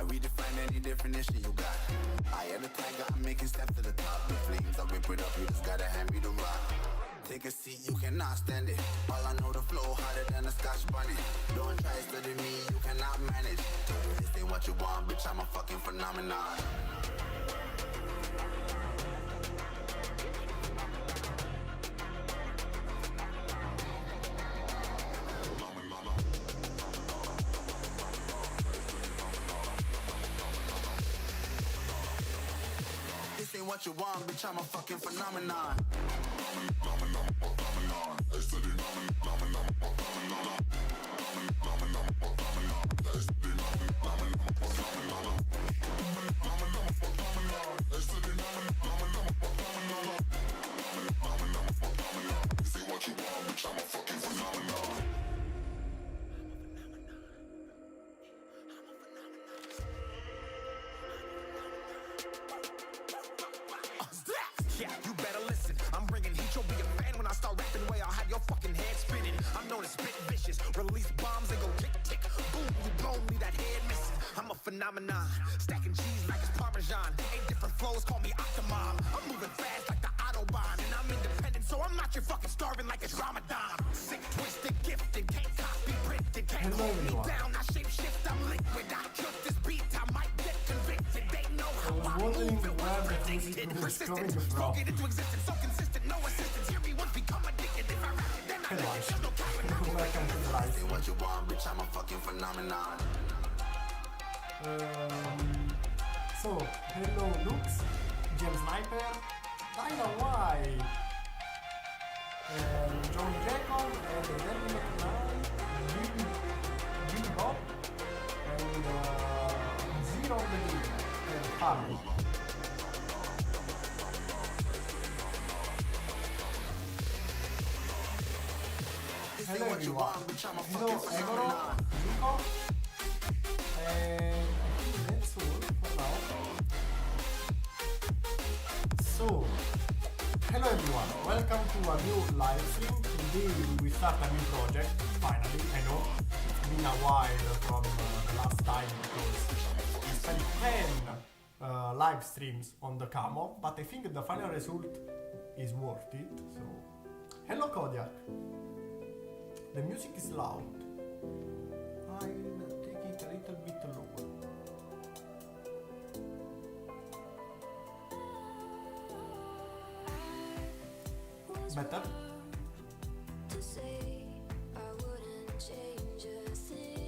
redefine any definition you got. I am the tiger, I'm making steps to the top. The flames, I rip it up, you just gotta hand me the rock. Take a seat, you cannot stand it. All I know, the flow harder than a scotch bonnet. Don't try study me, you cannot manage. This ain't what you want, bitch, I'm a fucking phenomenon. This ain't what you want, bitch, I'm a fucking phenomenon. Yeah, you better listen. I'm bringing heat. You'll be a fan when I start rapping. Way I'll have your fucking head spinning. I'm known as spit vicious. Release bombs and go tick tick. Boom, you blown me that head missing. I'm a phenomenon. Stacking cheese like it's Parmesan. 8 different flows, call me Octomom. I'm moving fast like the Autobahn. And I'm independent, so I'm not your fucking starving like it's Ramadan. Sick, twisted, gifted. Can't copy, printed. Can't hold me down. I shape shift, I'm liquid. I killed this beat. I might get convicted. They know how I move. It was predicted. Persistent. Spoke it into existence. So consistent. No assistance. Hear me once become addicted. If I rap it, then I let it. No cap. Say what you want, bitch, I'm a fucking phenomenon. So, hello Lux, James Sniper, Tyler White, John Jacob, and Devin McKnight, Jimmy Bob, and Zero the Leader, and Harley. Hello everyone, hello Egoro, Nico, and that's all for now. So, hello everyone, welcome to a new live stream. Today we start a new project, finally. I know it's been a while from the last time because we spent 10 live streams on the Camo, but I think the final result is worth it. So, hello Kodiak. The music is loud. I'll take it a little bit lower. Better?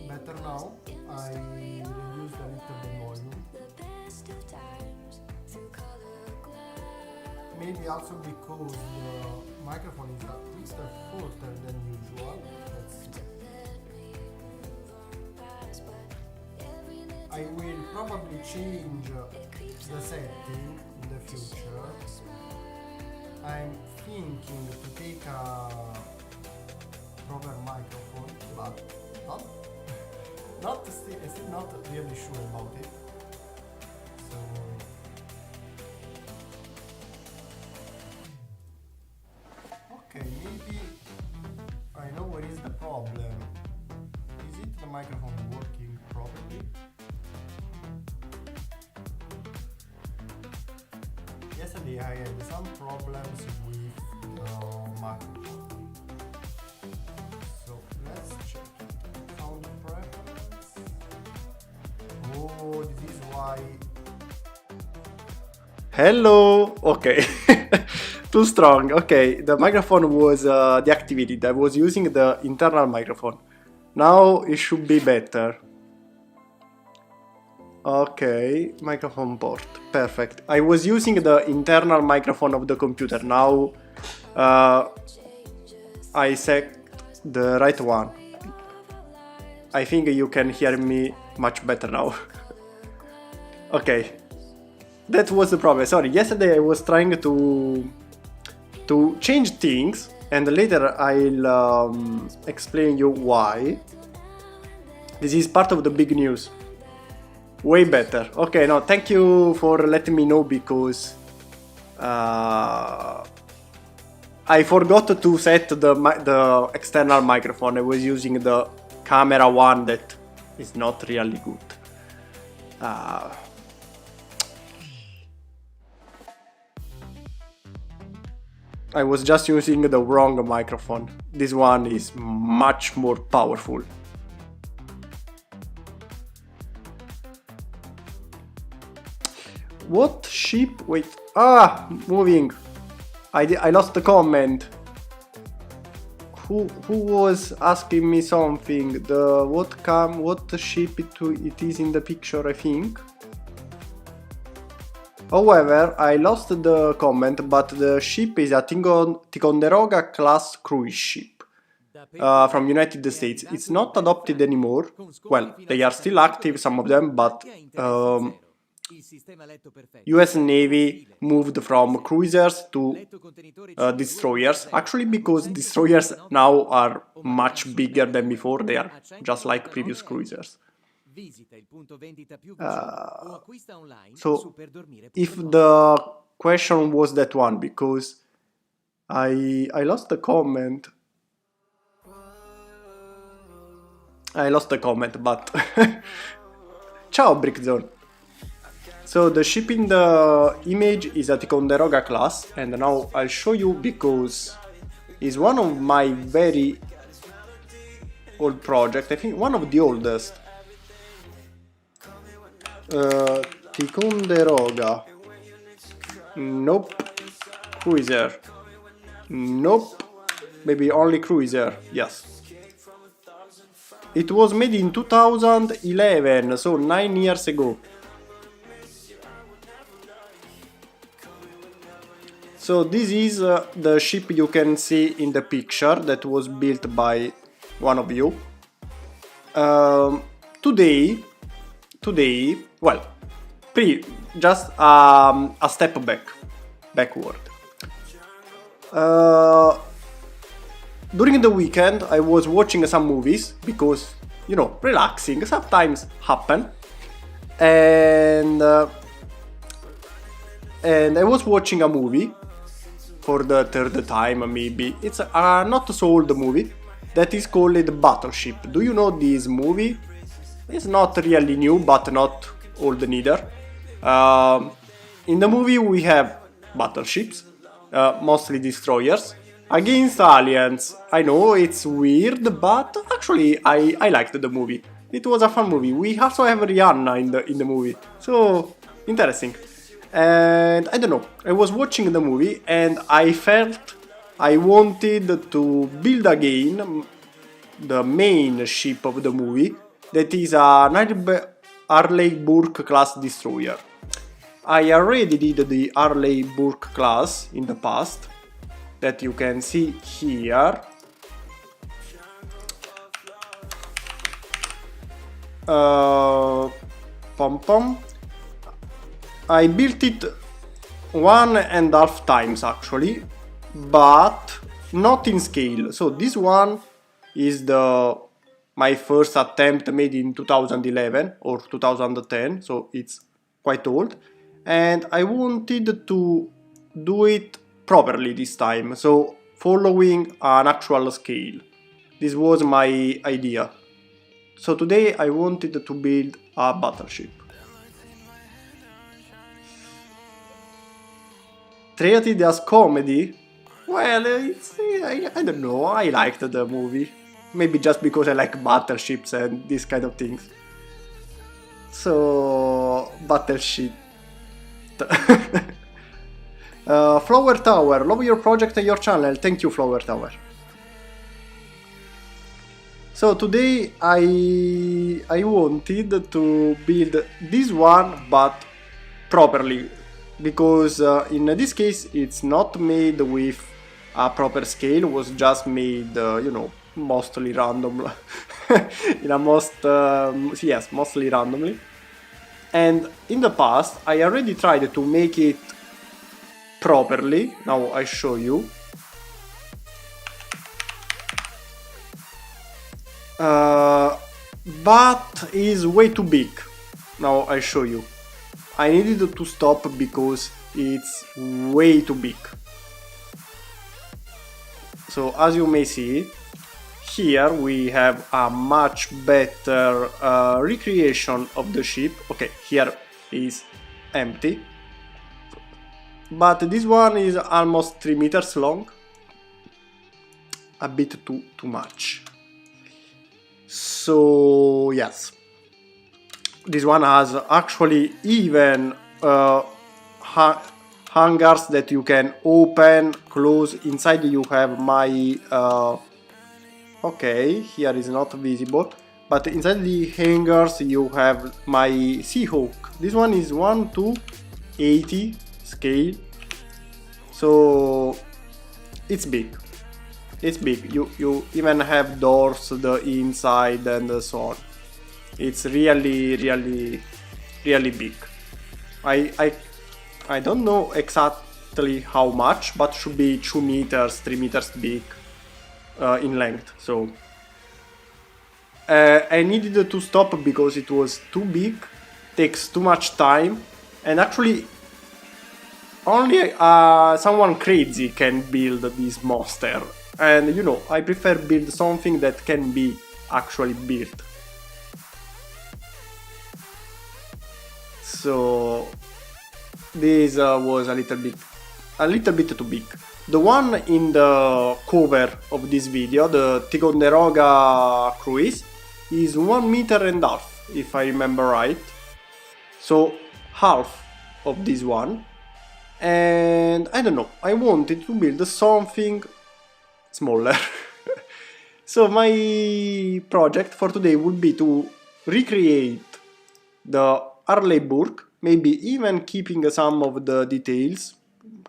Better now. I reduced a little the volume. Maybe also because the microphone is at least shorter than usual. I will probably change the setting in the future. I'm thinking to take a proper microphone, but still not really sure about it. So okay, maybe I know where is the problem. Is it the microphone working properly? Yesterday I had some problems with the microphone. So let's check it. Sound preference. Oh, this is why. Hello! Okay. Too strong. Okay, the microphone was deactivated. I was using the internal microphone. Now it should be better. Okay, microphone port. Perfect. I was using the internal microphone of the computer. Now I set the right one. I think you can hear me much better now. Okay. That was the problem. Sorry, yesterday I was trying to change things, and later I'll explain you why. This is part of the big news. Way better. Okay, no, thank you for letting me know, because I forgot to set the external microphone. I was using the camera one that is not really good. I was just using the wrong microphone. This one is much more powerful. What ship? Wait. Moving. I lost the comment. Who was asking me something? What ship it is in the picture, I think. However, I lost the comment, but the ship is a Ticonderoga class cruise ship from United States. It's not adopted anymore. Well, they are still active, some of them, but US Navy moved from cruisers to destroyers, actually because destroyers now are much bigger than before. They are just like previous cruisers. So if the question was that one, because I lost the comment. But ciao Brickzone. So the ship in the image is a Ticonderoga class, and now I'll show you because it's one of my very old projects. I think one of the oldest. Ticonderoga. Nope. Cruiser. Nope. Maybe only cruiser. Yes. It was made in 2011, so 9 years ago. So this is the ship you can see in the picture that was built by one of you. Today, well, just a step backward. During the weekend, I was watching some movies because, you know, relaxing sometimes happen, and I was watching a movie for the third time maybe. It's a not so old movie that is called Battleship. Do you know this movie? It's not really new, but not old neither. In the movie we have battleships, mostly destroyers, against aliens. I know it's weird, but actually I liked the movie. It was a fun movie. We also have Rihanna in the movie, so interesting. And I don't know, I was watching the movie and I felt I wanted to build again the main ship of the movie, that is an Arleigh Burke class destroyer. I already did the Arleigh Burke class in the past, that you can see here. I built it 1.5 times actually, but not in scale. So this one is my first attempt made in 2011 or 2010, so it's quite old, and I wanted to do it properly this time, so following an actual scale. This was my idea. So today I wanted to build a battleship. Treated as comedy? Well, I don't know, I liked the movie. Maybe just because I like battleships and these kind of things. So, battleship. Flower Tower, love your project and your channel. Thank you, Flower Tower. So today I wanted to build this one, but properly, because in this case it's not made with a proper scale. It was just made, you know, mostly random. Mostly randomly. And in the past I already tried to make it properly. Now I show you. But is way too big. Now I show you. I needed to stop because it's way too big. So as you may see, here we have a much better recreation of the ship. Okay, here is empty, but this one is almost 3 meters long, a bit too much. So yes, this one has actually even hangars that you can open, close. Inside you have my okay, here is not visible, but inside the hangars you have my Seahawk. This one is 1:80 scale, so it's big. It's big. You even have doors the inside and so on. It's really big. I don't know exactly how much, but should be 2 meters, 3 meters big in length. So I needed to stop because it was too big, takes too much time, and actually only someone crazy can build this monster. And you know, I prefer build something that can be actually built. So this was a little bit too big. The one in the cover of this video, the Ticonderoga cruise, is 1.5 meters, if I remember right. So half of this one. And I don't know, I wanted to build something smaller. So my project for today would be to recreate the Arleigh Burke, maybe even keeping some of the details.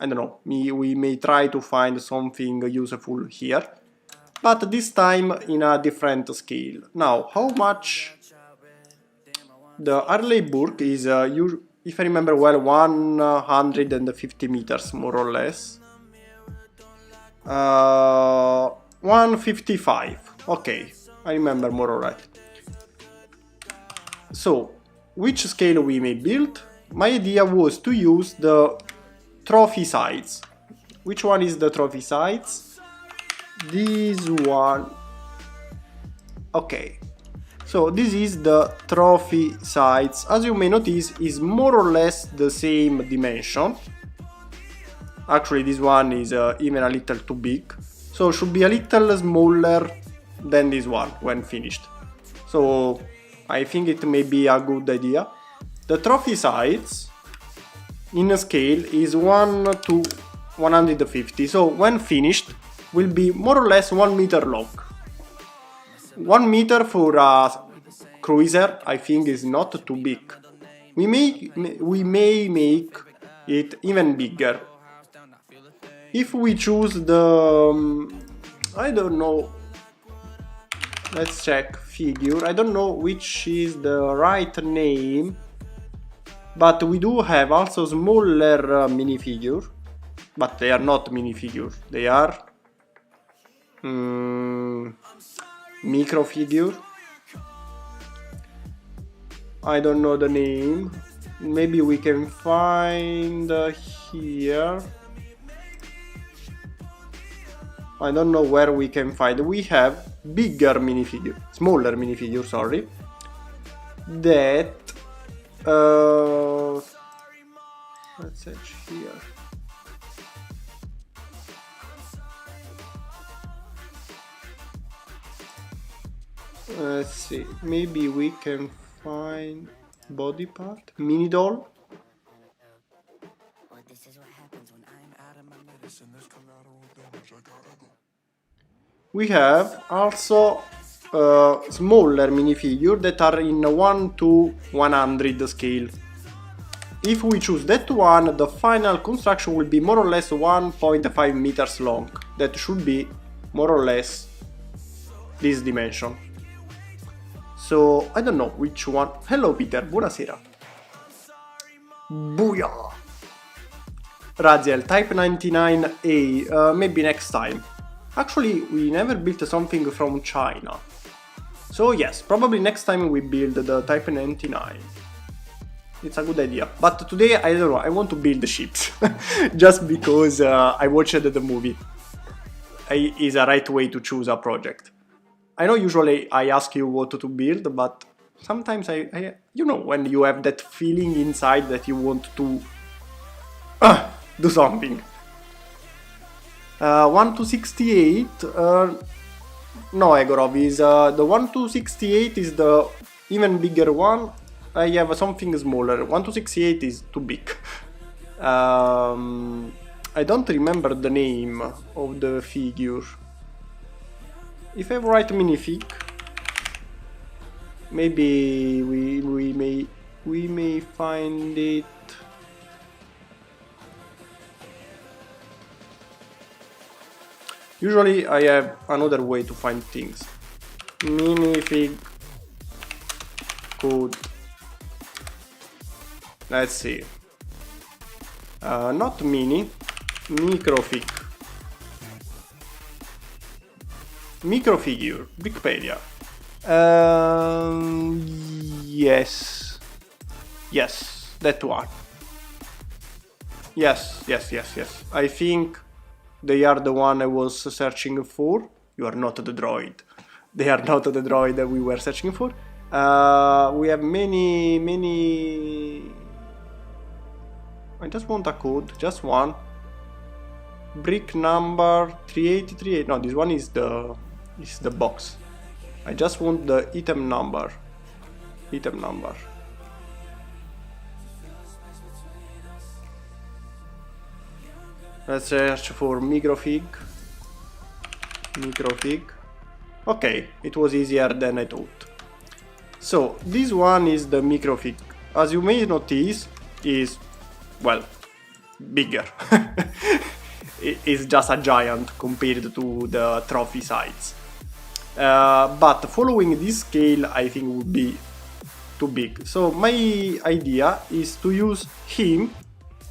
I don't know, we may try to find something useful here, but this time in a different scale. Now, how much the Arleigh Burke is, if I remember well, 150 meters more or less. 155, okay, I remember more or less. So, which scale we may build? My idea was to use the trophy sides. Which one is the trophy sides? This one. Okay, so this is the trophy sides. As you may notice, is more or less the same dimension. Actually, this one is even a little too big, so should be a little smaller than this one when finished. So I think it may be a good idea. The trophy sides in a scale is 1:150, so when finished will be more or less 1 meter long. 1 meter for a cruiser I think is not too big. We may make it even bigger. If we choose the, I don't know, let's check figure, I don't know which is the right name, but we do have also smaller minifigure, but they are not minifigure, they are micro figure. I don't know the name, maybe we can find here. I don't know where we can find. We have bigger minifigure, smaller minifigure, sorry. That let's search here. Let's see. Maybe we can find body part, mini doll. We have also smaller minifigure that are in 1:100 scale. If we choose that one, the final construction will be more or less 1.5 meters long. That should be more or less this dimension. So I don't know which one. Hello Peter, buonasera. Booyah! Raziel, Type 99A, maybe next time. Actually, we never built something from China. So yes, probably next time we build the Type 99. It's a good idea. But today, I don't know, I want to build the ships. Just because I watched the movie. Is a right way to choose a project. I know usually I ask you what to build, but sometimes I you know, when you have that feeling inside that you want to do something. 1 to 68, no, Egorov, is the 1 to 68 is the even bigger one. I have something smaller. 1 to 68 is too big. I don't remember the name of the figure. If I write minifig, maybe we may find it. Usually I have another way to find things. Minifig code. Let's see. Not mini, microfig. Microfigure, Wikipedia. Yes. Yes, that one. Yes. I think they are the one I was searching for. You are not the droid. They are not the droid that we were searching for. We have many. I just want a code, just one. Brick number 3838. No, this one is the box. I just want the item number. Let's search for microfig. Okay, it was easier than I thought. So this one is the microfig. As you may notice, is, well, bigger. It's just a giant compared to the trophy size. But following this scale, I think would be too big. So my idea is to use him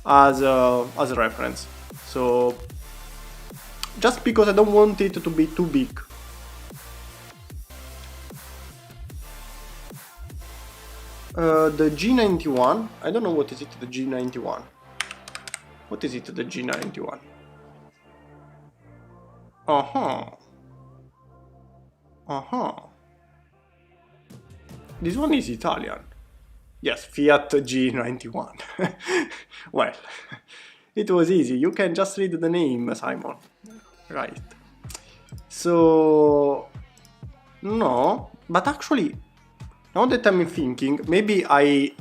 as a reference. So just because I don't want it to be too big. The G91, I don't know what is it, the G91. What is it, the G91? This one is Italian. Yes, Fiat G91. Well, it was easy. You can just read the name, Simon. Right. So, no, but actually, now that I'm thinking, maybe I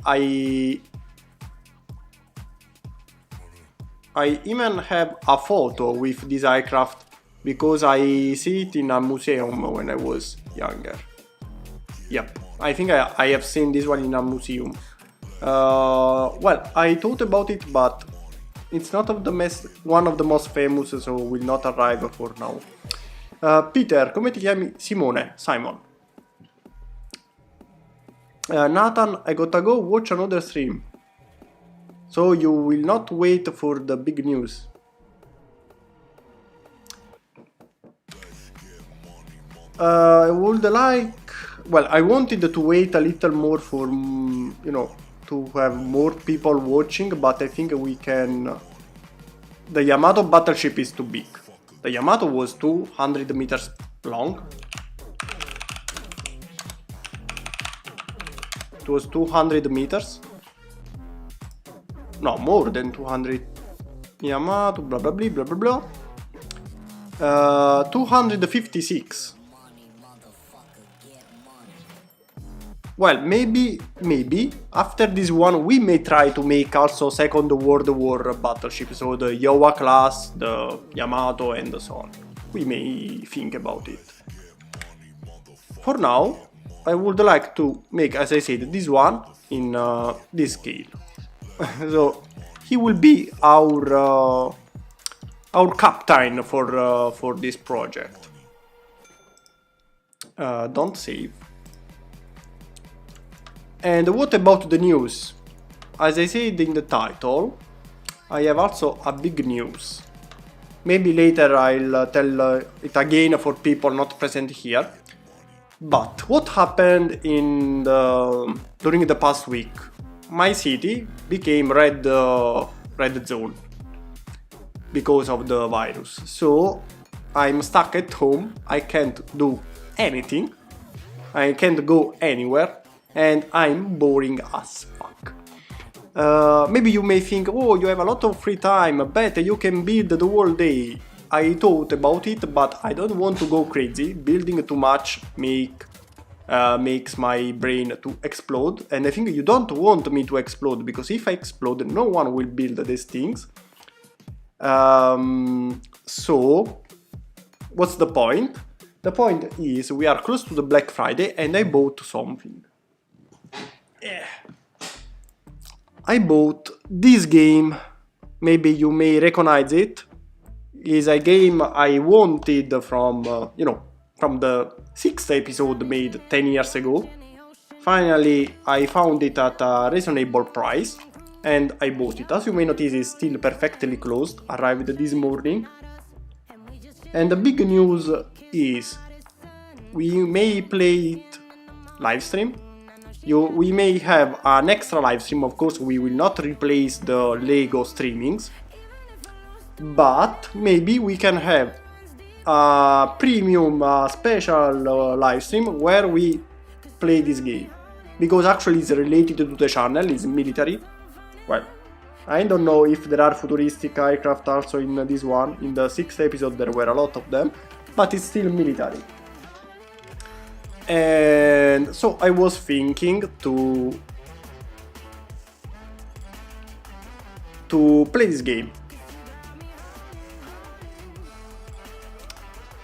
even have a photo with this aircraft because I see it in a museum when I was younger. Yep, I think I have seen this one in a museum. Well, I thought about it, but it's not one of the most famous, so will not arrive for now. Peter, come ti chiami? Simon. Nathan, I gotta go watch another stream. So you will not wait for the big news. I would like... Well, I wanted to wait a little more for, you know, to have more people watching, but I think we can... The Yamato battleship is too big. The Yamato was 200 meters long. It was 200 meters. No, more than 200. Yamato, blah blah blah blah blah. 256. Well, maybe after this one we may try to make also Second World War battleship, so the Iowa class, the Yamato, and so on. We may think about it. For now, I would like to make, as I said, this one in this scale. So he will be our captain for this project. Don't save. And what about the news? As I said in the title, I have also a big news. Maybe later I'll tell it again for people not present here. But what happened during the past week? My city became red zone because of the virus. So I'm stuck at home. I can't do anything. I can't go anywhere, and I'm boring as fuck. Maybe you may think, oh, you have a lot of free time, bet you can build the whole day. I thought about it, but I don't want to go crazy. Building too much makes my brain to explode, and I think you don't want me to explode, because if I explode, no one will build these things. So, what's the point? The point is we are close to the Black Friday, and I bought something. I bought this game. Maybe you may recognize it. It's a game I wanted from the 6th episode made 10 years ago. Finally, I found it at a reasonable price, and I bought it. As you may notice, it's still perfectly closed, arrived this morning. And the big news is, we may play it live stream. We may have an extra live stream, of course we will not replace the Lego streamings, but maybe we can have a premium special live stream where we play this game, because actually it's related to the channel, it's military. Well, I don't know if there are futuristic aircraft also in this one. In the 6th episode there were a lot of them, but it's still military. And so I was thinking to play this game.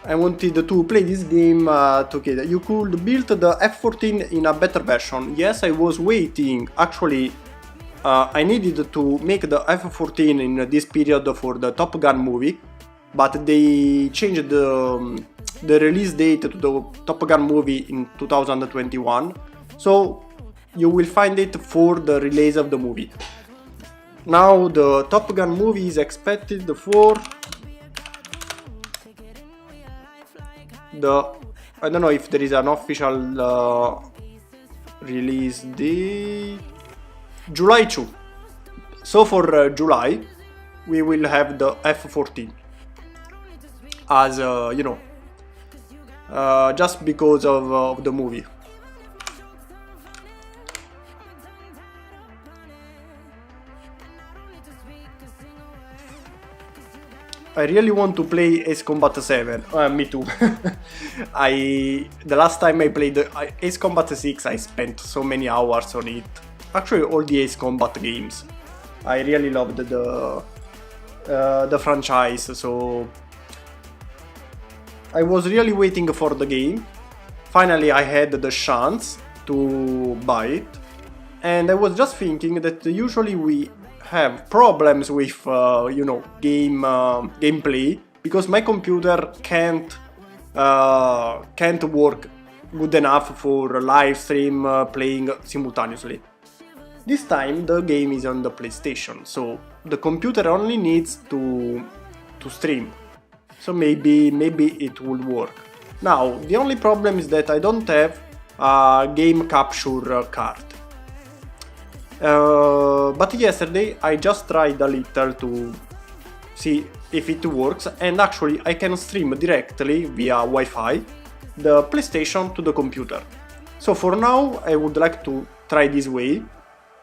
I wanted to play this game together. You could build the F-14 in a better version. Yes, I was waiting. Actually, I needed to make the F-14 in this period for the Top Gun movie, but they changed the release date to the Top Gun movie in 2021. So you will find it for the release of the movie. Now the Top Gun movie is expected for I don't know if there is an official release date. July 2. So for July we will have the F-14 as just because of the movie. I really want to play Ace Combat 7. Me too. The last time I played Ace Combat 6, I spent so many hours on it. Actually, all the Ace Combat games. I really loved the franchise, so I was really waiting for the game. Finally, I had the chance to buy it, and I was just thinking that usually we have problems with gameplay, because my computer can't work good enough for live stream playing simultaneously. This time the game is on the PlayStation, so the computer only needs to stream. So maybe it will work. Now the only problem is that I don't have a game capture card. But yesterday I just tried a little to see if it works, and actually I can stream directly via Wi-Fi the PlayStation to the computer. So for now I would like to try this way.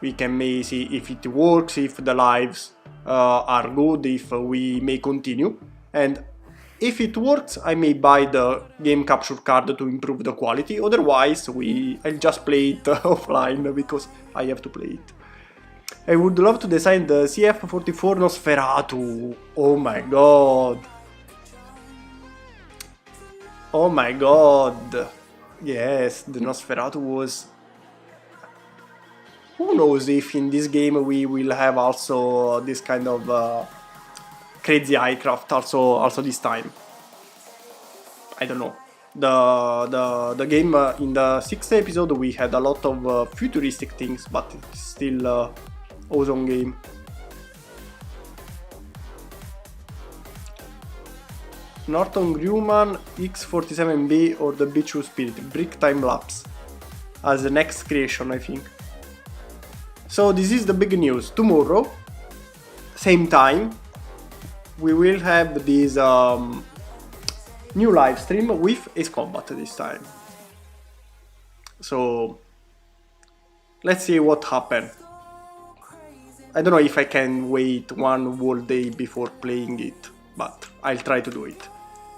We can may see if it works, if the lives are good, if we may continue, and if it works I may buy the game capture card to improve the quality, otherwise I'll just play it offline because I have to play it. I would love to design the CF-44 Nosferatu. Oh my god. Oh my god. Yes, the Nosferatu was... Who knows if in this game we will have also this kind of crazy aircraft also this time. I don't know. The game in the 6th episode we had a lot of futuristic things, but it's still awesome game. Norton Grumman, X-47B or the Bichu Spirit, Brick Time Lapse as the next creation, I think. So this is the big news. Tomorrow, same time, we will have this new live stream with Ace Combat this time. So let's see what happens. I don't know if I can wait one whole day before playing it, but I'll try to do it.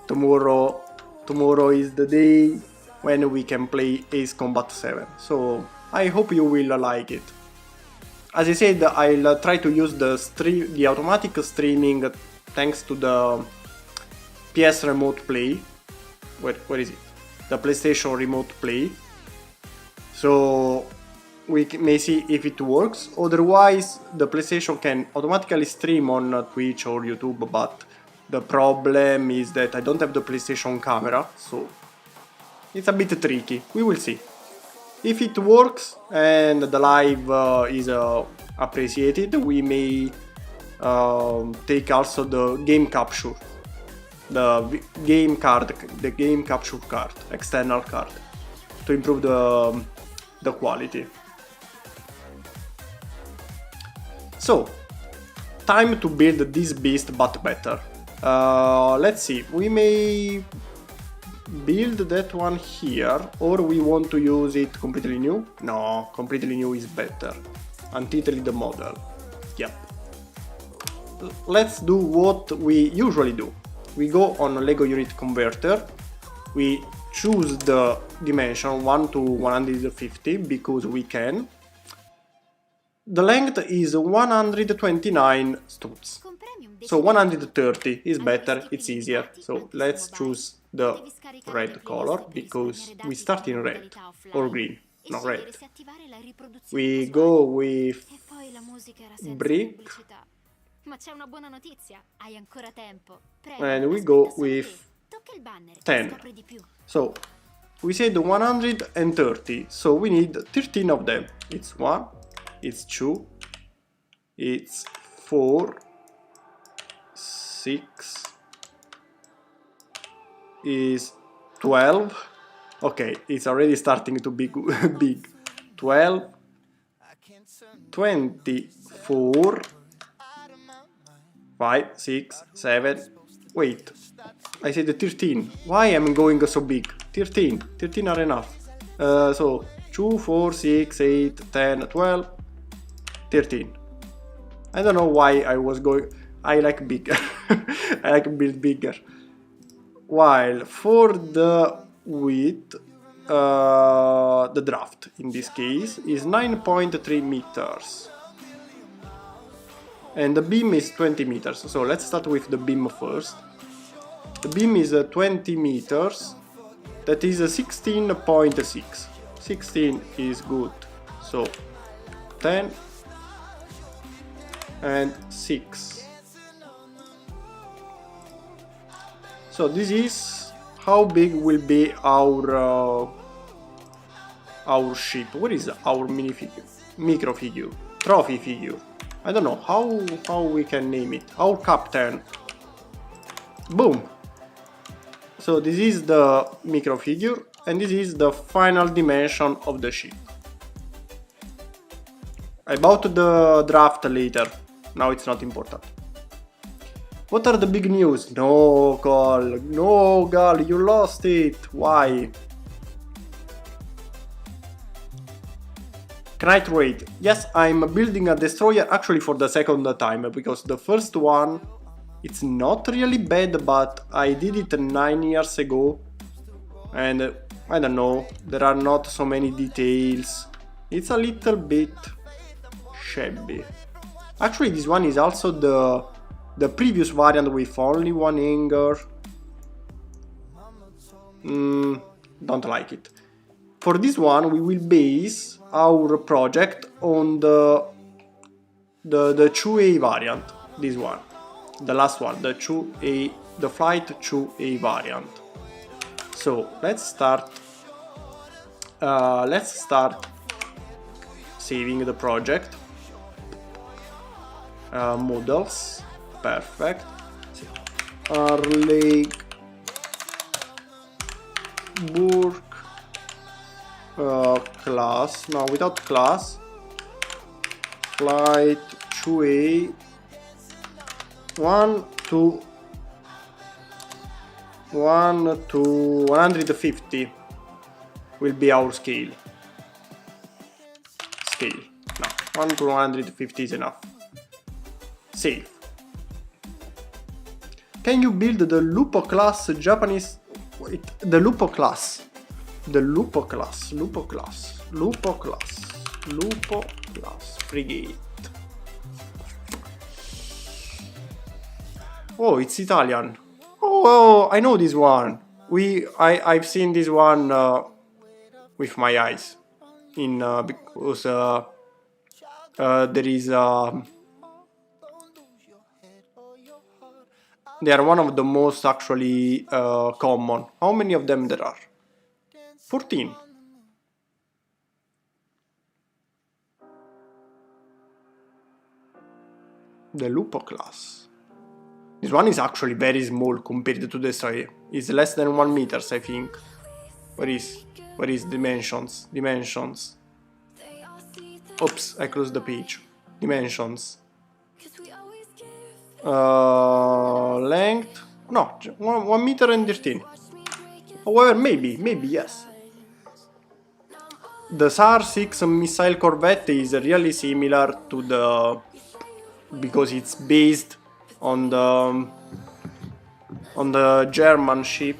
Tomorrow is the day when we can play Ace Combat 7, so I hope you will like it. As I said, I'll try to use the automatic streaming thanks to the PS Remote Play. Where is it? The PlayStation Remote Play. So we may see if it works. Otherwise, the PlayStation can automatically stream on Twitch or YouTube, but the problem is that I don't have the PlayStation camera, so it's a bit tricky. We will see. If it works and the live is appreciated, we may take also the game capture, the game capture card, external card, to improve the quality. So, time to build this beast but better. Let's see, we may build that one here, or we want to use it completely new? No, completely new is better. Untitle the model. Yep. Let's do what we usually do. We go on Lego Unit Converter, we choose the dimension 1 to 150 because we can. The length is 129 studs, so 130 is better, it's easier. So let's choose the red color because we start in red or green, no red. We go with brick and we go with 10. So we said 130, so we need 13 of them. It's 1, it's 2, it's 4, 6, is 12. Okay, it's already starting to be big. 12, 24, 5, 6, 7. Wait, I said 13. Why am I going so big? 13 are enough. So 2, 4, 6, 8, 10, 12, 13. I don't know why I was going. I like bigger. I like build bigger. While for the width, the draft in this case is 9.3 meters. And the beam is 20 meters. So let's start with the beam first. The beam is 20 meters. That is 16.6. 16 is good. So 10 and 6. So this is how big will be our ship. What is our minifigure? Micro figure, trophy figure. I don't know how we can name it. Our captain. Boom. So this is the micro figure, and this is the final dimension of the ship. I bought the draft later. Now it's not important. What are the big news? No, Gal, you lost it. Why? Knight Raid. Yes, I'm building a destroyer actually for the second time, because the first one, it's not really bad, but I did it 9 years ago, and I don't know, there are not so many details. It's a little bit shabby. Actually, this one is also the previous variant with only one hanger. Don't like it. For this one, we will base our project on the 2A variant. This one, the last one, the 2A, the flight 2A variant. So let's start saving the project. Models, perfect. Arleigh, Burke, class, no, without class, flight 2A, 1, 2, 1 to 150 will be our scale. No, 1 to 150 is enough. Save. Can you build the Lupo class Japanese... Wait, the Lupo class. Lupo class frigate. Oh, it's Italian. Oh, I know this one. I've seen this one with my eyes. Because there is they are one of the most actually common. How many of them there are? 14. The Lupo class. This one is actually very small compared to the Destroyer. It's less than 1 meters, I think. Where is dimensions? Dimensions. Oops, I closed the page. Dimensions. Length. No, 1 meter and 13. However, maybe, yes. The SAR 6 missile corvette is really similar to the... because it's based on the German ship,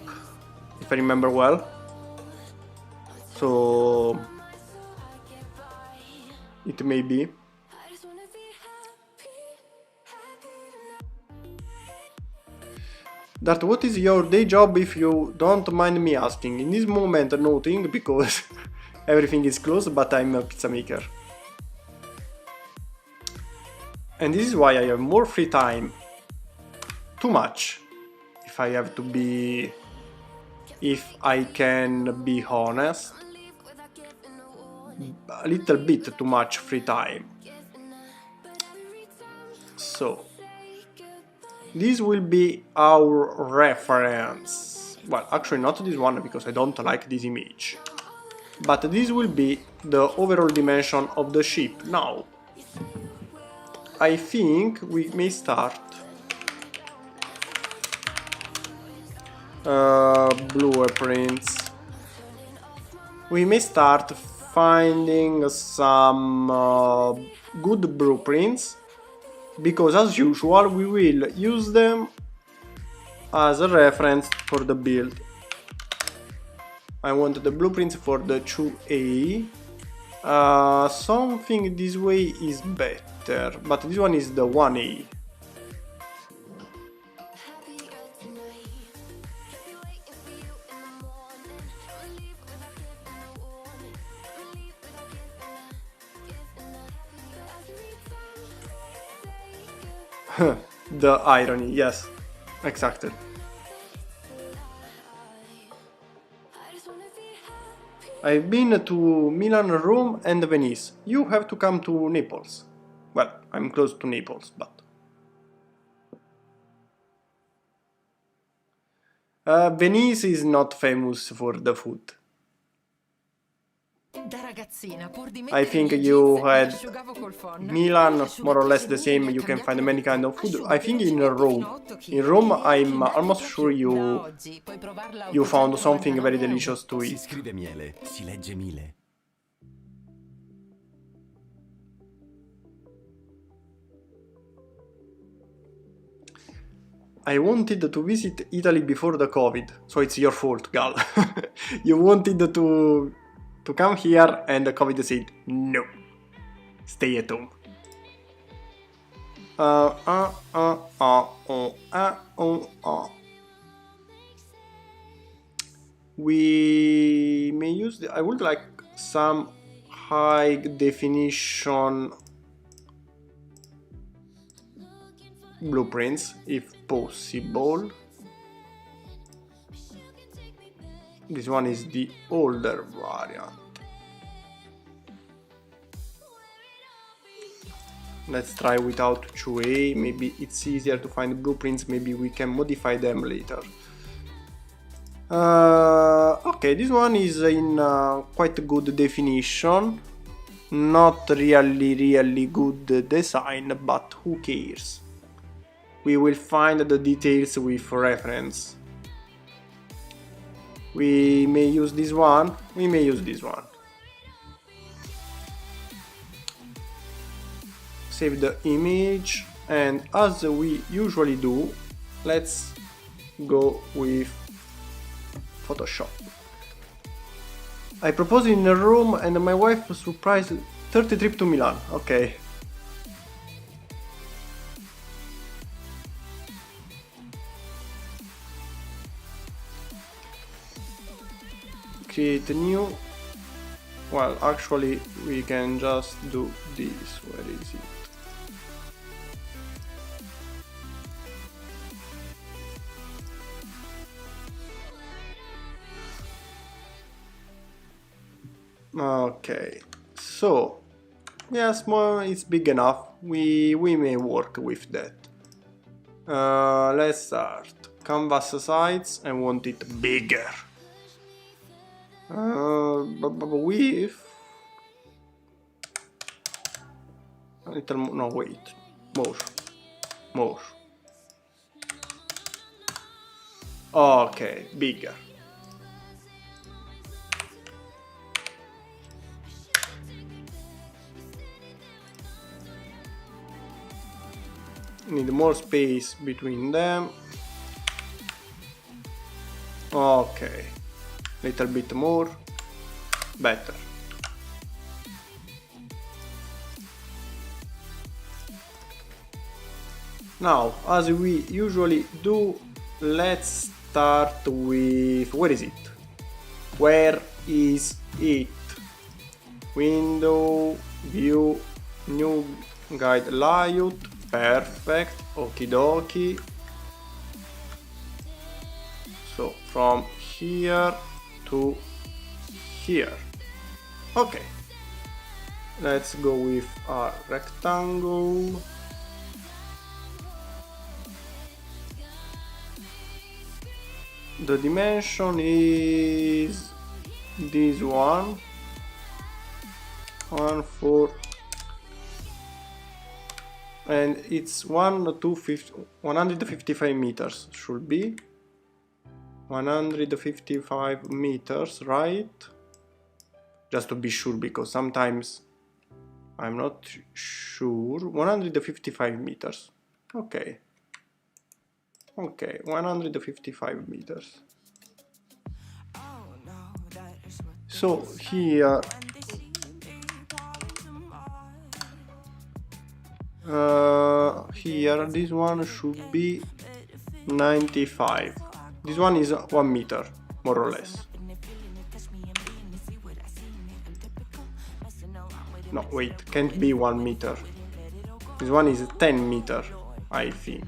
if I remember well. So it may be. Dart, what is your day job if you don't mind me asking? In this moment nothing, because everything is closed, but I'm a pizza maker. And this is why I have more free time. Too much. If I can be honest. A little bit too much free time. So this will be our reference. Well, actually not this one, because I don't like this image. But this will be the overall dimension of the ship. Now, I think we may start. Blueprints. We may start finding some good blueprints, because as usual we will use them as a reference for the build. I want the blueprints for the 2A. Something this way is better, but this one is the 1A. The irony, yes, exactly. I've been to Milan, Rome and Venice. You have to come to Naples. Well, I'm close to Naples, but... Venice is not famous for the food. I think you had Milan, more or less the same, you can find many kind of food. I think in Rome I'm almost sure you found something very delicious to eat. Si scrive miele, si legge mile. I wanted to visit Italy before the COVID, so it's your fault, Gal. You wanted to come here and the COVID said no, stay at home. We may use I would like some high definition blueprints if possible. This one is the older variant. Let's try without 2A, maybe it's easier to find blueprints, maybe we can modify them later. Okay, this one is in quite good definition. Not really good design, but who cares? We will find the details with reference. We may use this one. We may use this one. Save the image, and as we usually do, let's go with Photoshop. I proposed in a room and my wife surprised 30 trip to Milan. Okay. Create a new. Well, actually, we can just do this. Where is it? Okay, so yes, more it's big enough. We may work with that. Let's start. Canvas size. I want it bigger. With a little more. No, wait. More. Okay, bigger. Need more space between them. Okay, little bit more, better. Now, as we usually do, let's start with, where is it? Where is it? Window, view, new guide layout. Perfect, okie dokie. So from here to here. Okay. Let's go with a rectangle. The dimension is this one. 1, 4. And it's 155 meters, should be 155 meters, right? Just to be sure, because sometimes I'm not sure. 155 meters. Okay, 155 meters. So here here this one should be 95. This one is 1 meter, more or less. No, wait, can't be 1 meter. This one is 10 meter, I think.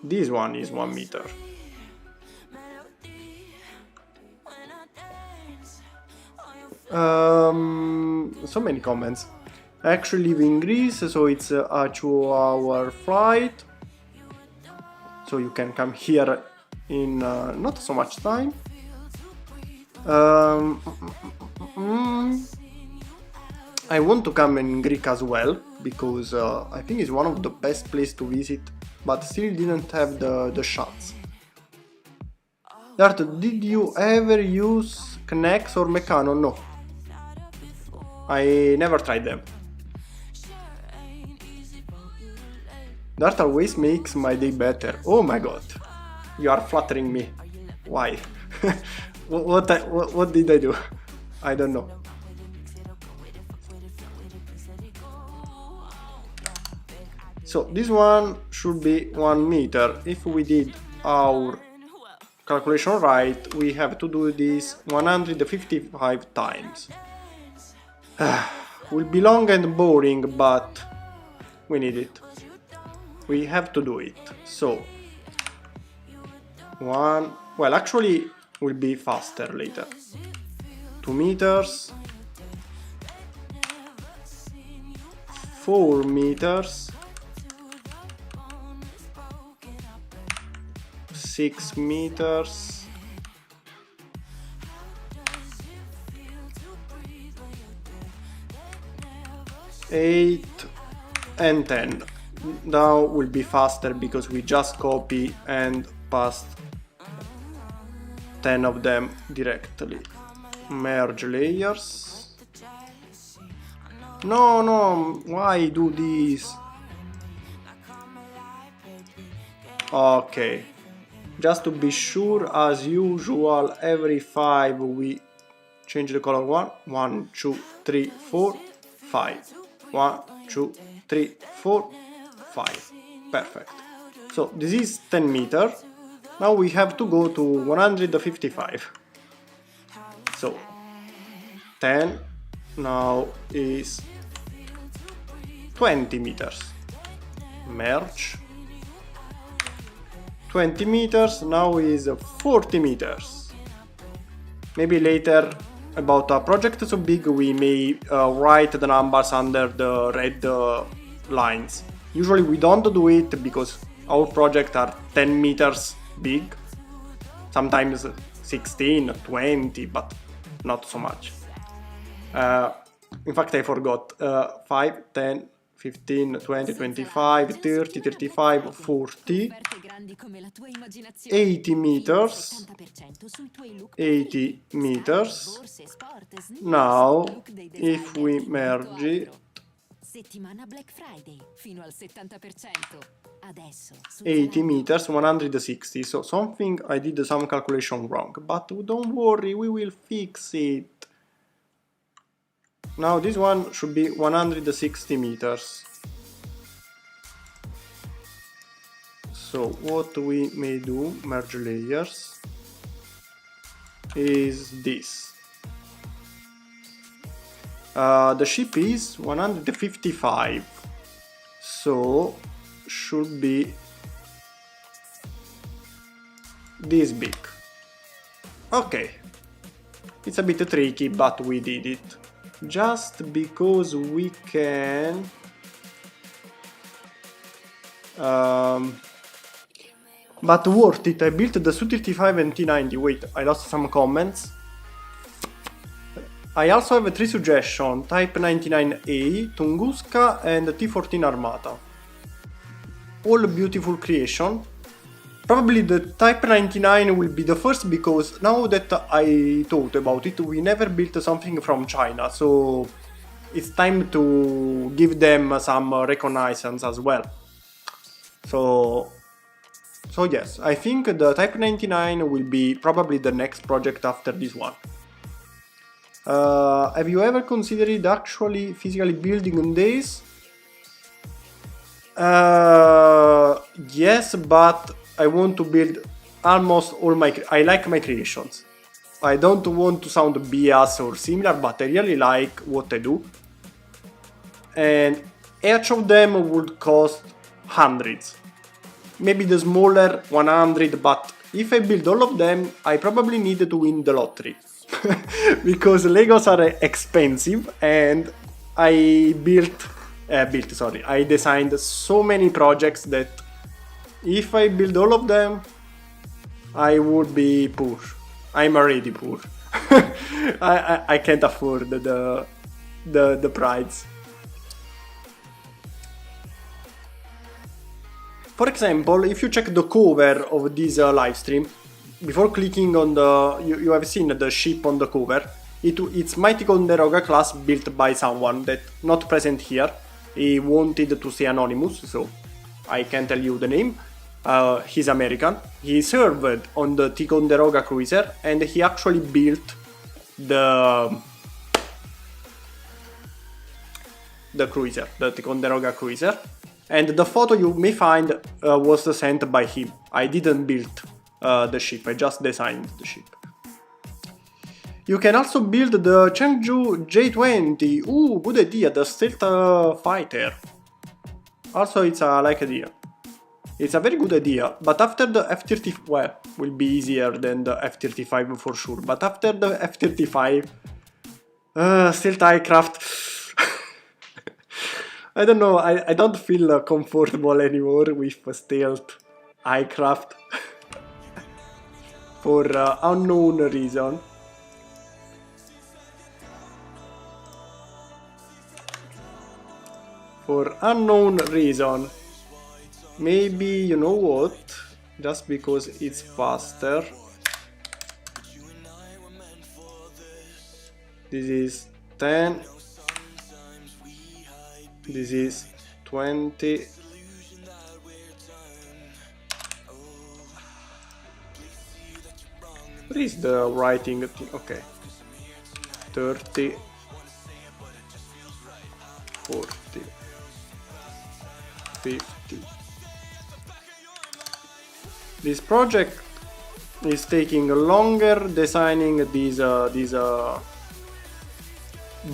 This one is 1 meter. So many comments. I actually live in Greece, so it's a 2-hour flight. So you can come here in not so much time. I want to come in Greek as well, because I think it's one of the best places to visit, but still didn't have the shots. Dart, did you ever use Knex or Meccano? No. I never tried them. Dart always makes my day better. Oh my god. You are flattering me. Why? What did I do? I don't know. So this one should be 1 meter. If we did our calculation right, we have to do this 155 times. Will be long and boring, but we need it. We have to do it. So well, actually will be faster later. 2 meters, 4 meters, 6 meters, 8 and 10. now will be faster because we just copy and paste 10 of them directly. Merge layers. No, why do this? Okay, just to be sure, as usual, every 5 we change the color 1, 2, 3, 4, 5. 1, 2, 3, 4, 5. Perfect. So this is 10 meter. Now we have to go to 155. So 10 now is 20 meters. Merge. 20 meters now is 40 meters. Maybe later about a project so big we may write the numbers under the red lines. Usually we don't do it because our projects are 10 meters big, sometimes 16, 20, but not so much. In fact I forgot, 5, 10, 15, 20, 25, 30, 35, 40, 80 meters, 80 meters. Now, if we merge it, 80 meters, 160, so something, I did some calculation wrong, but don't worry, we will fix it. Now this one should be 160 meters. So what we may do, merge layers, is this. The ship is 155, so should be this big. Okay, it's a bit tricky, but we did it. Just because we can but worth it. I built the Su-35 and T-90. Wait, I lost some comments. I also have 3 suggestions: Type 99A, Tunguska and T-14 Armata. All beautiful creation. Probably the Type 99 will be the first because now that I thought about it, we never built something from China, so it's time to give them some reconnaissance as well. So yes, I think the Type 99 will be probably the next project after this one. Have you ever considered actually physically building this? Yes, but I want to build almost all I like my creations. I don't want to sound biased or similar, but I really like what I do. And each of them would cost hundreds. Maybe the smaller 100, but if I build all of them, I probably need to win the lottery. Because Legos are expensive and I I designed so many projects that if I build all of them, I would be poor. I'm already poor. I can't afford the price. For example, if you check the cover of this live stream, before clicking on you have seen the ship on the cover. It's Mighty Ticonderoga class built by someone that not present here. He wanted to stay anonymous, so I can't tell you the name. He's American. He served on the Ticonderoga cruiser and he actually built the cruiser, the Ticonderoga cruiser. And the photo you may find was sent by him. I didn't build the ship, I just designed the ship. You can also build the Chengdu J-20. Ooh, good idea, the stealth fighter. Also, it's a like idea. It's a very good idea, but after the F-35, well, will be easier than the F-35 for sure, but after the F-35, stealth aircraft, I don't know, I don't feel comfortable anymore with stealth aircraft for unknown reason. For unknown reason. maybe, you know what, just because it's faster, this is 10, this is 20, what is the writing thing? Okay, 30, 40, 50. This project is taking longer designing this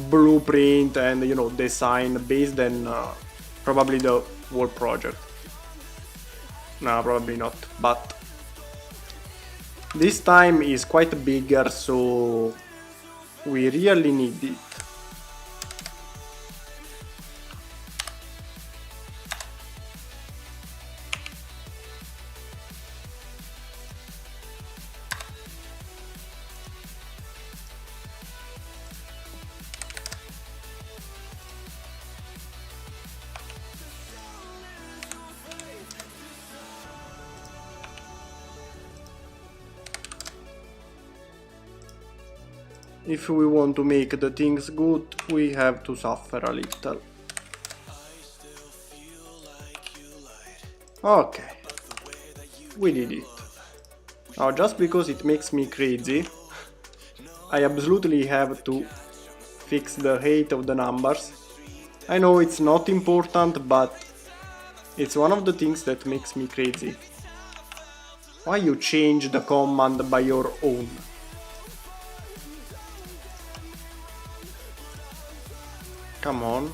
blueprint and, you know, design based than probably the whole project. No, probably not, but this time is quite bigger, so we really need it. If we want to make the things good, we have to suffer a little. Okay, we did it. Now, just because it makes me crazy, I absolutely have to fix the height of the numbers. I know it's not important, but it's one of the things that makes me crazy. Why you change the command by your own? Come on.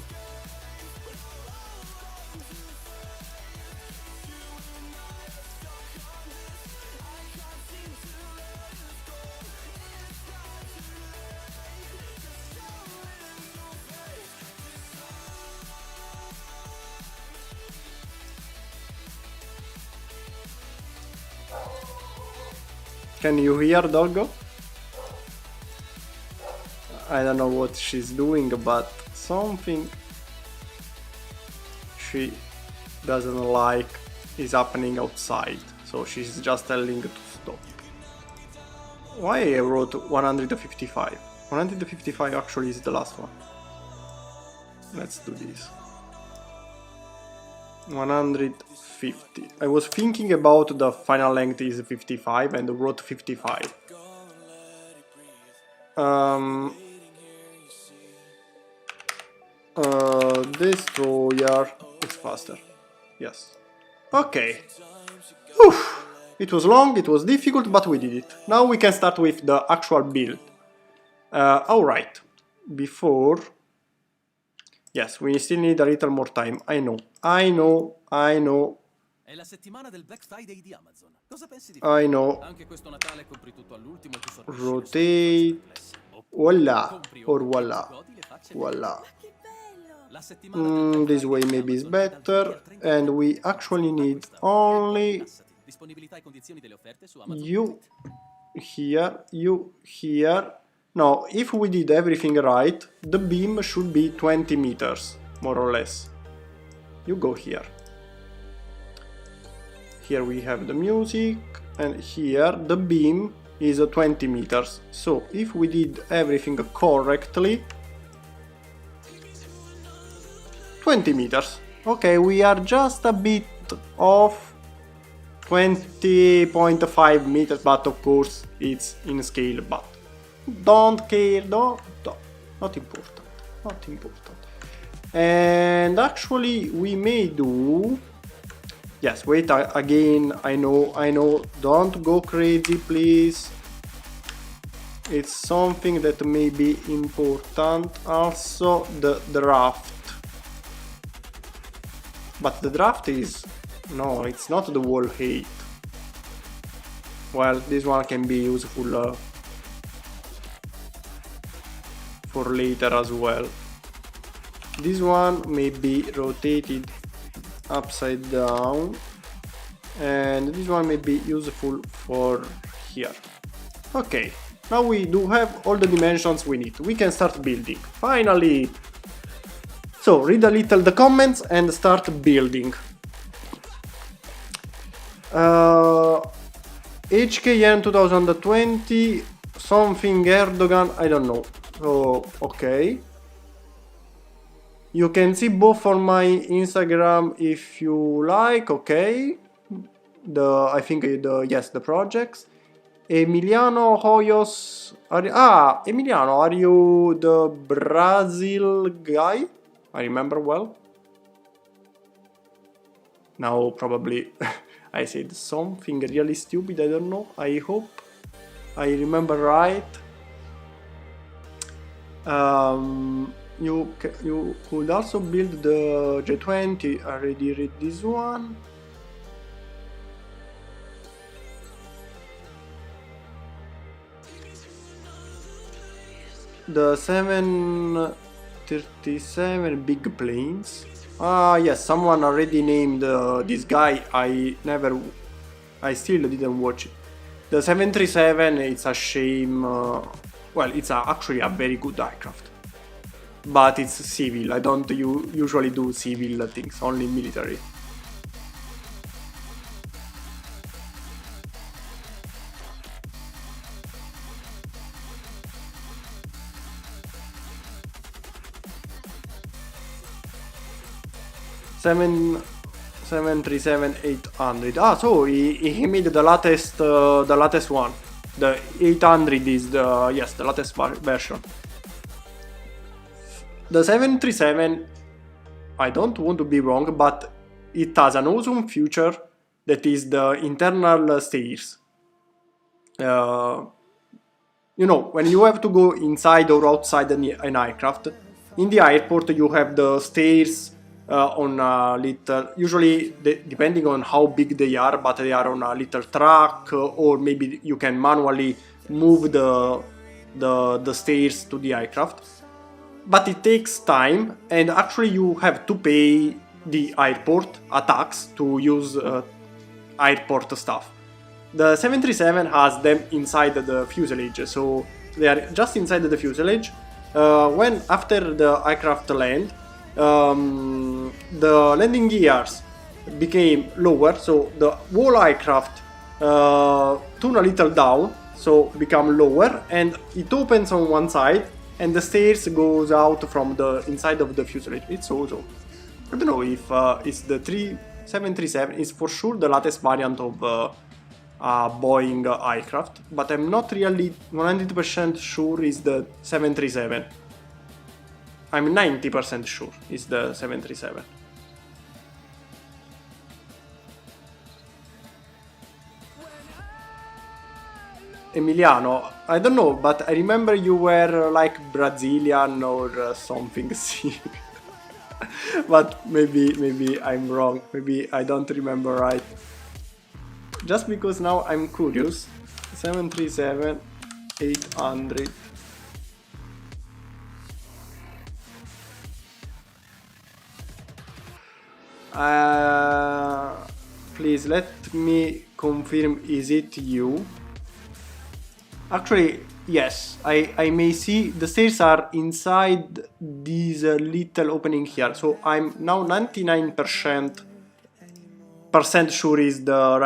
Can you hear Doggo? I don't know what she's doing, but something she doesn't like is happening outside, so she's just telling to stop. Why I wrote 155? 155 actually is the last one. Let's do this. 150. I was thinking about the final length is 55 and wrote 55. Destroyer is faster. Yes. Okay. Oof. It was long, it was difficult, but we did it. Now we can start with the actual build. Alright. Before... Yes, we still need a little more time. I know. È la settimana del Black Friday di Amazon. Cosa pensi di I know. Anche questo Natale compri tutto all'ultimo e ti sorprende. Rotate. Voila. Or voila. Voila. La settimana This way maybe is better. And we actually need only disponibilità e condizioni delle offerte su Amazon. you here. No, if we did everything right, the beam should be 20 meters, more or less. You go here. Here we have the music, and here the beam is 20 meters. So if we did everything correctly, 20 meters. Okay, we are just a bit off 20.5 meters, but of course it's in scale, but don't care, not important. And actually we may do... Yes, wait, again, I know, don't go crazy, please. It's something that may be important. Also, the draft. But the draft is... No, it's not the wall height. Well, this one can be useful for later as well. This one may be rotated upside down, and this one may be useful for here. Okay, now we do have all the dimensions we need. We can start building, finally! So, read a little the comments and start building. HKN 2020, something Erdogan, I don't know. So, okay. You can see both on my Instagram if you like, okay. I think the projects. Emiliano Hoyos, Emiliano, are you the Brazil guy? I remember well. Now probably I said something really stupid, I don't know, I hope I remember right. You could also build the J20, I already read this one. The 737 big planes. Yes, someone already named this guy. I still didn't watch it. The 737, it's a shame. Well, it's actually a very good aircraft, but it's civil. I don't usually do civil things, only military. Seven 737-800. So he made the latest one. The 800 is the latest version. The 737, I don't want to be wrong, but it has an awesome feature that is the internal stairs. You know, when you have to go inside or outside an aircraft, in the airport you have the stairs on a little, usually depending on how big they are, but they are on a little track, or maybe you can manually move the stairs to the aircraft. But it takes time, and actually you have to pay the airport a tax to use airport stuff. The 737 has them inside the fuselage, so they are just inside the fuselage. When after the aircraft land, the landing gears became lower, so the whole aircraft tune a little down, so become lower, and it opens on one side, and the stairs goes out from the inside of the fuselage. It's awesome. I don't know if it's the 737 is for sure the latest variant of a Boeing aircraft, but I'm not really 100% sure it's the 737. I'm 90% sure it's the 737. Emiliano, I don't know, but I remember you were like Brazilian or something. But maybe I'm wrong. Maybe I don't remember right. Just because now I'm curious. 737 800. Please let me confirm, is it you? Actually, yes, I may see the stairs are inside this little opening here, so I'm now 99% sure is the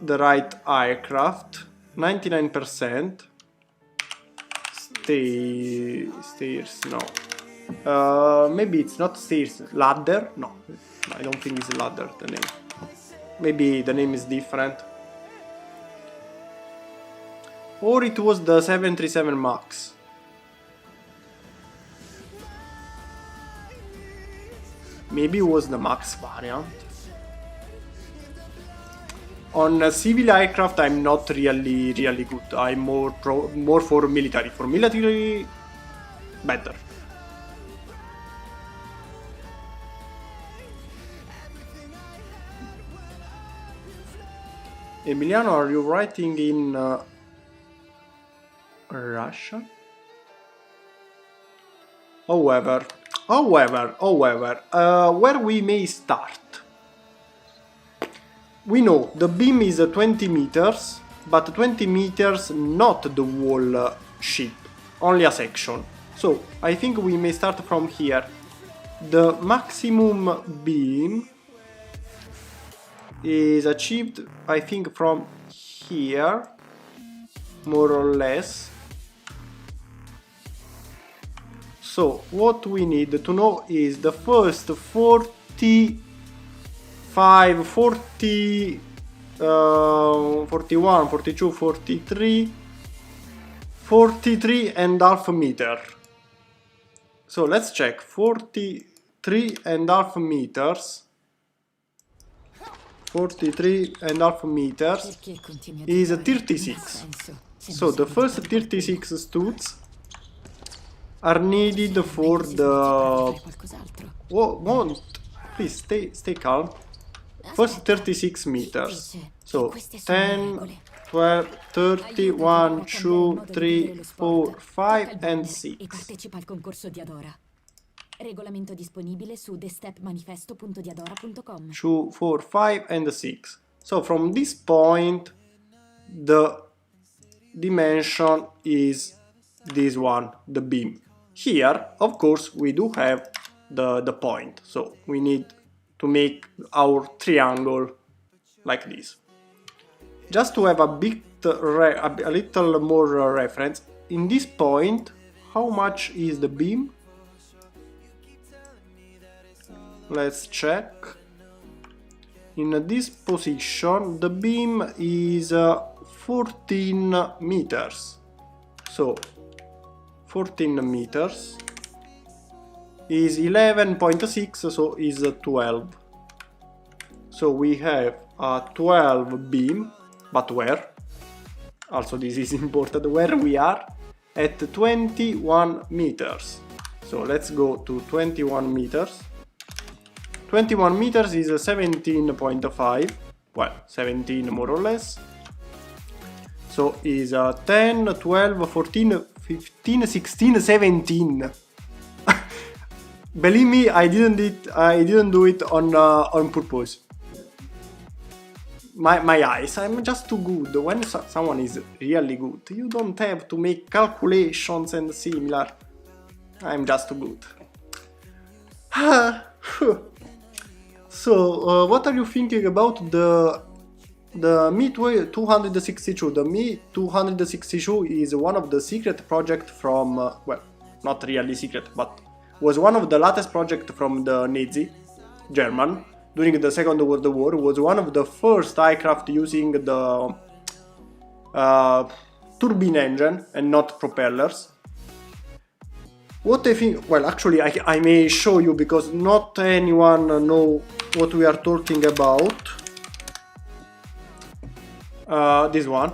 right aircraft. 99%. Stairs, no. Maybe it's not stairs, ladder? No, I don't think it's ladder, the name. Maybe the name is different. Or it was the 737 MAX. Maybe it was the MAX variant. On civil aircraft I'm not really good. I'm more for military. For military, better. Emiliano, are you writing in Russia? However, where we may start. We know the beam is 20 meters, but 20 meters not the whole ship, only a section. So I think we may start from here. The maximum beam is achieved, I think, from here, more or less. So what we need to know is the first 45, 40, 41, 42, 43, 43 and half meter. So let's check. 43 and half meters. 43 and half meters is 36. So the first 36 studs are needed for the... Won't. Please stay calm. First 36 meters. So 10, 12, 30, 1, 2, 3, 4, 5 and 6. Partecipa al concorso di Adora. Regolamento disponibile su thestepmanifesto.diadora.com. 2, 4, 5 and 6. So from this point the dimension is this one, the beam. Here of course we do have the point, so we need to make our triangle like this. Just to have a little more reference, in this point how much is the beam? Let's check. In this position the beam is 14 meters. So 14 meters is 11.6, so is 12. So we have a 12 beam, but where? Also this is important, where we are at 21 meters. So let's go to 21 meters. 21 meters is 17.5, well, 17 more or less. So is 10, 12, 14, 15, 16, 17. Believe me, I didn't do it on purpose. My eyes, I'm just too good. When someone is really good, you don't have to make calculations and similar. I'm just too good. So, what are you thinking about the Mi 262? The Mi 262 is one of the secret projects from, well, not really secret, but was one of the latest projects from the Nazi, German, during the Second World War. Was one of the first aircraft using the turbine engine and not propellers. What I think, well, actually I may show you because not anyone know what we are talking about. This one.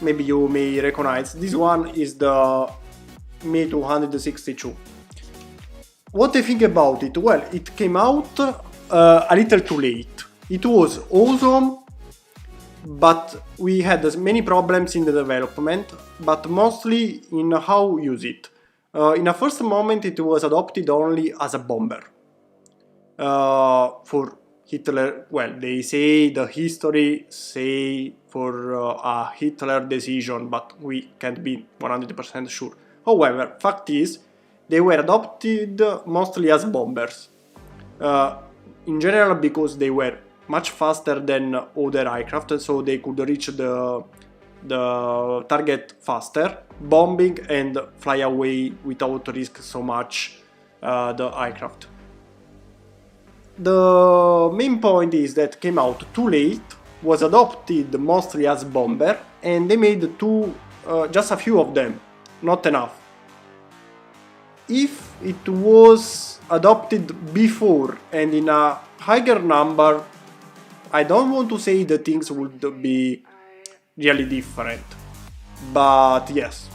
Maybe you may recognize. This one is the Mi 262. What I think about it? Well, it came out a little too late. It was awesome, but we had many problems in the development, but mostly in how use it. In a first moment it was adopted only as a bomber. For Hitler, well, they say the history say for a Hitler decision, but we can't be 100% sure. However, fact is, they were adopted mostly as bombers. In general because they were much faster than other aircraft, so they could reach the target faster, bombing and fly away without risk so much the aircraft. The main point is that came out too late, was adopted mostly as bomber, and they made just a few of them, not enough. If it was adopted before and in a higher number, I don't want to say the things would be really different, but yes,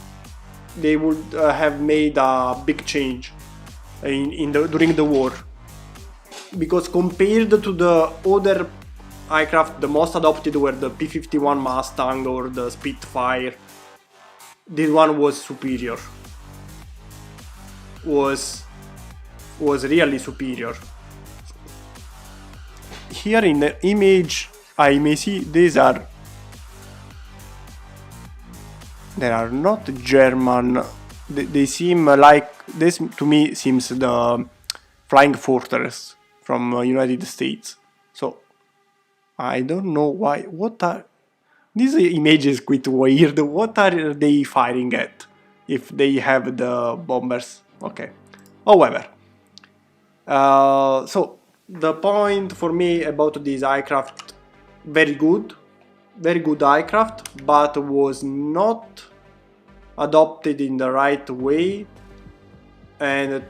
they would have made a big change during the war. Because compared to the other aircraft, the most adopted were the P-51 Mustang or the Spitfire. This one was superior. Was really superior. Here in the image I may see they are not German. They seem like this, to me seems the Flying Fortress from United States. So I don't know why. What are these images? Quite weird. What are they firing at? If they have the bombers, okay. However, so the point for me about this aircraft, very good aircraft, but was not adopted in the right way and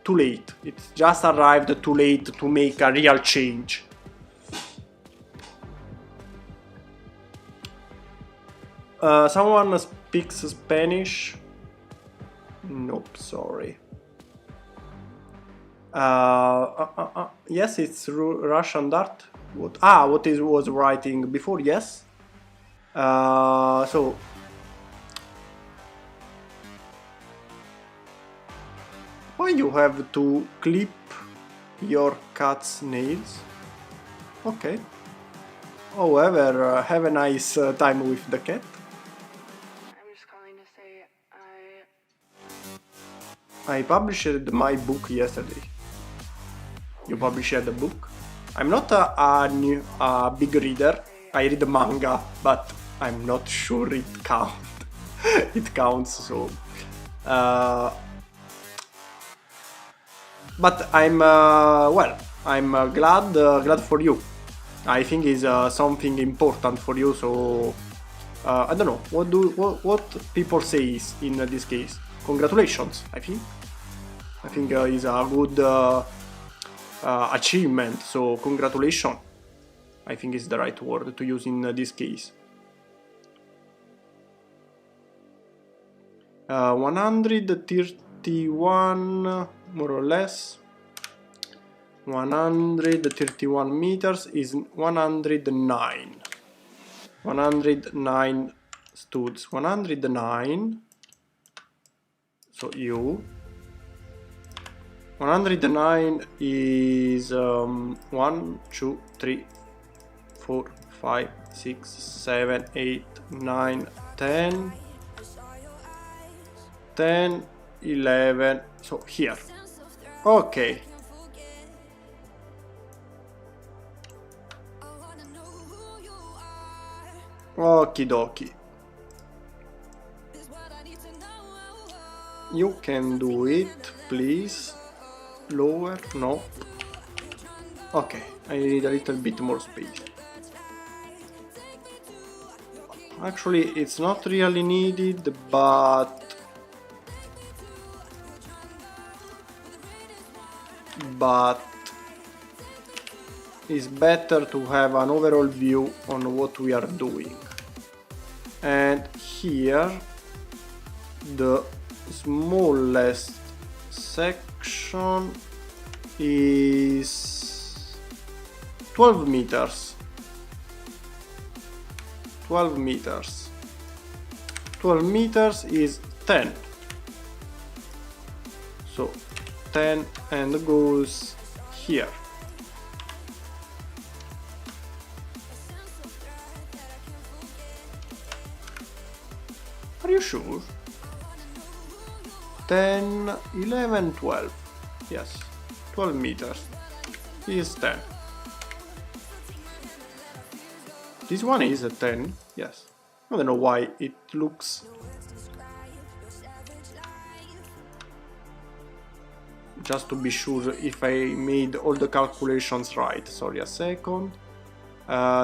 too late. It just arrived too late to make a real change. Someone speaks Spanish? Nope, sorry. Yes, it's Russian Dart. What was writing before? Yes. So why you have to clip your cat's nails? Okay. However, have a nice time with the cat. I'm just calling to say I published my book yesterday. You published a book? I'm not a big reader. I read manga, but I'm not sure it counts. It counts, so. But I'm I'm glad for you. I think is something important for you. So I don't know what people say in this case. Congratulations. I think is a good achievement. So congratulations. I think is the right word to use in this case. 131 more or less. 131 meters is 109. 109 studs. 109. So you. 109 is 1, 2, 3, 4, 5, 6, 7, 8, 9, 10. 10, 11, so here. Okay. Okie dokie. You can do it, please. Lower, no. Okay, I need a little bit more space. Actually, it's not really needed, but it's better to have an overall view on what we are doing. And here the smallest section is 12 meters. 12 meters. 12 meters is 10. So 10 and goes here. Are you sure? 10, 11, 12. Yes, 12 meters is 10. This one is a 10, yes. I don't know why it looks. Just to be sure if I made all the calculations right. Sorry, a second.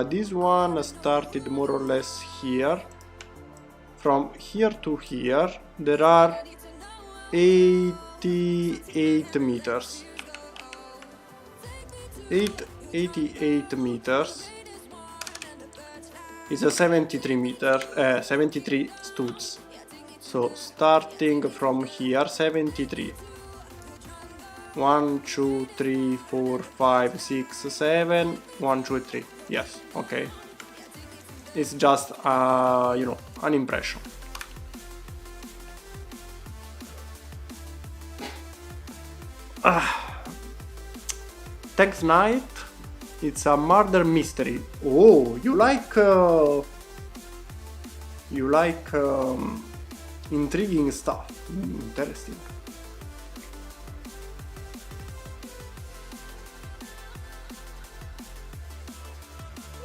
This one started more or less here. From here to here, there are 88 meters. 88 meters is a 73 studs. So starting from here, 73. 1, 2, 3, 4, 5, 6, 7. 1, 2, 3. Yes, okay. It's just, you know, an impression. Thanks, Night. It's a murder mystery. Oh, you like intriguing stuff. Interesting.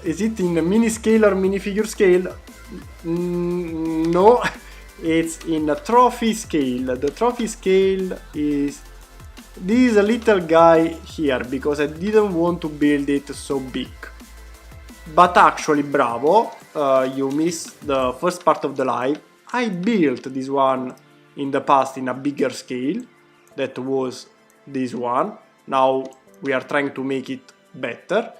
Is it in mini scale or minifigure scale? No, it's in a trophy scale. The trophy scale is this little guy here, because I didn't want to build it so big. But actually, bravo, you missed the first part of the live. I built this one in the past in a bigger scale. That was this one. Now we are trying to make it better.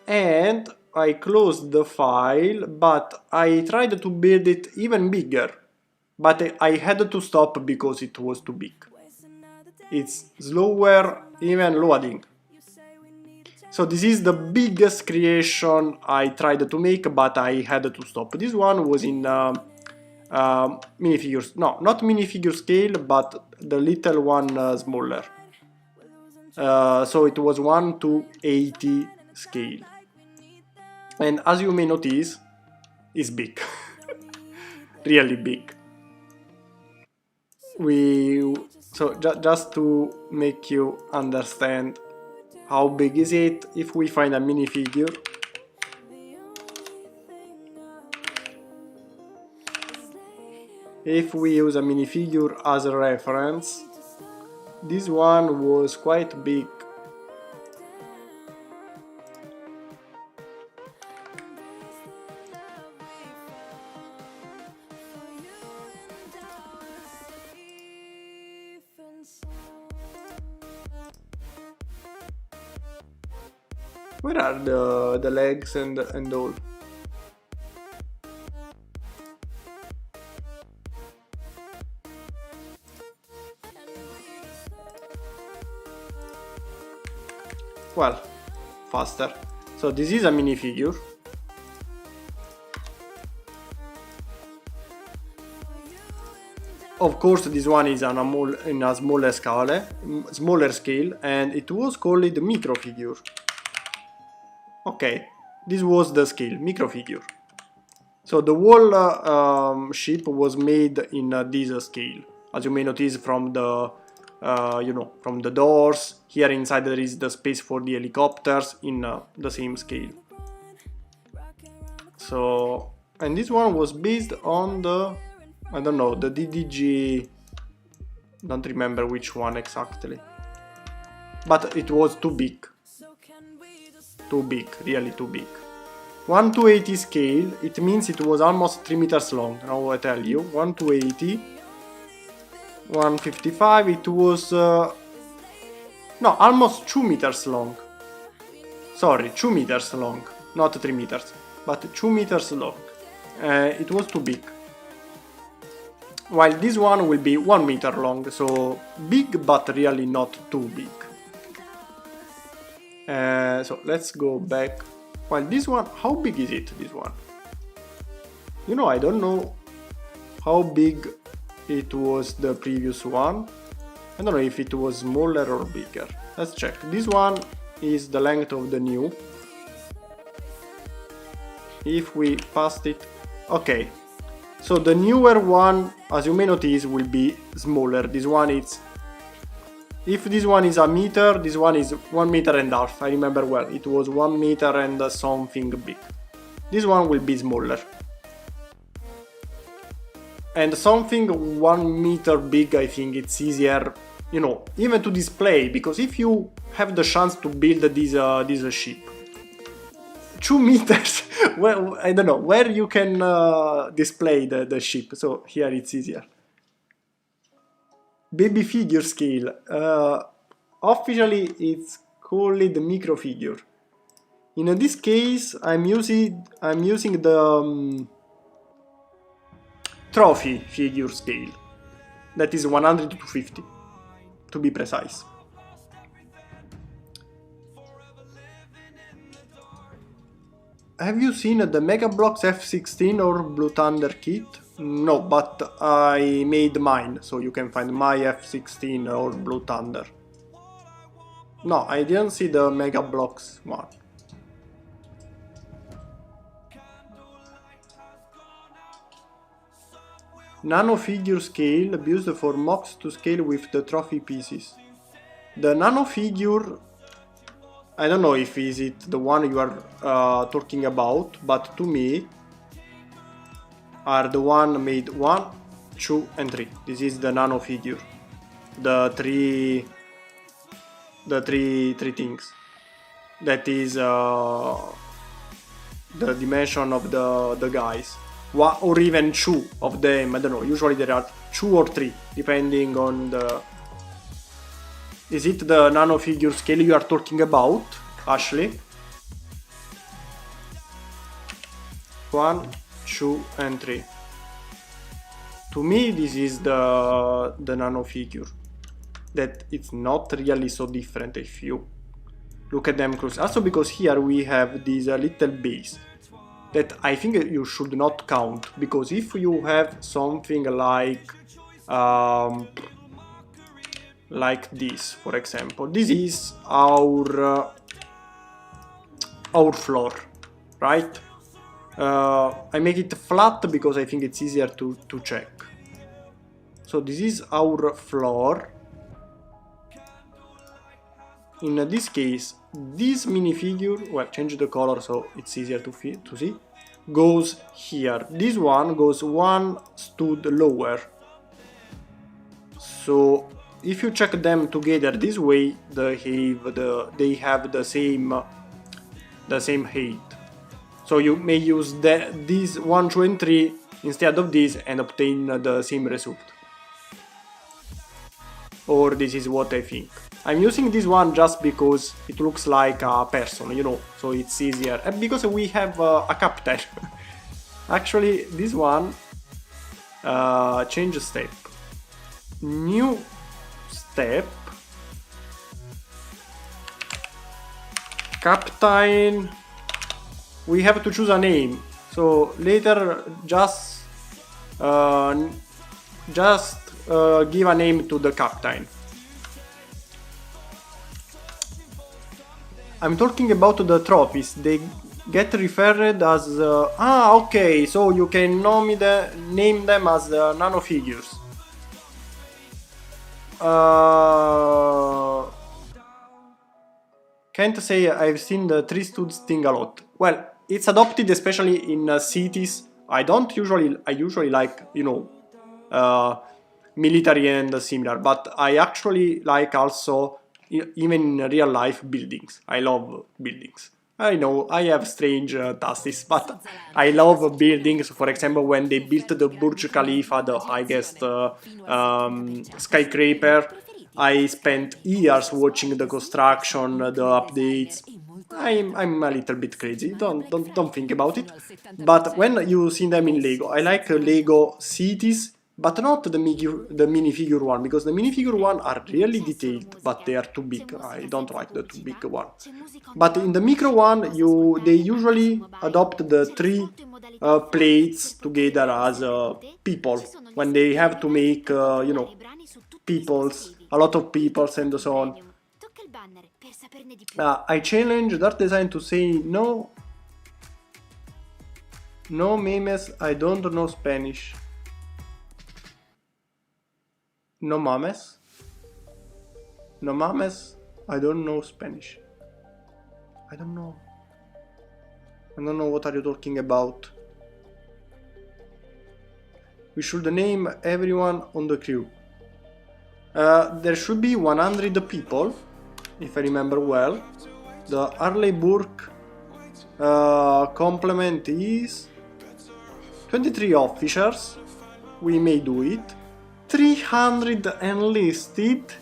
And I closed the file, but I tried to build it even bigger. But I had to stop because it was too big. It's slower, even loading. So this is the biggest creation I tried to make, but I had to stop. This one was in minifigures. No, not minifigure scale, but the little one smaller. So it was 1:80 scale. And as you may notice, it's big. Really big. So just to make you understand how big is it, if we find a minifigure, if we use a minifigure as a reference, this one was quite big. Where are the legs and all? Well, faster. So this is a minifigure. Of course, this one is on in a smaller scale, and it was called microfigure. Okay, this was the scale, microfigure. So the whole ship was made in this scale, as you may notice from the from the doors. Here inside there is the space for the helicopters in the same scale. So, and this one was based on the, I don't know, the DDG, don't remember which one exactly, but it was too big. Too big, really too big. 1:80 scale, it means it was almost 3 meters long. Now I tell you, 1:80, 155, it was, no, almost 2 meters long. Sorry, 2 meters long, not 3 meters, but 2 meters long. It was too big. While this one will be 1 meter long, so big but really not too big. So let's go back. Well, this one, how big is it, this one? You know, I don't know how big it was the previous one. I don't know if it was smaller or bigger. Let's check. This one is the length of the new. If we passed it, okay. So the newer one, as you may notice, will be smaller. This one is, if this one is a meter, this one is 1.5 meters. I remember well, it was 1 meter and something big. This one will be smaller. And something 1 meter big, I think it's easier, you know, even to display, because if you have the chance to build this ship, 2 meters, well, I don't know, where you can display the ship, so here it's easier. Baby figure scale, officially it's called the microfigure. In this case, I'm using the trophy figure scale, that is 100 to 50, to be precise. Have you seen the Mega Bloks F16 or Blue Thunder kit? No, but I made mine, so you can find my F16 or Blue Thunder. No, I didn't see the Mega Bloks one. Nano figure scale used for mocks to scale with the trophy pieces. The nano figure I don't know if is it the one you are talking about, but to me are the one made 1, 2 and 3. This is the nano figure. The three things. That is the dimension of the guys. One, or even 2 of them, I don't know. Usually there are 2 or 3, depending on the... Is it the nano figure scale you are talking about, Ashley? 1, 2 and 3. To me this is the nano figure. That it's not really so different if you look at them close. Also because here we have this little base that I think you should not count, because if you have something like this, for example, this is our floor, right? I make it flat because I think it's easier to check. So this is our floor. In this case, this minifigure, well, change the color so it's easier to see, goes here. This one goes 1 stood lower. So if you check them together this way, they have the same height. So you may use these 1, 2 and 3 instead of this and obtain the same result. Or this is what I think. I'm using this one just because it looks like a person, you know, so it's easier. And because we have a captain. Actually, this one, change step. New step. Captain. We have to choose a name. So later just give a name to the captain. I'm talking about the trophies. They get referred as okay, so you can name them as nano figures. Can't say I've seen the 3 studs thing a lot. Well, it's adopted especially in cities. I usually like, you know, military and similar, but I actually like also even in real life buildings. I love buildings. I know I have strange tastes, but I love buildings. For example, when they built the Burj Khalifa, the highest skyscraper, I spent years watching the construction, the updates. I'm a little bit crazy, don't think about it. But when you see them in Lego, I like Lego cities, but not the minifigure one, because the minifigure one are really detailed, but they are too big. I don't like the too big one. But in the micro one, they usually adopt the 3 plates together as people, when they have to make, you know, peoples, a lot of peoples and so on. I challenge Dark Design to say no memes, I don't know Spanish. No mames, I don't know Spanish. I don't know what are you talking about. We should name everyone on the crew. There should be 100 people, if I remember well. The Arleigh Burke complement is 23 officers. We may do it. 300 enlisted.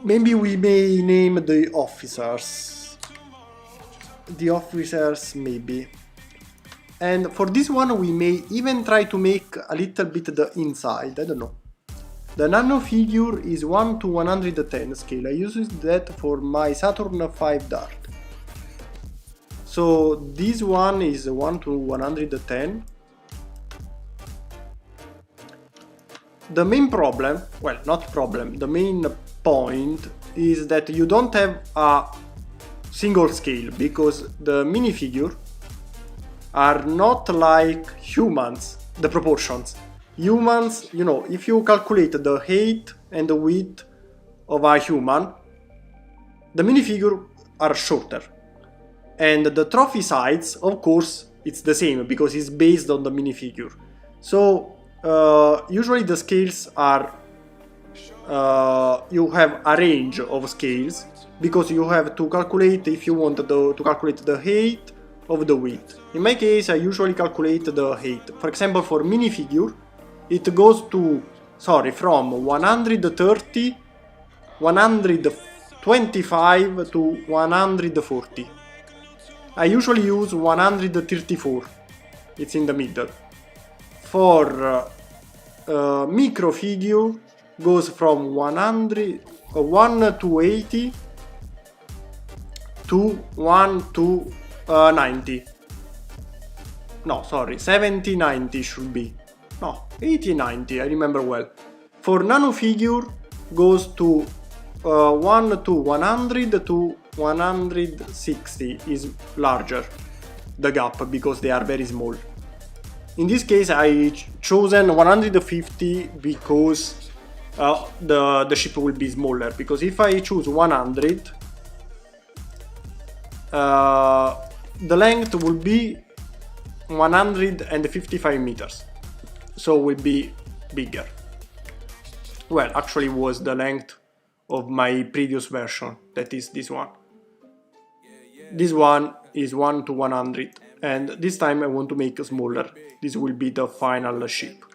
Maybe we may name the officers. Maybe. And for this one we may even try to make a little bit the inside, I don't know. The nano figure is 1 to 110 scale. I use that for my Saturn V Dart. So this one is 1 to 110. The main problem, well, not problem, the main point is that you don't have a single scale, because the minifigure are not like humans, the proportions. Humans, you know, if you calculate the height and the width of a human, the minifigure are shorter. And the trophy size, of course, it's the same because it's based on the minifigure. So usually the scales are, you have a range of scales because you have to calculate if you want to calculate the height of the weight. In my case, I usually calculate the height. For example, for minifigure, it goes to, from 130, 125 to 140. I usually use 134, it's in the middle. For micro figure, goes from 1 to 80 to 1 to 90. No, sorry, 70, 90 should be. No, 80, 90, I remember well. For nano figure, goes to 1 to 100 to 160 is larger, the gap, because they are very small. In this case I chosen 150 because the ship will be smaller, because if I choose 100 the length will be 155 meters, so will be bigger. Well, actually was the length of my previous version, that is this one. This one is 1 to 100, and this time I want to make it smaller. This will be the final ship.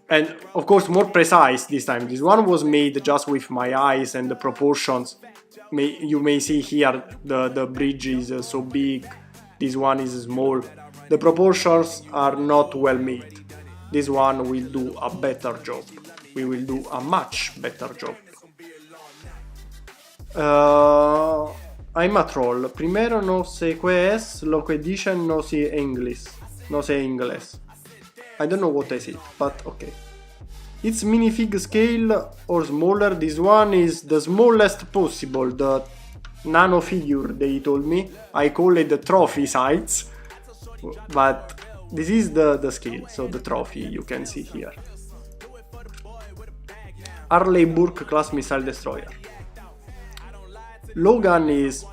And of course more precise this time. This one was made just with my eyes and the proportions. You may see here the bridge is so big, this one is small. The proportions are not well made. This one will do a better job. We will do a much better job. I'm a troll. Primero no sé qué es lo que dicen, no sé inglés. No sé inglés. I don't know what I said, but okay. It's minifig scale or smaller. This one is the smallest possible. The nano figure, they told me. I call it the trophy size, but this is the scale, so the trophy you can see here. Arleigh Burke class missile destroyer. Logan is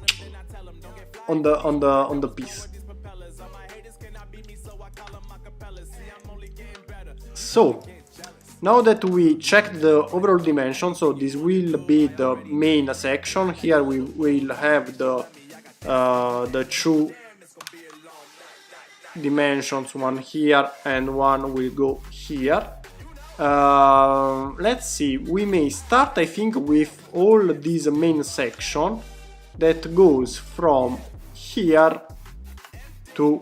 on the piece. So now that we checked the overall dimension, so this will be the main section. Here we will have the two dimensions, one here and one will go here. Let's see, we may start I think with all this main section that goes from here to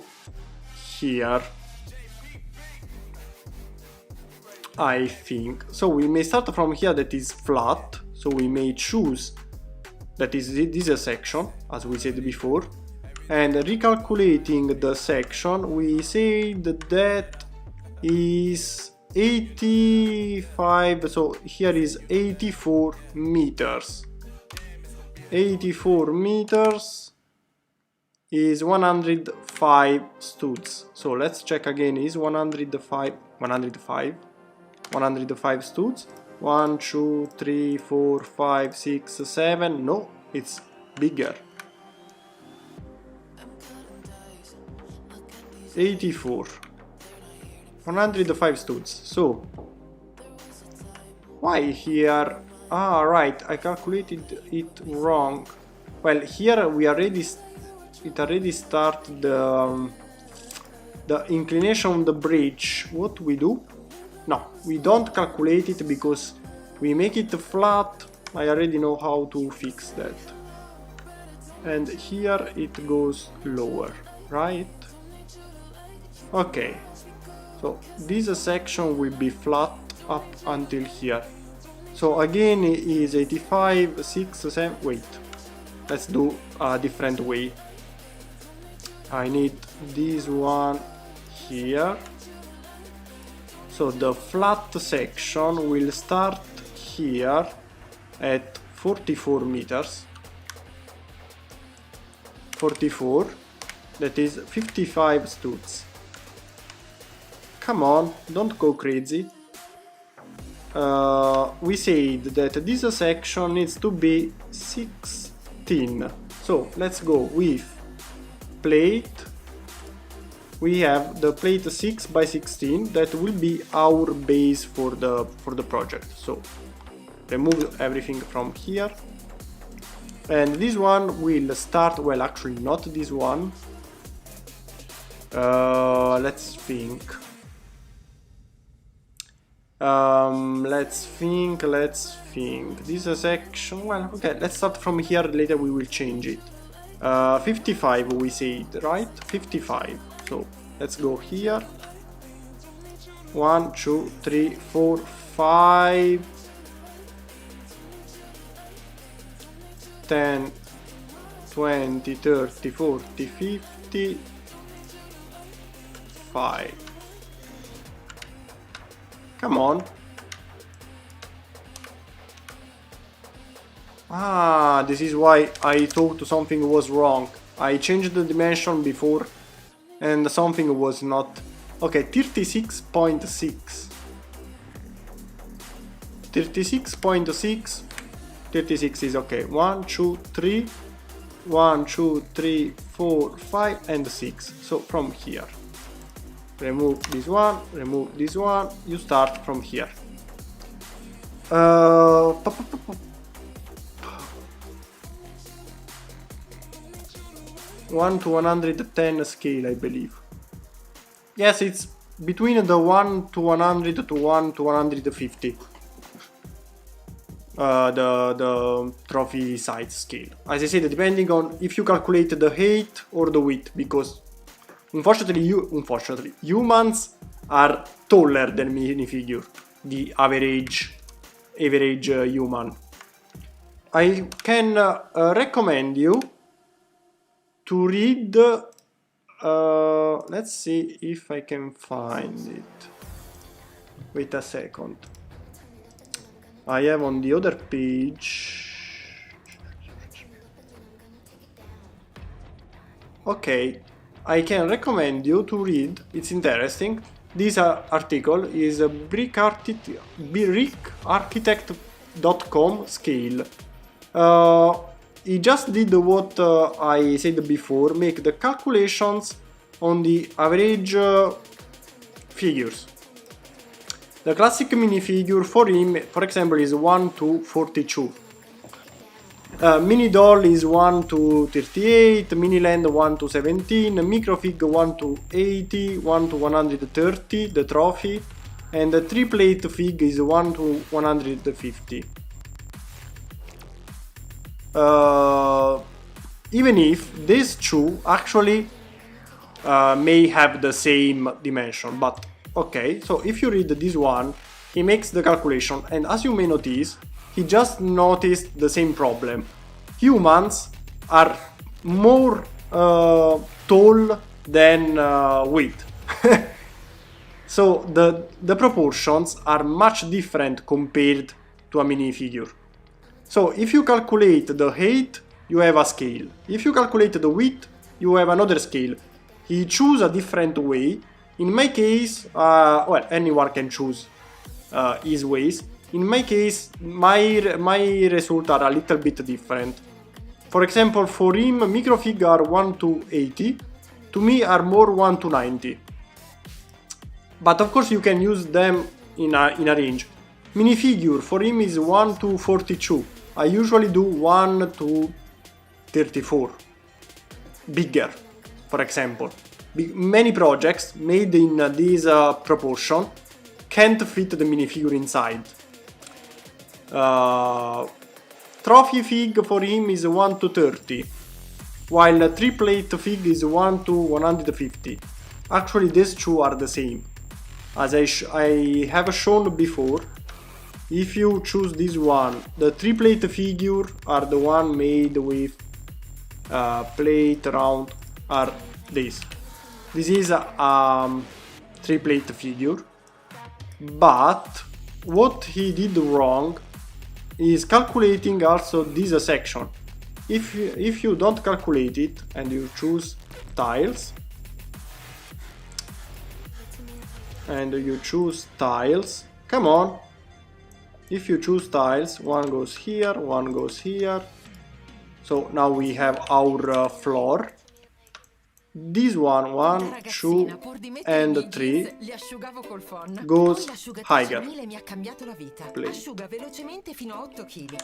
here, I think. So we may start from here that is flat, so we may choose that is this section as we said before, and recalculating the section we said that is 85, so here is 84 meters. 84 meters is 105 studs. So let's check again, is 105 studs. 1, 2, 3, 4, 5, 6, 7. No, it's bigger. 84. 105 studs. So why here? Ah, right, I calculated it wrong. Well, here we already start the inclination of the bridge. What we do? No, we don't calculate it because we make it flat. I already know how to fix that. And here it goes lower, right? Okay. So this section will be flat up until here. So again it is 85, 6, 7, wait. Let's do a different way. I need this one here. So the flat section will start here at 44 meters. 44, that is 55 studs. Come on, don't go crazy. we said that this section needs to be 16. So let's go with plate. We have the plate 6 by 16 that will be our base for the project. So remove everything from here, and this one will start, well, actually not this one. Let's think. Let's think. This is a section. Well, okay, let's start from here. Later we will change it. 55 we said, right? 55. So let's go here. 1, 2, 3, 4, 5, 10, 20, 30, 40, 50, 5. Come on. Ah, this is why I thought something was wrong. I changed the dimension before and something was not. Okay, 36.6. 36.6. 36 is okay. 1, 2, 3. 1, 2, 3, 4, 5, and 6. So from here. Remove this one, remove this one. You start from here. 1 to 110 scale, I believe. Yes, it's between the 1 to 100 to 1 to 150. The trophy size scale. As I said, depending on if you calculate the height or the width, because unfortunately humans are taller than minifigure, the average human. I can recommend you to read, let's see if I can find it. Wait a second. I have on the other page. Okay, I can recommend you to read, it's interesting. This article is a brickarchitect.com scale. He just did what I said before, make the calculations on the average figures. The classic minifigure for him, for example, is 1 to 42. Mini doll is 1 to 38, mini land 1 to 17, microfig 1 to 80, 1 to 130, the trophy, and the triplate fig is 1 to 150. Even if these two actually may have the same dimension, but okay, so if you read this one, he makes the calculation, and as you may notice, he just noticed the same problem. Humans are more tall than width. So the proportions are much different compared to a minifigure. So if you calculate the height, you have a scale. If you calculate the width, you have another scale. He choose a different way. In my case, well, anyone can choose his ways. In my case, my results are a little bit different. For example, for him, microfig are 1 to 80. To me, are more 1 to 90. But of course, you can use them in a range. Minifigure for him is 1 to 42. I usually do 1 to 34. Bigger, for example. Many projects made in this proportion can't fit the minifigure inside. Trophy fig for him is 1 to 30, while triplate fig is 1 to 150. Actually, these two are the same. As I have shown before, if you choose this one, the triplate figure are the one made with plate round are this. This is a triplate figure, but what he did wrong is calculating also this section. If you don't calculate it and you choose tiles and you choose tiles, come on, if you choose tiles, one goes here, one goes here. So now we have our floor. This one, 1, 2 and 3 goes higher, plate.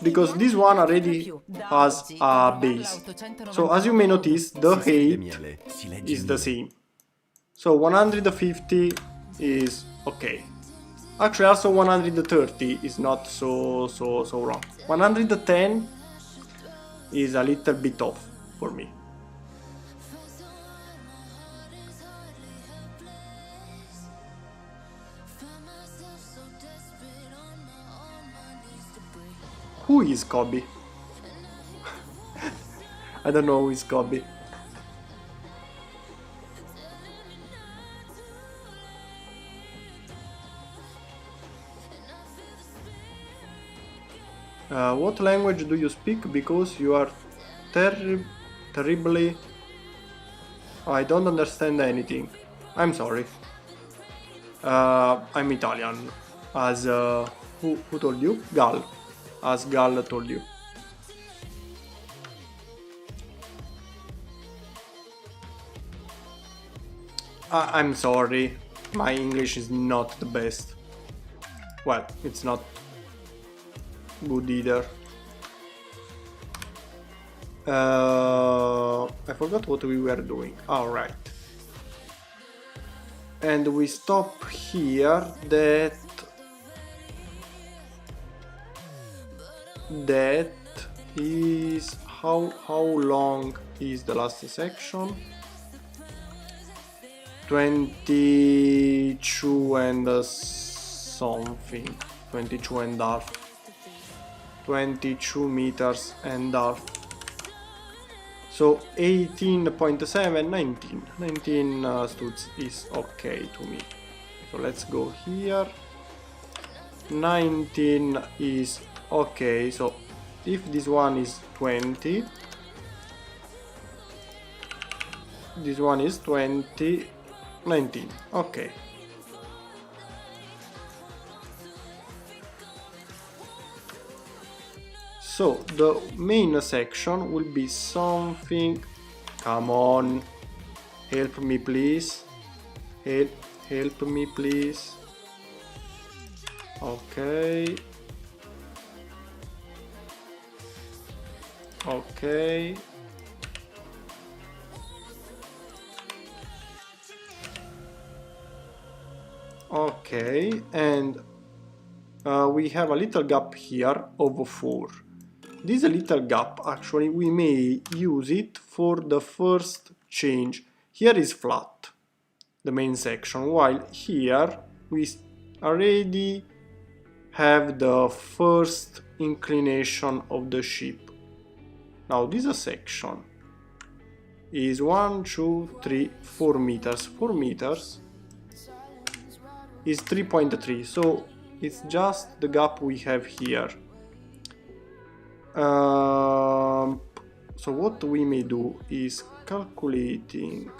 Because this one already has a base. So as you may notice, the height is the same. So 150 is okay. Actually also 130 is not so wrong. 110 is a little bit off for me. Who is Kobe? I don't know who is Kobe. What language do you speak? Because you are terribly... I don't understand anything. I'm sorry. I'm Italian. As who told you? Gal. As Gal told you. I'm sorry. My English is not the best. Well, it's not good either. I forgot what we were doing. Alright. And we stop here. That is how long is the last section? 22 and something. 22 and half. 22 meters and half. So 18.7, 19 studs is okay to me. So let's go here. 19 is okay. So if this one is 20, this one is 20, 19. Okay. So the main section will be something. Come on, help me please. Help me please. Okay. Okay. Okay, and we have a little gap here of 4. This little gap, actually, we may use it for the first change. Here is flat, the main section, while here we already have the first inclination of the ship. Now this section is 1, 2, 3, 4 meters. 4 meters is 3.3, so it's just the gap we have here. So what we may do is calculating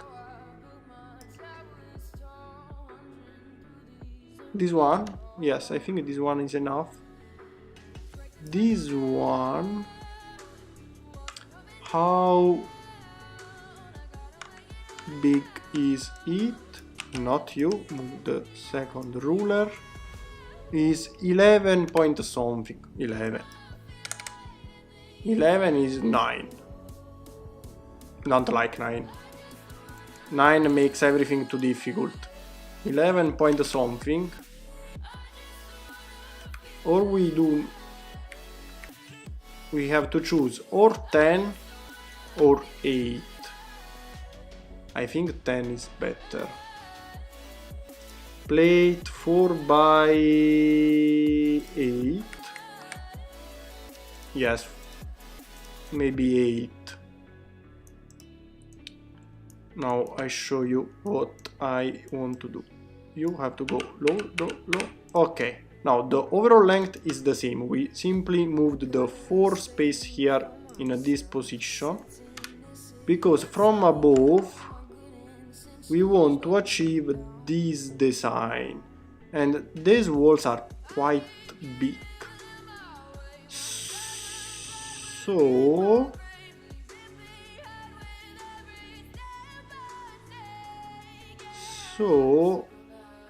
this one. Yes, I think this one is enough. This one, how big is it? Not you, move the second ruler. Is 11 point something. 11 is 9. Not like 9. 9 makes everything too difficult. 11 point something. Or we have to choose or 10 or 8. I think 10 is better. Plate 4 by 8. Yes, maybe 8. Now I show you what I want to do. You have to go low, low, low. Okay, now the overall length is the same. We simply moved the 4 space here in this position, because from above we want to achieve this design, and these walls are quite big. So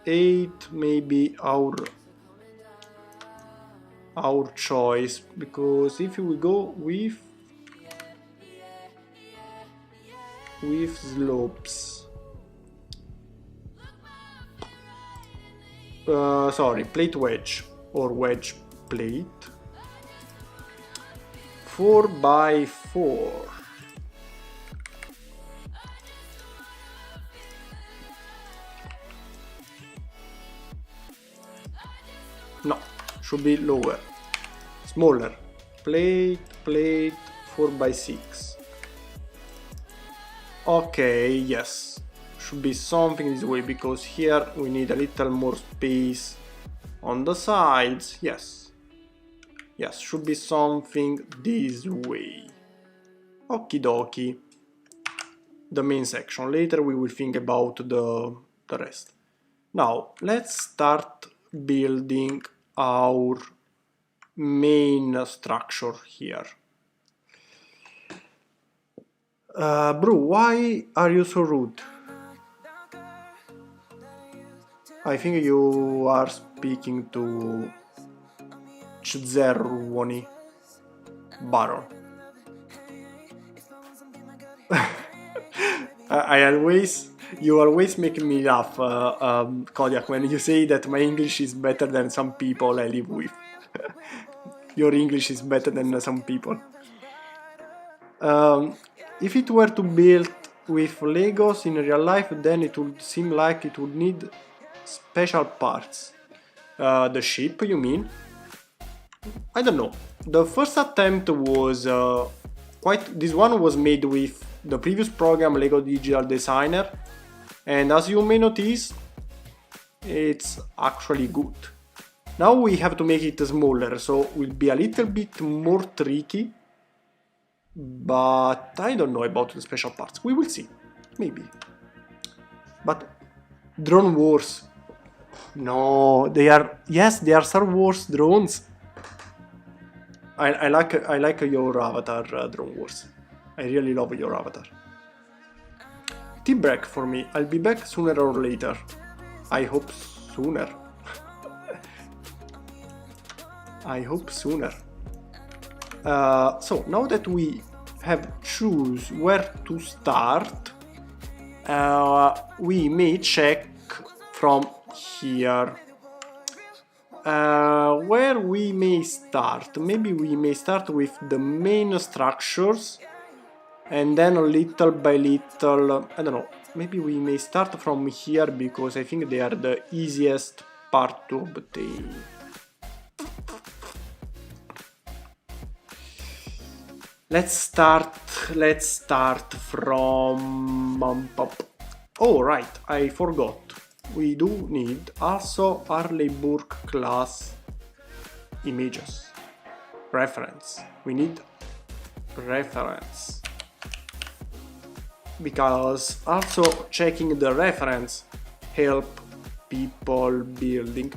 8 maybe our choice, because if we go with slopes, sorry, plate wedge or wedge plate, 4x4. No, should be lower, smaller. Plate 4x6. Okay, yes, should be something this way, because here we need a little more space on the sides. Yes, should be something this way. Okie dokie. The main section. Later we will think about the rest. Now let's start building our main structure here. Bro, why are you so rude? I think you are speaking to Czerwony Baron. You always make me laugh, Kodiak, when you say that my English is better than some people I live with. Your English is better than some people. If it were to build with Legos in real life, then it would seem like it would need special parts. The ship, you mean? I don't know. The first attempt was this one was made with the previous program, Lego Digital Designer, and as you may notice, it's actually good. Now we have to make it smaller, so it will be a little bit more tricky, but I don't know about the special parts. We will see, maybe. But drone wars, no, they are Star Wars drones. I like your avatar, drone wars. I really love your avatar. Tea break for me. I'll be back sooner or later. I hope sooner. I hope sooner. So now that we have choose where to start, we may check from here. Where we may start. Maybe we may start with the main structures, and then little by little, I don't know, maybe we may start from here, because I think they are the easiest part to obtain. Let's start from... Oh right, I forgot. We do need also Arleigh Burke class images. Reference. We need reference. Because also checking the reference help people building.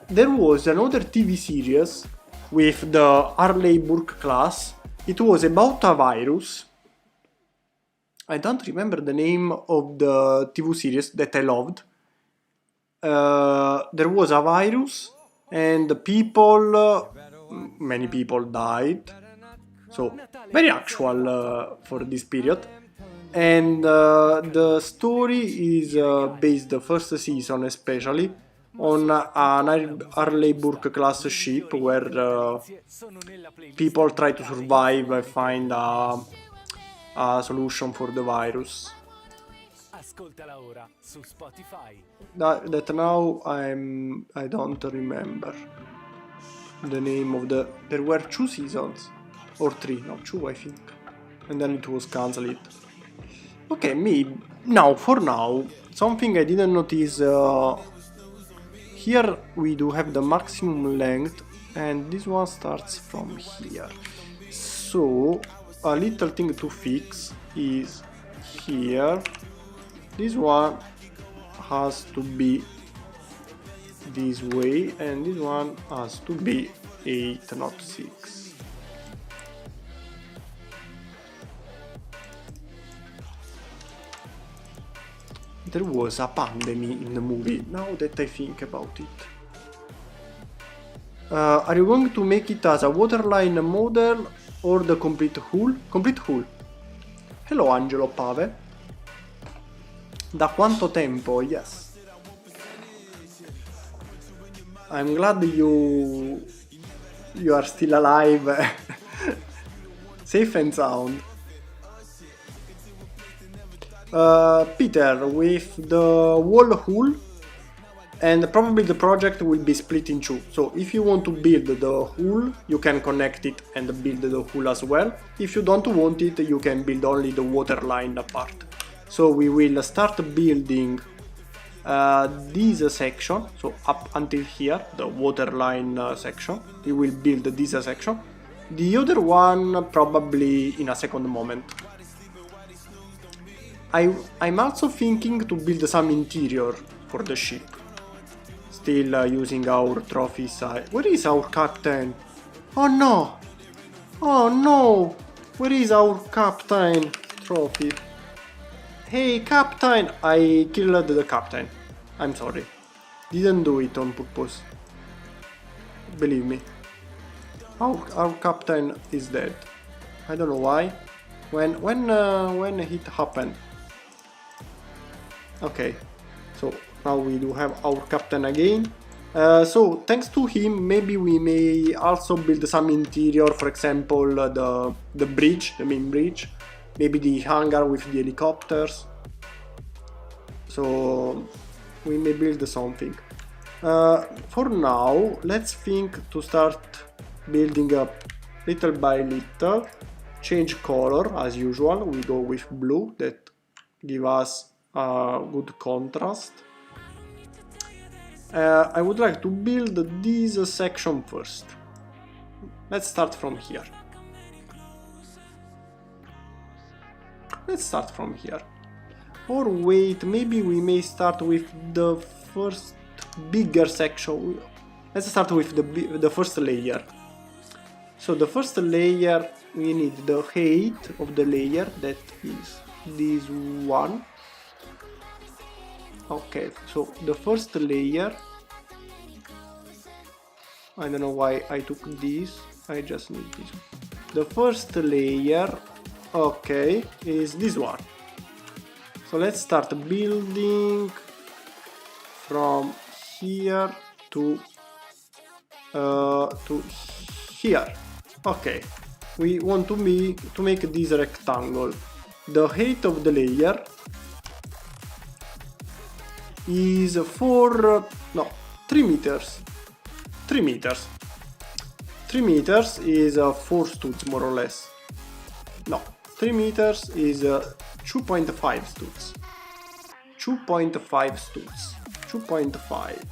There was another TV series with the Arleigh Burke class. It was about a virus. I don't remember the name of the TV series that I loved. There was a virus and many people died. So very actual for this period. And the story is based, the first season especially, on an Arleigh Burke class ship where people try to survive and find a solution for the virus. That now I don't remember the name of the... There were 2 seasons or 3, no 2 I think, and then it was cancelled. Okay, now for now something I didn't notice. Here we do have the maximum length, and this one starts from here. So a little thing to fix is here. This one has to be this way, and this one has to be 8, not 6. There was a pandemic in the movie, now that I think about it. Are you going to make it as a waterline model or the complete hull? Complete hull. Hello Angelo Pave. Da quanto tempo? Yes. I'm glad you are still alive. Safe and sound. Peter, with the wall hull, and probably the project will be split in two. So if you want to build the hull, you can connect it and build the hull as well. If you don't want it, you can build only the waterline part. So we will start building this section, so up until here, the waterline section. We will build this section. The other one probably in a second moment. I'm also thinking to build some interior for the ship. Still using our trophy side. Where is our captain? Oh no! Oh no! Where is our captain trophy? Hey captain! I killed the captain. I'm sorry. Didn't do it on purpose. Believe me. Our captain is dead. I don't know why. When it happened. Okay. So now we do have our captain again. So thanks to him, maybe we may also build some interior, for example the bridge, the main bridge, maybe the hangar with the helicopters. So we may build something. For now, let's think to start building up little by little. Change color as usual. We go with blue that give us a good contrast. I would like to build this section first. Let's start from here. Let's start from here. Or wait, maybe we may start with the first bigger section. Let's start with the first layer. So the first layer, we need the height of the layer, that is this one. Okay, so the first layer, I don't know why I took this, I just need this one. The first layer, okay, is this one. So let's start building from here to here. Okay, we want to make this rectangle. The height of the layer is 3 meters. 3 meters. 3 meters is 4 studs more or less. No, 3 meters is 2.5 studs. 2.5 studs. 2.5.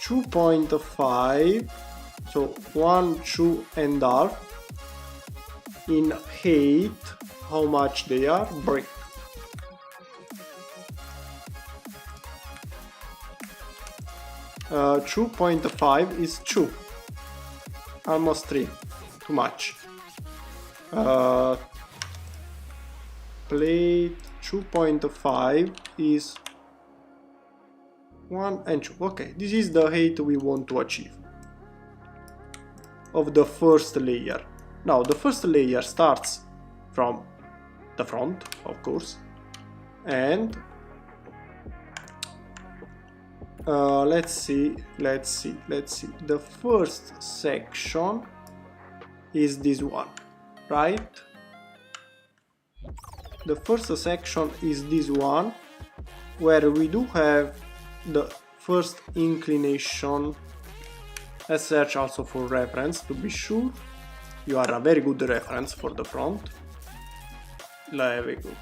2.5. So 1, 2 and half. In height, how much they are? Brick. Uh, 2.5 is 2. Almost 3. Too much. Plate 2.5 is 1 and 2. Okay, this is the height we want to achieve of the first layer. Now the first layer starts from the front, of course, and let's see. The first section is this one, right? The first section is this one, where we do have the first inclination. Let's search also for reference to be sure. You are a very good reference for the front. Very good.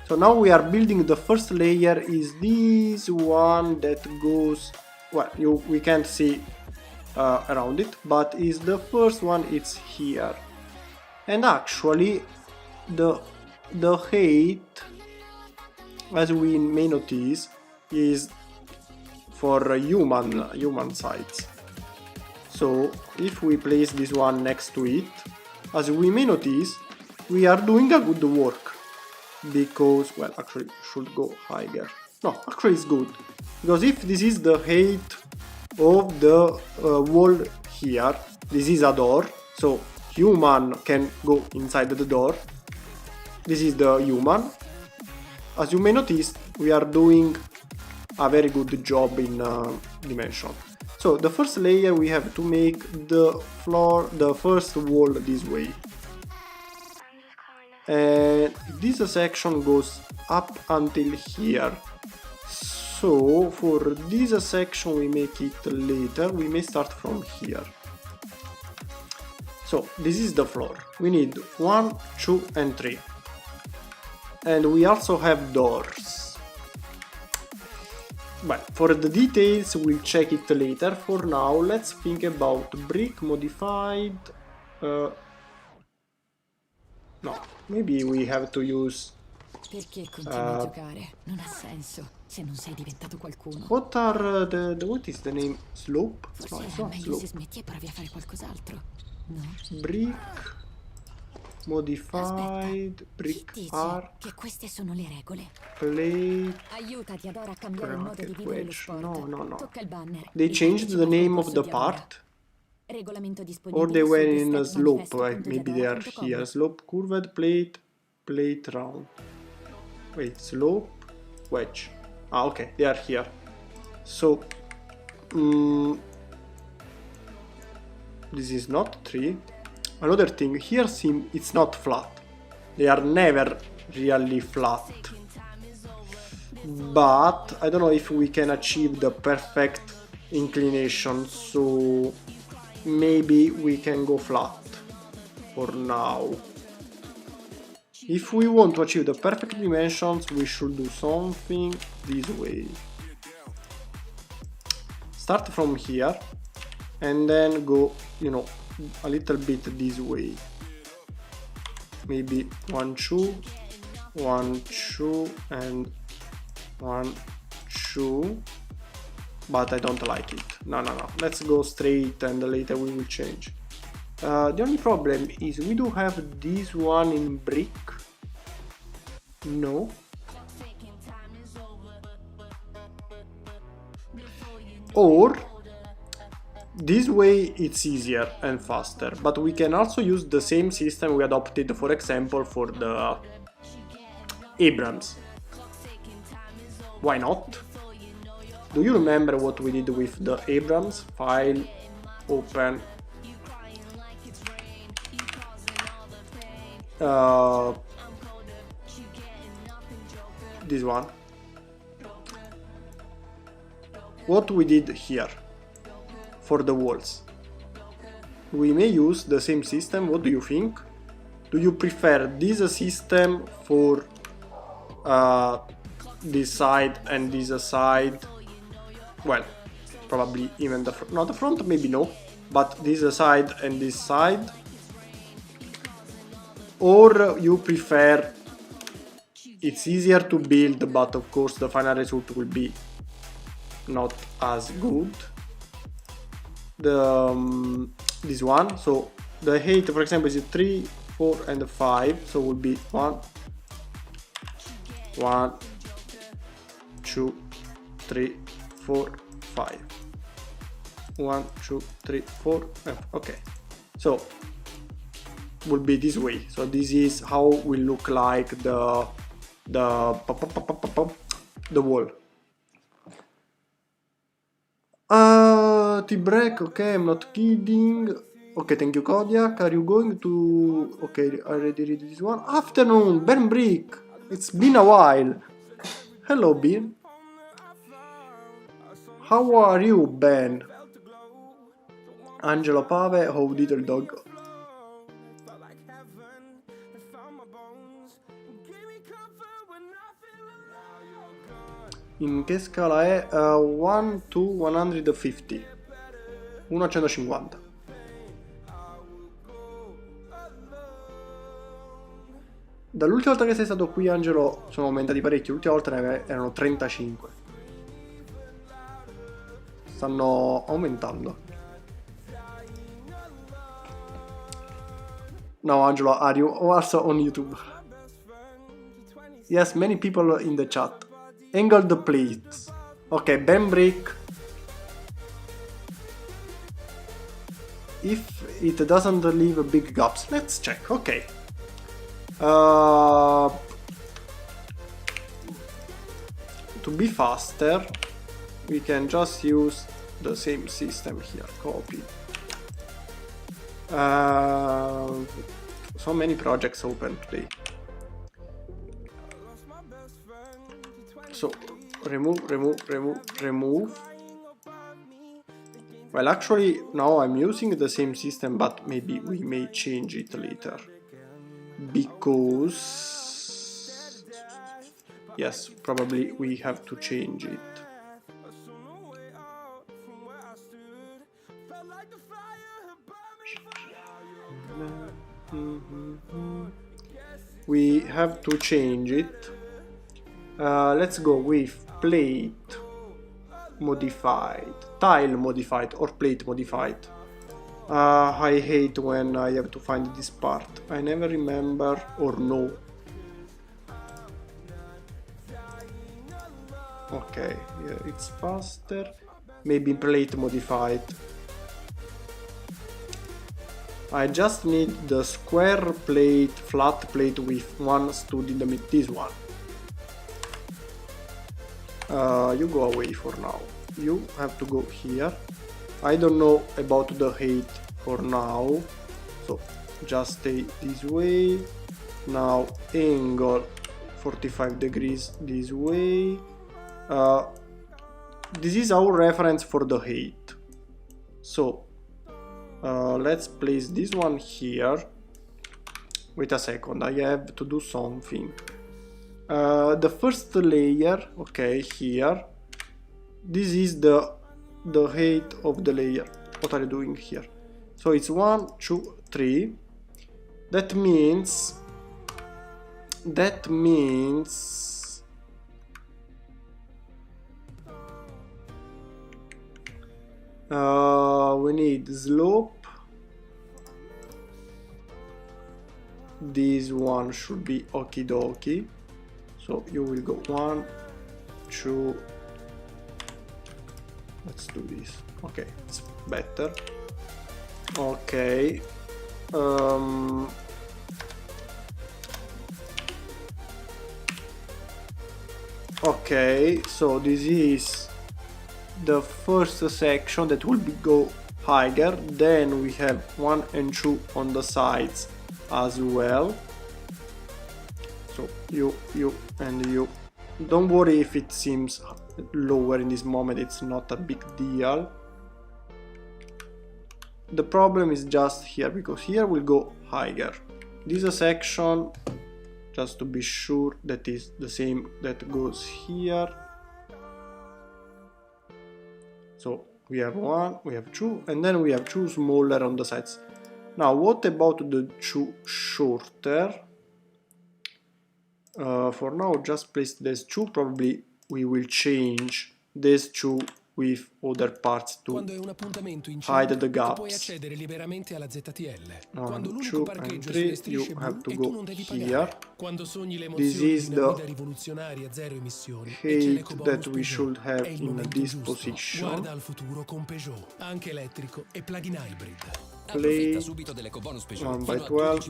So now we are building the first layer is this one that goes, well, we can't see around it, but is the first one, it's here. And actually the height, as we may notice, is for human sides. So if we place this one next to it, as we may notice, we are doing a good work, because, well, actually should go higher. No, actually it's good. Because if this is the height of the wall here, this is a door, so human can go inside the door. This is the human. As you may notice, we are doing a very good job in dimension. So the first layer we have to make the floor, the first wall this way. And this section goes up until here. So for this section we make it later, we may start from here. So this is the floor. We need 1, 2 and 3. And we also have doors. But for the details we'll check it later. For now let's think about brick modified. No, maybe we have to use... Perché continui a giocare? Non ha senso se non sei diventato qualcuno. What are the what is the name? Slope? No, Forse it's era not meglio se slope. smetti e provi a fare qualcos'altro. No? Brick modified, Chi brick dice art, che queste sono le regole? plate. Aiutati Adora a cambiare il modo di Bracket vivere lo wedge. sport. No, no, no. Tocca il banner. They Il changed the partecipa al name of concorso the di Adora. part, Regolamento or disponibile they were su in a slope. thestmanifesto.diadora.com. Maybe they are here. Slope, curved, plate, plate, round. Wait, slope, wedge. Ah, okay, they are here. So, this is not 3. Another thing, here it's not flat. They are never really flat. But I don't know if we can achieve the perfect inclination, so maybe we can go flat for now. If we want to achieve the perfect dimensions, we should do something this way. Start from here and then go, you know, a little bit this way. Maybe 1, 2, 1, 2 and 1, 2. But I don't like it. No. Let's go straight and later we will change. The only problem is we do have this one in brick. No. Or this way it's easier and faster, but we can also use the same system we adopted, for example, for the Abrams. Why not? Do you remember what we did with the Abrams? File, open. This one. What we did here for the walls. We may use the same system. What do you think? Do you prefer this system for this side and this side? Well, probably even the front. No, the front maybe no, but this side and this side. Or you prefer it's easier to build, but of course the final result will be not as good. This one, so the height, for example, is 3, 4 and 5, so will be 1, 1, 2, 3, 4, 5. 1, 2, 3, 4. Okay, so will be this way. So this is how will look like the wall. T-break, okay, I'm not kidding. Okay, thank you, Kodiak. Are you going to... Okay, I already read this one. Afternoon, Ben Brick. It's been a while. Hello, Ben. How are you, Ben? Angelo Pave, how did your dog go? In che scala è? 1 to 150. 1 a 150. Dall'ultima volta che sei stato qui, Angelo, sono aumentati parecchio. L'ultima volta ne erano 35. Stanno aumentando. No, Angelo, are you also on YouTube? Yes, many people in the chat. Angled plates. Okay, bend brick. If it doesn't leave big gaps, let's check. Okay. To be faster, we can just use the same system here. Copy. So many projects open today. So remove. Well, actually, now I'm using the same system, but maybe we may change it later. Because... yes, probably we have to change it. We have to change it. Let's go with plate modified, tile modified, or plate modified. I hate when I have to find this part. I never remember or know. Okay, yeah, it's faster. Maybe plate modified. I just need the square plate, flat plate with one stud in the middle. This one. You go away for now. You have to go here. I don't know about the height for now, so just stay this way. Now angle 45 degrees this way. This is our reference for the height. So let's place this one here. Wait a second, I have to do something. The first layer, okay, here. This is the height of the layer. What are you doing here? So it's 1, 2, 3. That means we need slope. This one should be okie dokie. So you will go 1, 2. Let's do this. Okay, it's better. Okay. Okay, so this is the first section that will go higher. Then we have 1 and 2 on the sides as well. So you and you. Don't worry if it seems lower in this moment, it's not a big deal. The problem is just here, because here will go higher. This is a section, just to be sure, that is the same that goes here. So we have 1, we have 2, and then we have 2 smaller on the sides. Now what about the 2 shorter? For now just place these 2, probably we will change these 2 with other parts to hide the gaps. 1, 2 and 3, you have to go here. This is the height that we should have in this position. Play 1 by 12.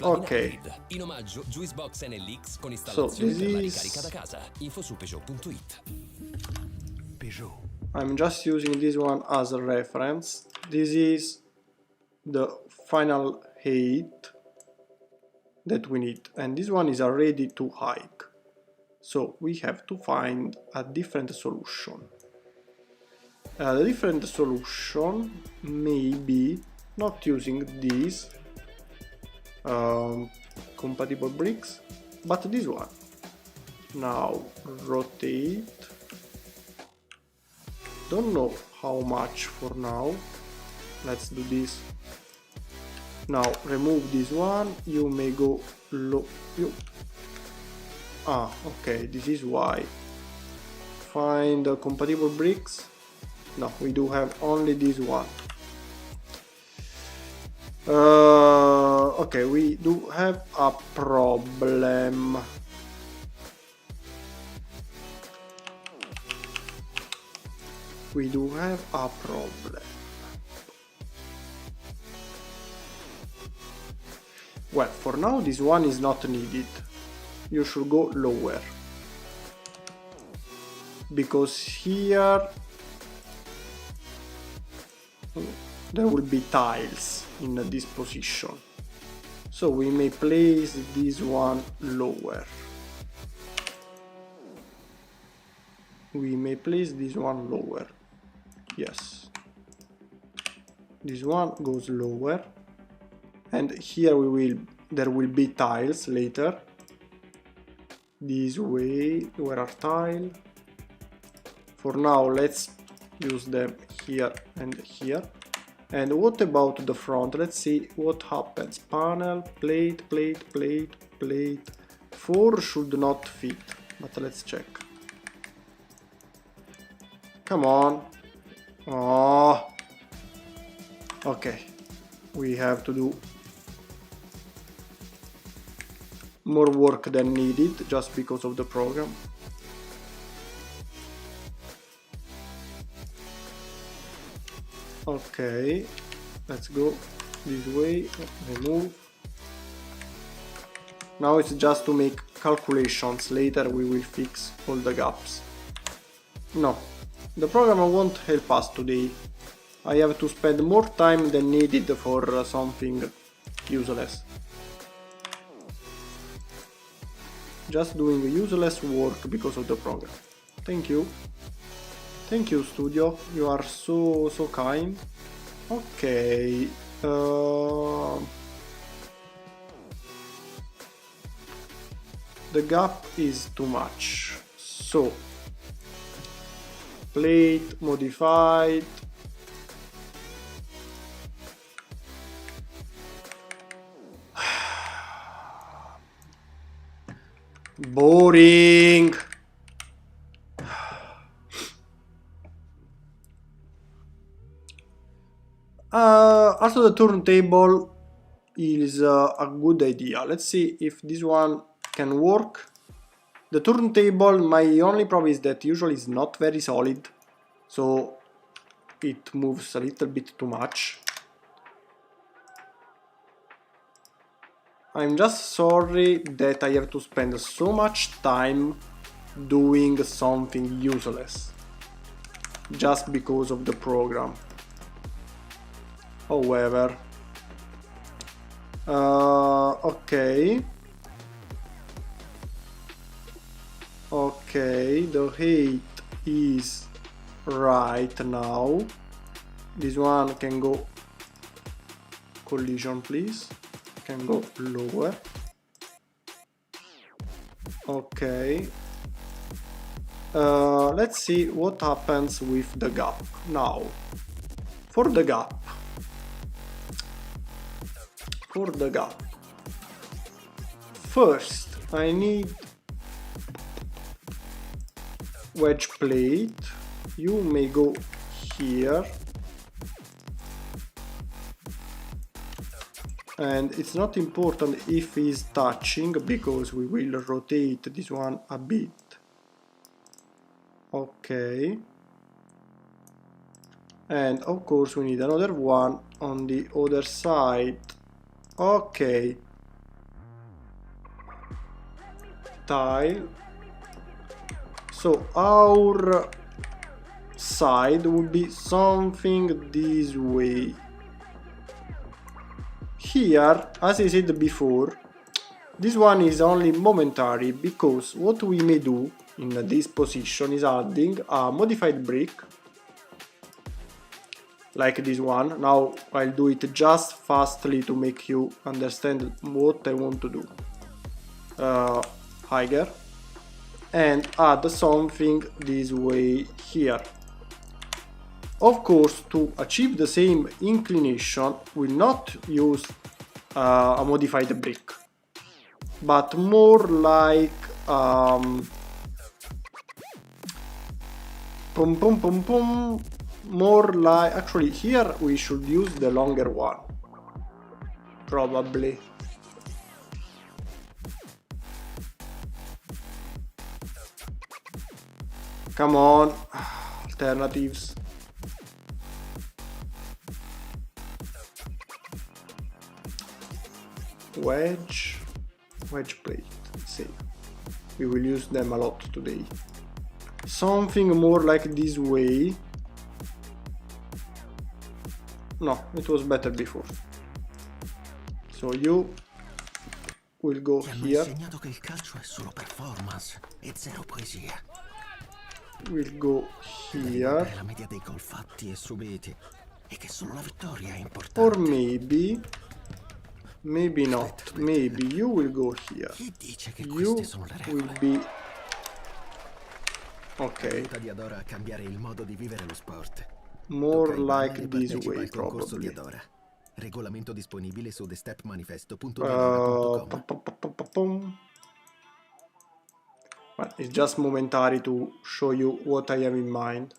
Ok. So this is... I'm just using this one as a reference. This is the final height that we need, and this one is already too high. So we have to find a different solution. The different solution may be not using these compatible bricks, but this one. Now rotate. Don't know how much for now. Let's do this. Now remove this one. You may go low. Okay, this is why. Find the compatible bricks. No, we do have only this one. Okay, we do have a problem. we do have a problem. Well, for now this one is not needed. You should go lower. Because here there will be tiles in this position. So we may place this one lower. We may place this one lower. Yes. This one goes lower. And here there will be tiles later. This way, where are tiles? For now, let's use them here and here. And what about the front? Let's see what happens. Panel, plate, plate, plate, plate. 4 should not fit, but let's check. Come on. Oh. Okay. We have to do more work than needed just because of the program. Okay, let's go this way, remove. Now it's just to make calculations, later we will fix all the gaps. No, the program won't help us today. I have to spend more time than needed for something useless. Just doing useless work because of the program. Thank you. Thank you, studio. You are so kind. Okay. The gap is too much. So, plate modified. Boring. Also the turntable is a good idea. Let's see if this one can work. The turntable, my only problem is that usually it's not very solid, so it moves a little bit too much. I'm just sorry that I have to spend so much time doing something useless just because of the program. However, okay, the height is right now. This one can go collision, please. Can go lower. Okay. Let's see what happens with the gap now. For the gap. First, I need wedge plate. You may go here. And it's not important if it's touching because we will rotate this one a bit. Okay. And of course we need another one on the other side. Okay. Tile. So our side would be something this way. Here, as I said before, this one is only momentary because what we may do in this position is adding a modified brick like this one. Now I'll do it just fastly to make you understand what I want to do. Higher, and add something this way here. Of course, to achieve the same inclination, we'll not use a modified brick, but more like more like, actually here we should use the longer one, probably. Come on, alternatives. wedge plate, save. We will use them a lot today. Something more like this way. No, it was better before. So you will go here. We'll go here. Or maybe not. Maybe you will go here. You will be... Ok. More like this way, probably. Regolamento disponibile su But it's just momentary to show you what I have in mind.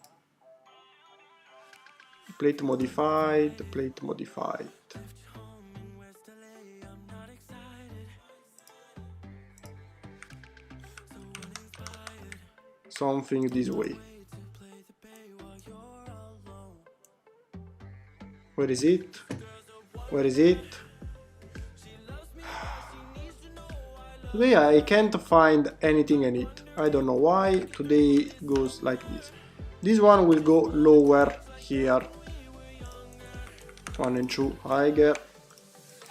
Plate modified, plate modified. Something this way. Where is it? Where is it? Today I can't find anything in it. I don't know why. Today it goes like this. This one will go lower here. 1 and 2 higher.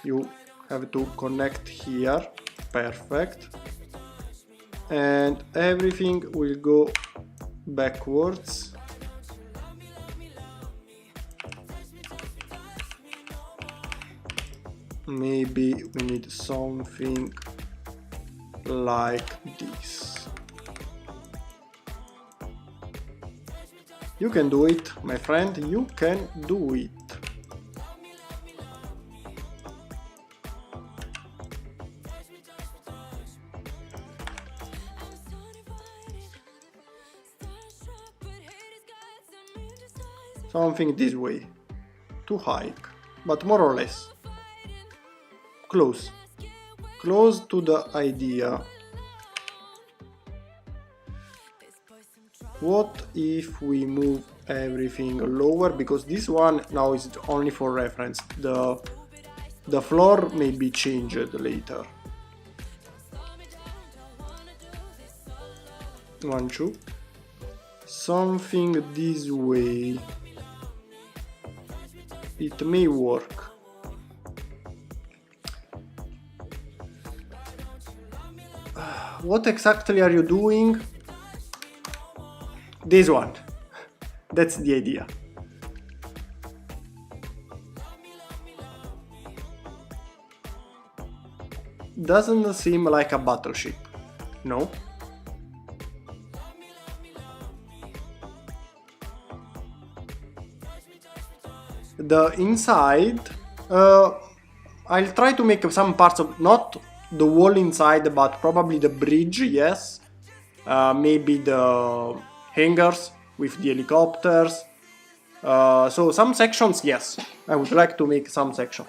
You have to connect here. Perfect. And everything will go backwards. Maybe we need something like this. You can do it, my friend, you can do it. Something this way, to hike, but more or less. Close to the idea. What if we move everything lower, because this one now is only for reference. The floor may be changed later. 1, 2. Something this way. It may work. What exactly are you doing? This one. That's the idea. Doesn't seem like a battleship, no? The inside, I'll try to make some parts of, not the wall inside, but probably the bridge, yes. Maybe the hangars with the helicopters. So some sections, yes. I would like to make some section.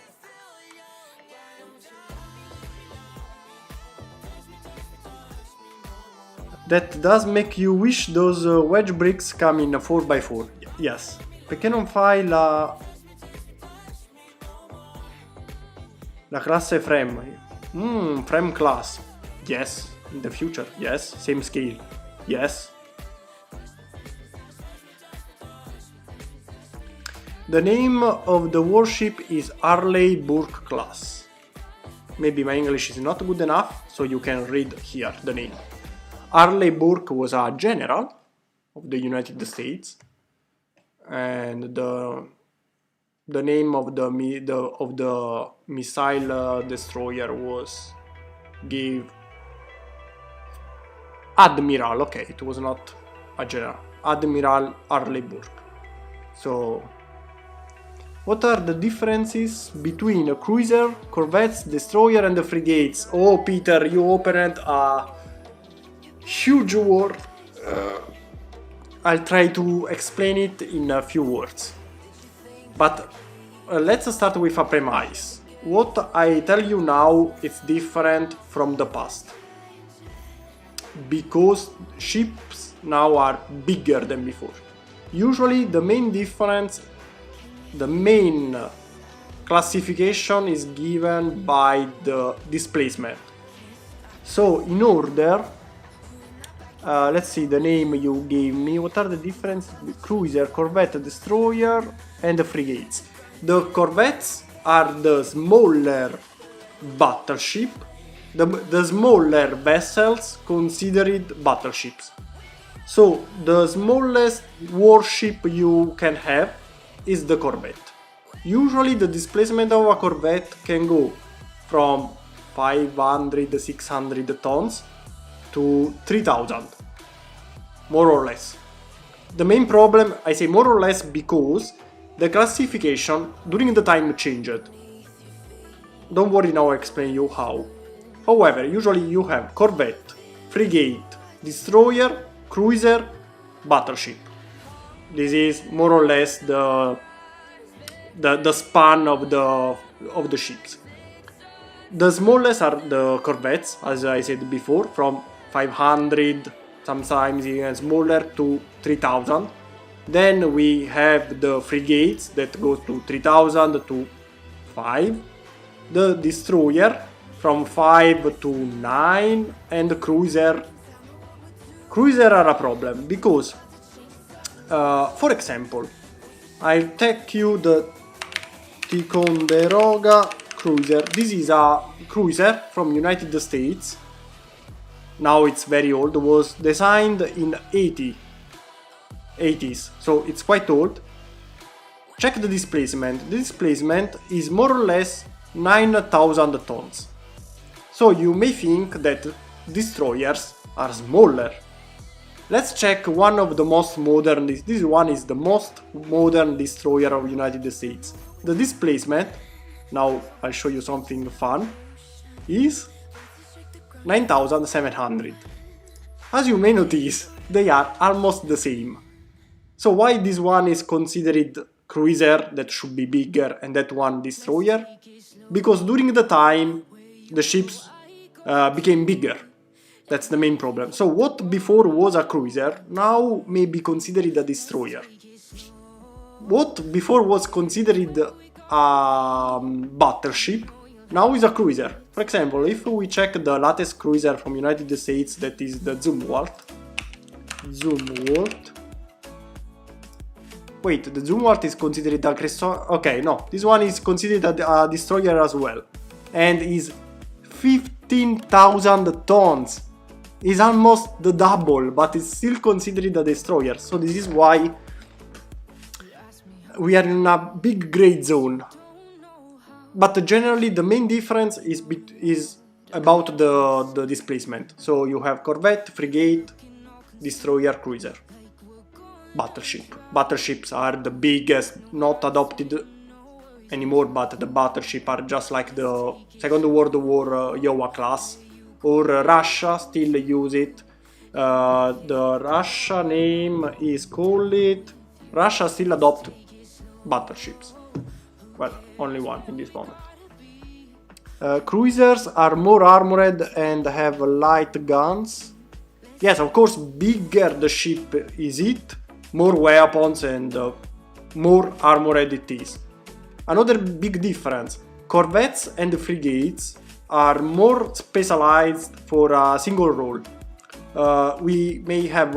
That does make you wish those wedge bricks come in 4x4. Yes. Perché non fai la classe frame? Frame class. Yes. In the future. Yes. Same scale. Yes. The name of the warship is Arleigh Burke class. Maybe my English is not good enough, so you can read here the name. Arleigh Burke was a general of the United States, and the name of the missile destroyer was Admiral. Okay, it was not a general. Admiral Arleigh Burke. So, what are the differences between a cruiser, corvettes, destroyer, and the frigates? Oh, Peter, you opened a huge word. I'll try to explain it in a few words. But let's start with a premise. What I tell you now is different from the past. Because ships now are bigger than before. Usually the main difference, the main classification is given by the displacement. So in order, let's see the name you gave me. What are the differences? Cruiser, corvette, destroyer, and the frigates. The corvettes are the smaller battleship, the smaller vessels considered battleships. So the smallest warship you can have is the corvette. Usually the displacement of a corvette can go from 500, 600 tons to 3000, more or less. The main problem, I say more or less, because the classification during the time changed. Don't worry, now I explain you how. However, usually you have corvette, frigate, destroyer, cruiser, battleship. This is more or less the span of the ships. The smallest are the corvettes, as I said before, from 500, sometimes even smaller, to 3000. Then we have the frigates that goes to 3000 to 5. The destroyer from 5 to 9, and the cruiser are a problem because, for example, I'll take you the Ticonderoga cruiser. This is a cruiser from United States. Now it's very old. It was designed in 80s, so it's quite old. Check the displacement. The displacement is more or less 9,000 tons. So you may think that destroyers are smaller. Let's check one of the most modern. This one is the most modern destroyer of United States. The displacement, now I'll show you something fun, is 9,700. As you may notice, they are almost the same. So why this one is considered cruiser that should be bigger and that one destroyer? Because during the time the ships became bigger. That's the main problem. So what before was a cruiser now may be considered a destroyer. What before was considered a battleship now is a cruiser. For example, if we check the latest cruiser from United States, that is the Zumwalt. Wait, the Zumwalt is considered a destroyer? Okay, no, this one is considered a destroyer as well, and is 15,000 tons. Is almost the double, but it's still considered a destroyer. So this is why we are in a big gray zone. But generally, the main difference is about the displacement. So you have corvette, frigate, destroyer, cruiser, battleship. Battleships are the biggest, not adopted anymore, but the battleship are just like the Second World War Iowa class, or Russia still use it. The Russia name is called it. Russia still adopt battleships. Well, only one in this moment. Cruisers are more armored and have light guns. Yes, of course, bigger the ship is it, more weapons and more armored it is. Another big difference, corvettes and frigates are more specialized for a single role. We may have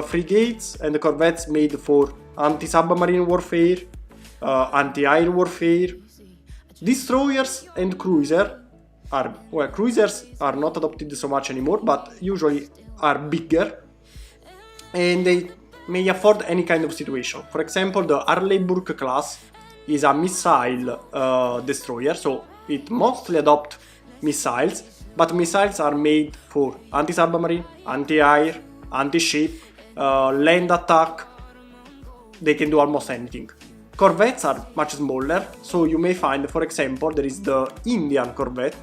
frigates and corvettes made for anti-submarine warfare, anti-air warfare. Destroyers and cruisers are not adopted so much anymore, but usually are bigger and they may afford any kind of situation. For example, the Arleigh Burke class is a missile destroyer, so it mostly adopts missiles, but missiles are made for anti-submarine, anti-air, anti-ship, land attack. They can do almost anything. Corvettes are much smaller, so you may find, for example, there is the Indian corvette,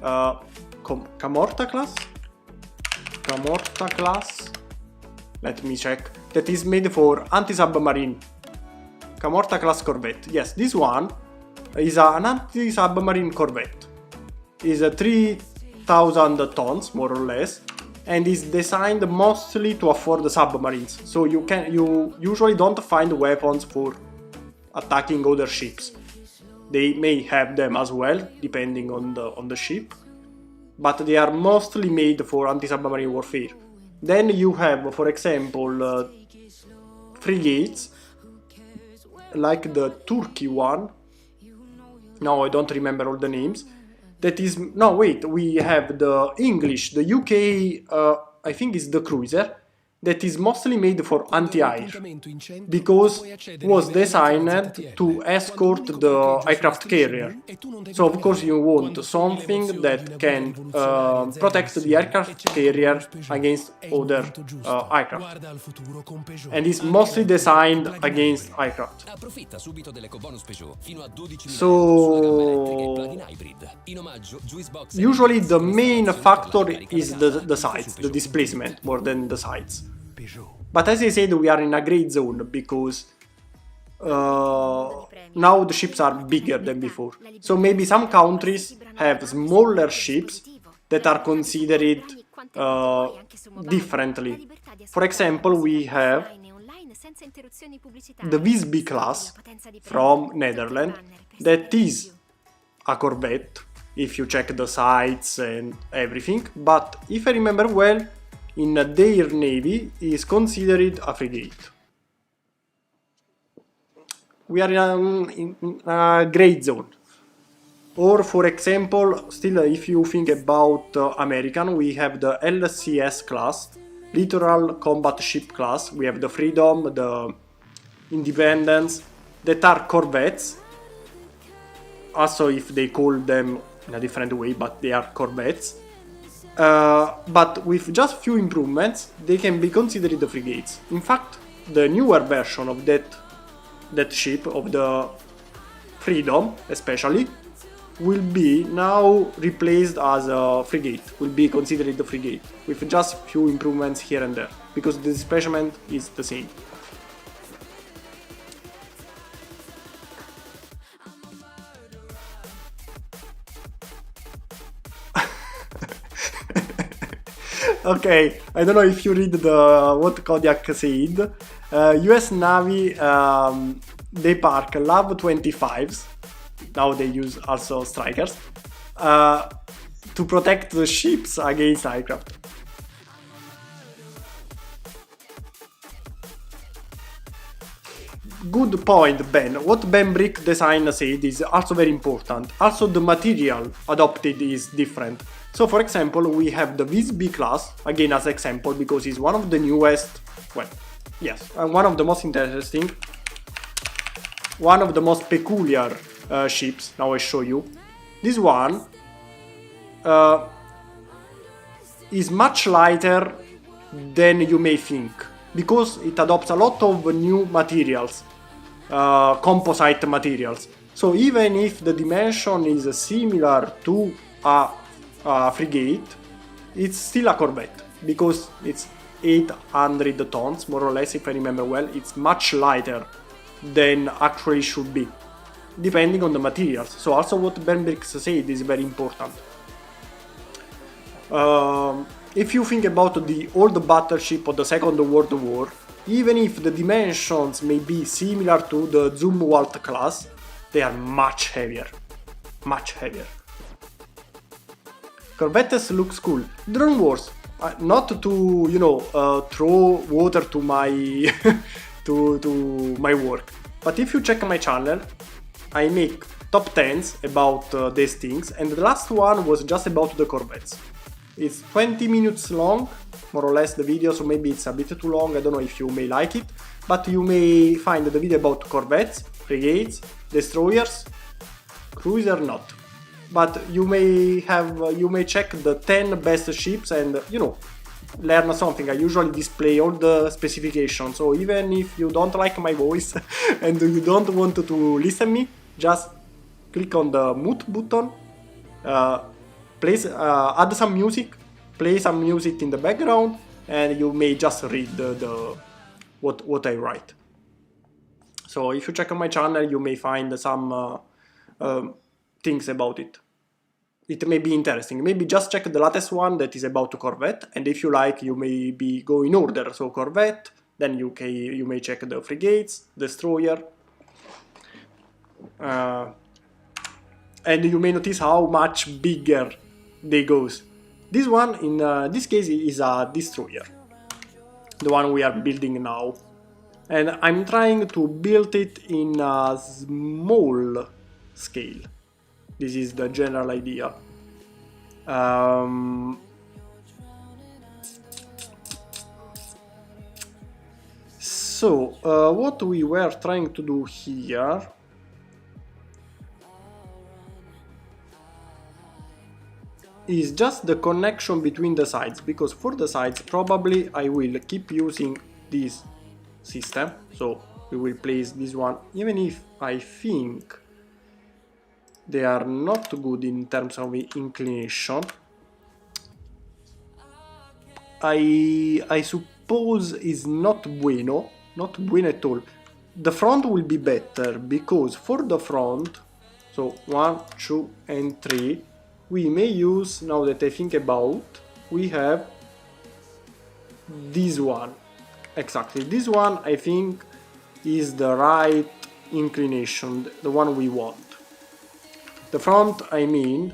Camorta class, let me check, that is made for anti-submarine. Camorta class corvette, yes, this one is an anti-submarine corvette. Is 3,000 tons, more or less, and is designed mostly to afford submarines, so you usually don't find weapons for attacking other ships. they may have them as well, depending on the ship, but they are mostly made for anti-submarine warfare. Then you have, for example, frigates, like the Turkey one. Now I don't remember all the names. That is, no wait, we have the English, the UK, I think is the cruiser, that is mostly made for anti-air, because it was designed to escort the aircraft carrier. So of course you want something that can protect the aircraft carrier against other aircraft, and is mostly designed against aircraft. So usually the main factor is the size, the displacement, more than the size. But as I said, we are in a gray zone because now the ships are bigger than before. So maybe some countries have smaller ships that are considered differently. For example, we have the Visby class from Netherlands, that is a corvette, if you check the sights and everything, but if I remember well, in their navy is considered a frigate. We are in a gray zone. Or for example, still if you think about American, we have the LCS class, Littoral Combat Ship class. We have the Freedom, the Independence, that are corvettes. Also if they call them in a different way, but they are corvettes. But with just few improvements, they can be considered the frigates. In fact, the newer version of that ship, of the Freedom especially, will be now replaced as a frigate, will be considered the frigate, with just few improvements here and there, because the displacement is the same. Okay, I don't know if you read what Kodiak said. US Navy, they park LAV 25s, now they use also strikers, to protect the ships against aircraft. Good point, Ben. What Ben Brick Design said is also very important. Also the material adopted is different. So for example, we have the Visby class, again as example, because it's one of the newest, well, yes, and one of the most interesting, one of the most peculiar ships. Now I show you. This one is much lighter than you may think, because it adopts a lot of new materials, composite materials. So even if the dimension is similar to a frigate, it's still a corvette, because it's 800 tons, more or less, if I remember well. It's much lighter than actually should be, depending on the materials. So also what Ben Briggs said is very important. If you think about the old battleship of the Second World War, even if the dimensions may be similar to the Zumwalt class, they are much heavier. Much heavier. Corvettes looks cool. Drone Wars, not to, you know, throw water to my to my work, but if you check my channel, I make top 10s about these things, and the last one was just about the corvettes. It's 20 minutes long, more or less, the video, so maybe it's a bit too long. I don't know if you may like it, but you may find the video about corvettes, frigates, destroyers, cruiser not. But you may check the 10 best ships and, you know, learn something. I usually display all the specifications, so even if you don't like my voice and you don't want to listen me, just click on the mute button, add some music, play some music in the background, and you may just read what I write. So if you check on my channel, you may find some things about it. It may be interesting. Maybe just check the latest one that is about Corvette, and if you like, you may go in order. So Corvette, then you may check the frigates, destroyer, and you may notice how much bigger they goes. This one, in this case, is a destroyer, the one we are building now, and I'm trying to build it in a small scale. This is the general idea. So, what we were trying to do here is just the connection between the sides, because for the sides probably I will keep using this system, so we will place this one, even if I think they are not good in terms of inclination. I suppose is not bueno at all. The front will be better, because for the front, so 1, 2 and 3, we may use, now that I think about, we have this one. Exactly, this one I think is the right inclination, the one we want. The front, I mean,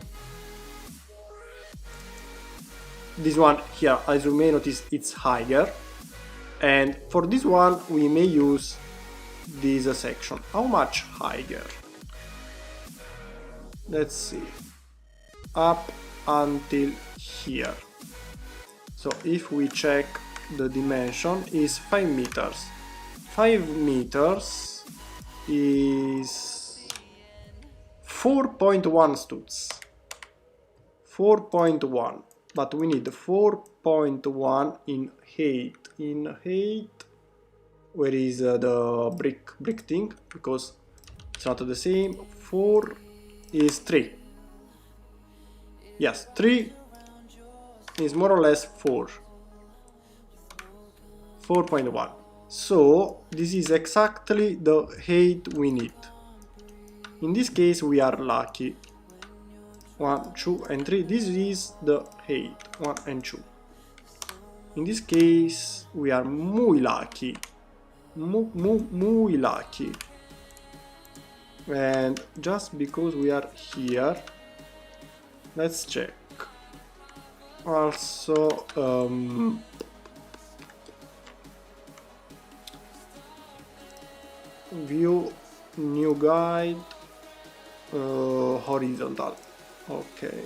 this one here, as you may notice, it's higher, and for this one we may use this section. How much higher? Let's see, up until here. So if we check the dimension, is 5 meters. 5 meters is 4.1 studs. 4.1. But we need 4.1 in height. In height, where is the brick thing? Because it's not the same. 4 is 3. Yes, 3 is more or less 4. 4.1. So this is exactly the height we need. In this case we are lucky. 1, 2 and 3. This is the height. 1 and 2. In this case we are muy lucky. Muy lucky. And just because we are here, let's check. Also, view, new guide, horizontal. Okay,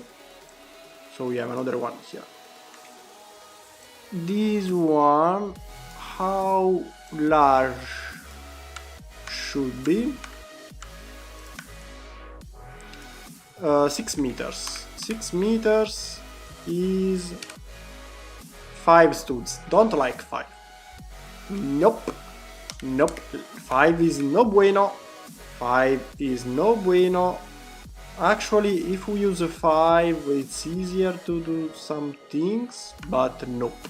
so we have another one here. This one, how large should be? 6 meters. 6 meters is 5 studs. Don't like 5. Nope. Nope. 5 is no bueno. 5 is no bueno. Actually, if we use a 5, it's easier to do some things, but nope.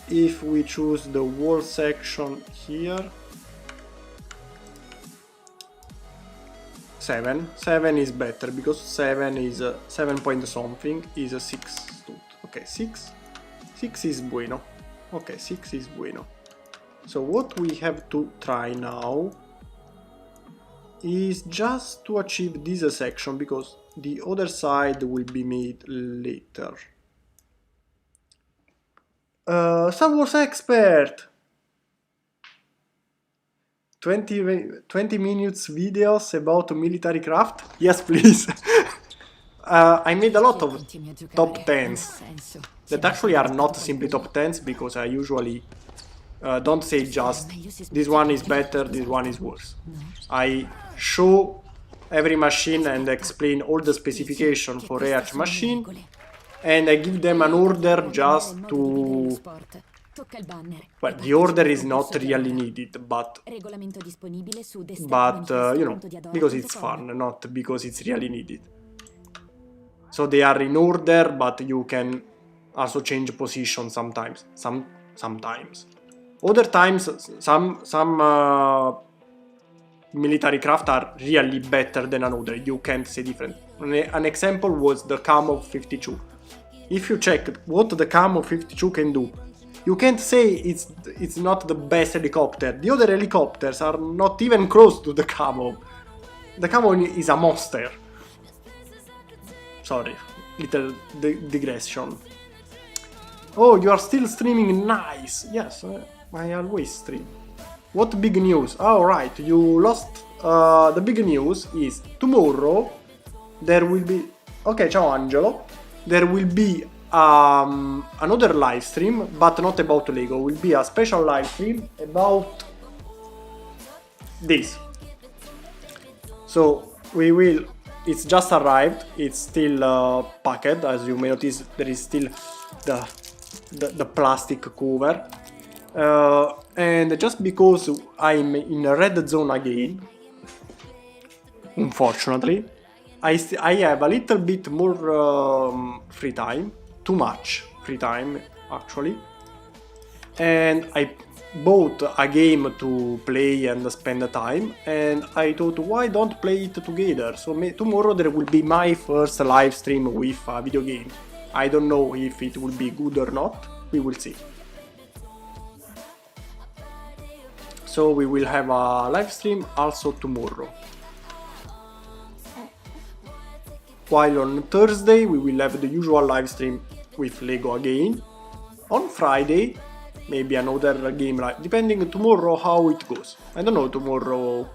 If we choose the wall section here, 7 is better, because 7 is 7 point something is a 6 stud. Okay, 6 is bueno. Okay, 6 is bueno. So what we have to try now is just to achieve this section, because the other side will be made later. Star Wars expert! 20 minutes videos about military craft? Yes, please! I made a lot of top 10s that actually are not simply top 10s, because I usually don't say just this one is better, this one is worse. I show every machine and explain all the specification for each machine, and I give them an order just to... Well, the order is not really needed, but you know, because it's fun, not because it's really needed. So they are in order, but you can also change position sometimes. Sometimes. Other times, some military craft are really better than another. You can't say different. An example was the Camo 52. If you check what the Camo 52 can do, you can't say it's not the best helicopter. The other helicopters are not even close to the Camo. The cowboy is a monster. Sorry, little digression. Oh, you are still streaming, nice. Yes, I always stream. What big news? Oh, right, you lost. The big news is tomorrow there will be... Ok, ciao Angelo. There will be another live stream, but not about Lego. Will be a special live stream about this. So we will... It's just arrived. It's still packed. As you may notice, there is still the plastic cover. And just because I'm in a red zone again, unfortunately, I have a little bit more free time, too much free time actually, and I bought a game to play and spend the time, and I thought, why don't play it together? So tomorrow there will be my first live stream with a video game. I don't know if it will be good or not, we will see. So we will have a live stream also tomorrow. While on Thursday we will have the usual live stream with Lego again. On Friday, maybe another game live, depending tomorrow how it goes. I don't know tomorrow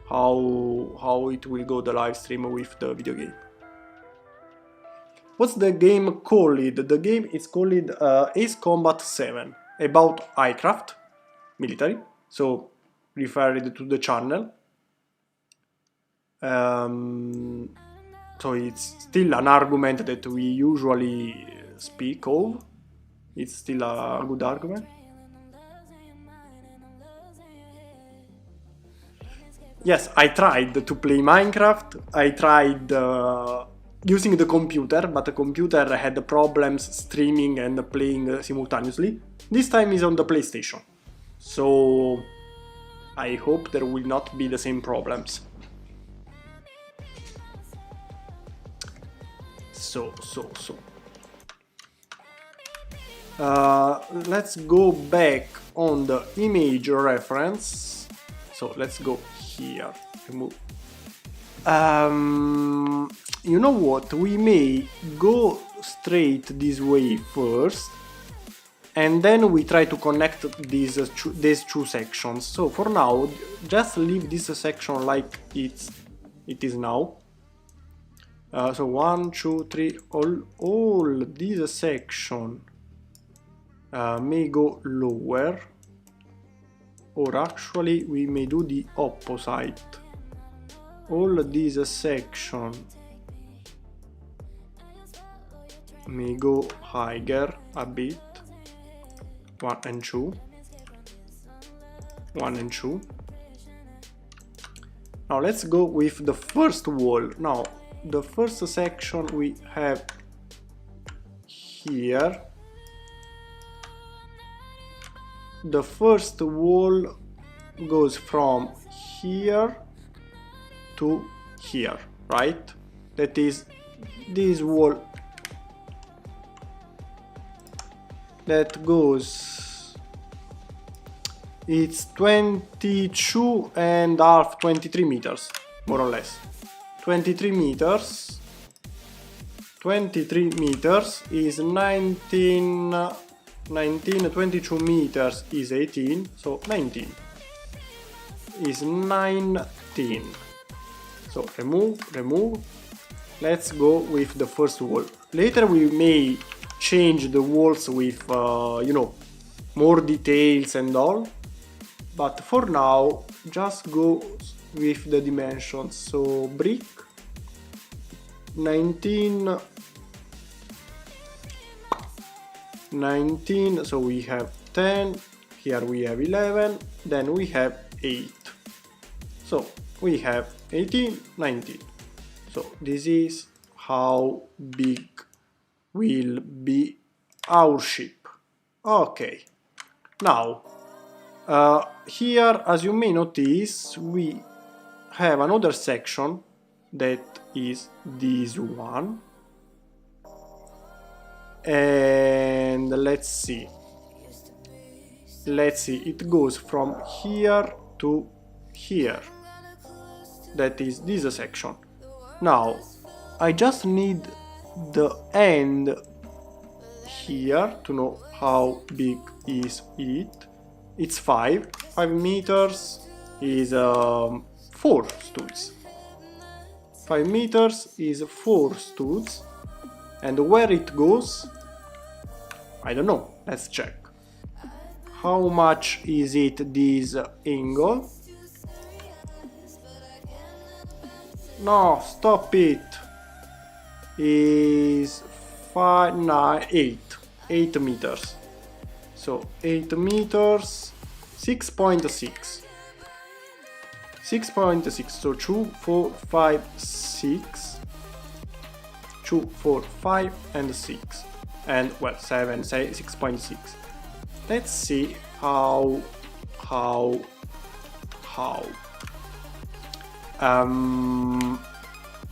how it will go, the live stream with the video game. What's the game called? The game is called Ace Combat 7, about aircraft, military, so referred to the channel. So it's still an argument that we usually speak of. It's still a good argument. Yes, I tried to play Minecraft. I tried using the computer, but the computer had problems streaming and playing simultaneously. This time is on the PlayStation. So I hope there will not be the same problems. Let's go back on the image reference. So let's go here. Remove. You know what? We may go straight this way first, and then we try to connect these two sections. So for now, just leave this section like it is now. So 1, 2, 3, all this section may go lower, or actually we may do the opposite. All this section may go higher a bit. 1 and 2. 1 and 2. Now let's go with the first wall. Now the first section we have here. The first wall goes from here to here, right? That is this wall that goes, it's 22 and a half, 23 meters, more or less. 23 meters is 19, 22 meters is 18, so 19 is 19. So remove. Let's go with the first wall. Later we may change the walls with, you know, more details and all. But for now, just go with the dimensions. So brick 19, so we have 10, here we have 11, then we have 8. So we have 18, 19. So this is how big will be our ship. Okay, now here, as you may notice, we have another section that is this one, and let's see, it goes from here to here. that is this section. Now I just need the end here to know how big is it. It's 5 meters is 4 studs. 5 meters is 4 studs, and where it goes, I don't know, let's check. How much is it this angle? No, stop it. Is 8 meters. So 8 meters, 6.6. 6.6, so 2, 4, 5, 6. 2, 4, 5 and 6. And well, 7, say 6.6. Let's see how.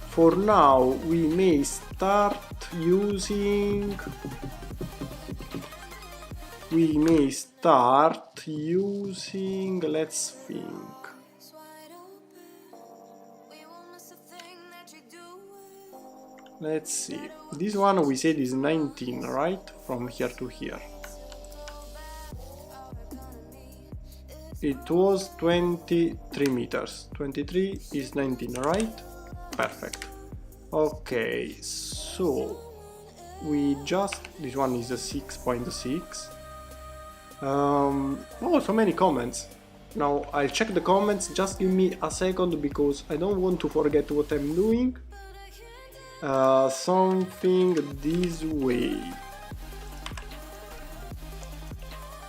For now we may start using let's think. Let's see. This one we said is 19, right? From here to here. It was 23 meters. 23 is 19, right? Perfect. Okay, so we just, this one is a 6.6. Oh, so many comments. Now I'll check the comments, just give me a second because I don't want to forget what I'm doing. Something this way.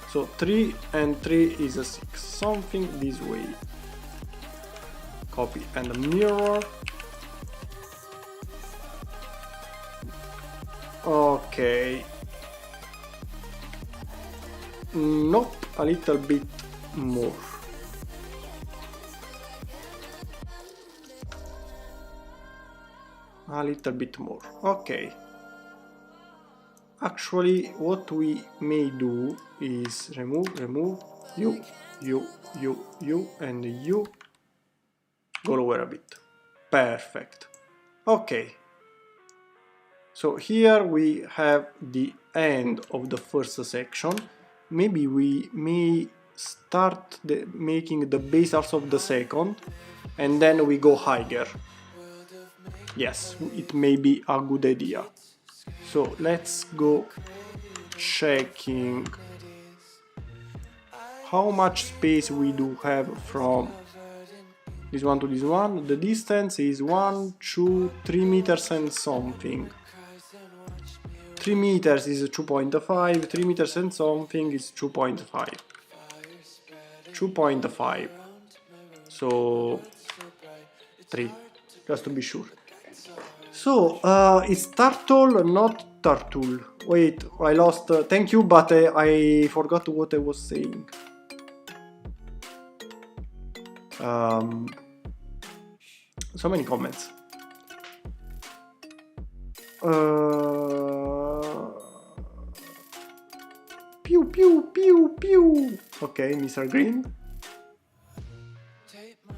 So 3 and 3 is a 6. Something this way. Copy and mirror. Okay. Nope, a little bit more. A little bit more. Okay. Actually, what we may do is remove you, and you. Go lower a bit. Perfect. Okay. So here we have the end of the first section. Maybe we may start making the base also of the second, and then we go higher. Yes, it may be a good idea. So let's go checking how much space we do have from this one to this one. The distance is 1, 2, 3 meters and something. 3 meters is 2.5, 3 meters and something is 2.5. 2.5. So 3, just to be sure. So, it's turtle, not turtle. Wait, I lost. Thank you, but I forgot what I was saying. So many comments. Pew pew pew pew. Okay, Mr. Green.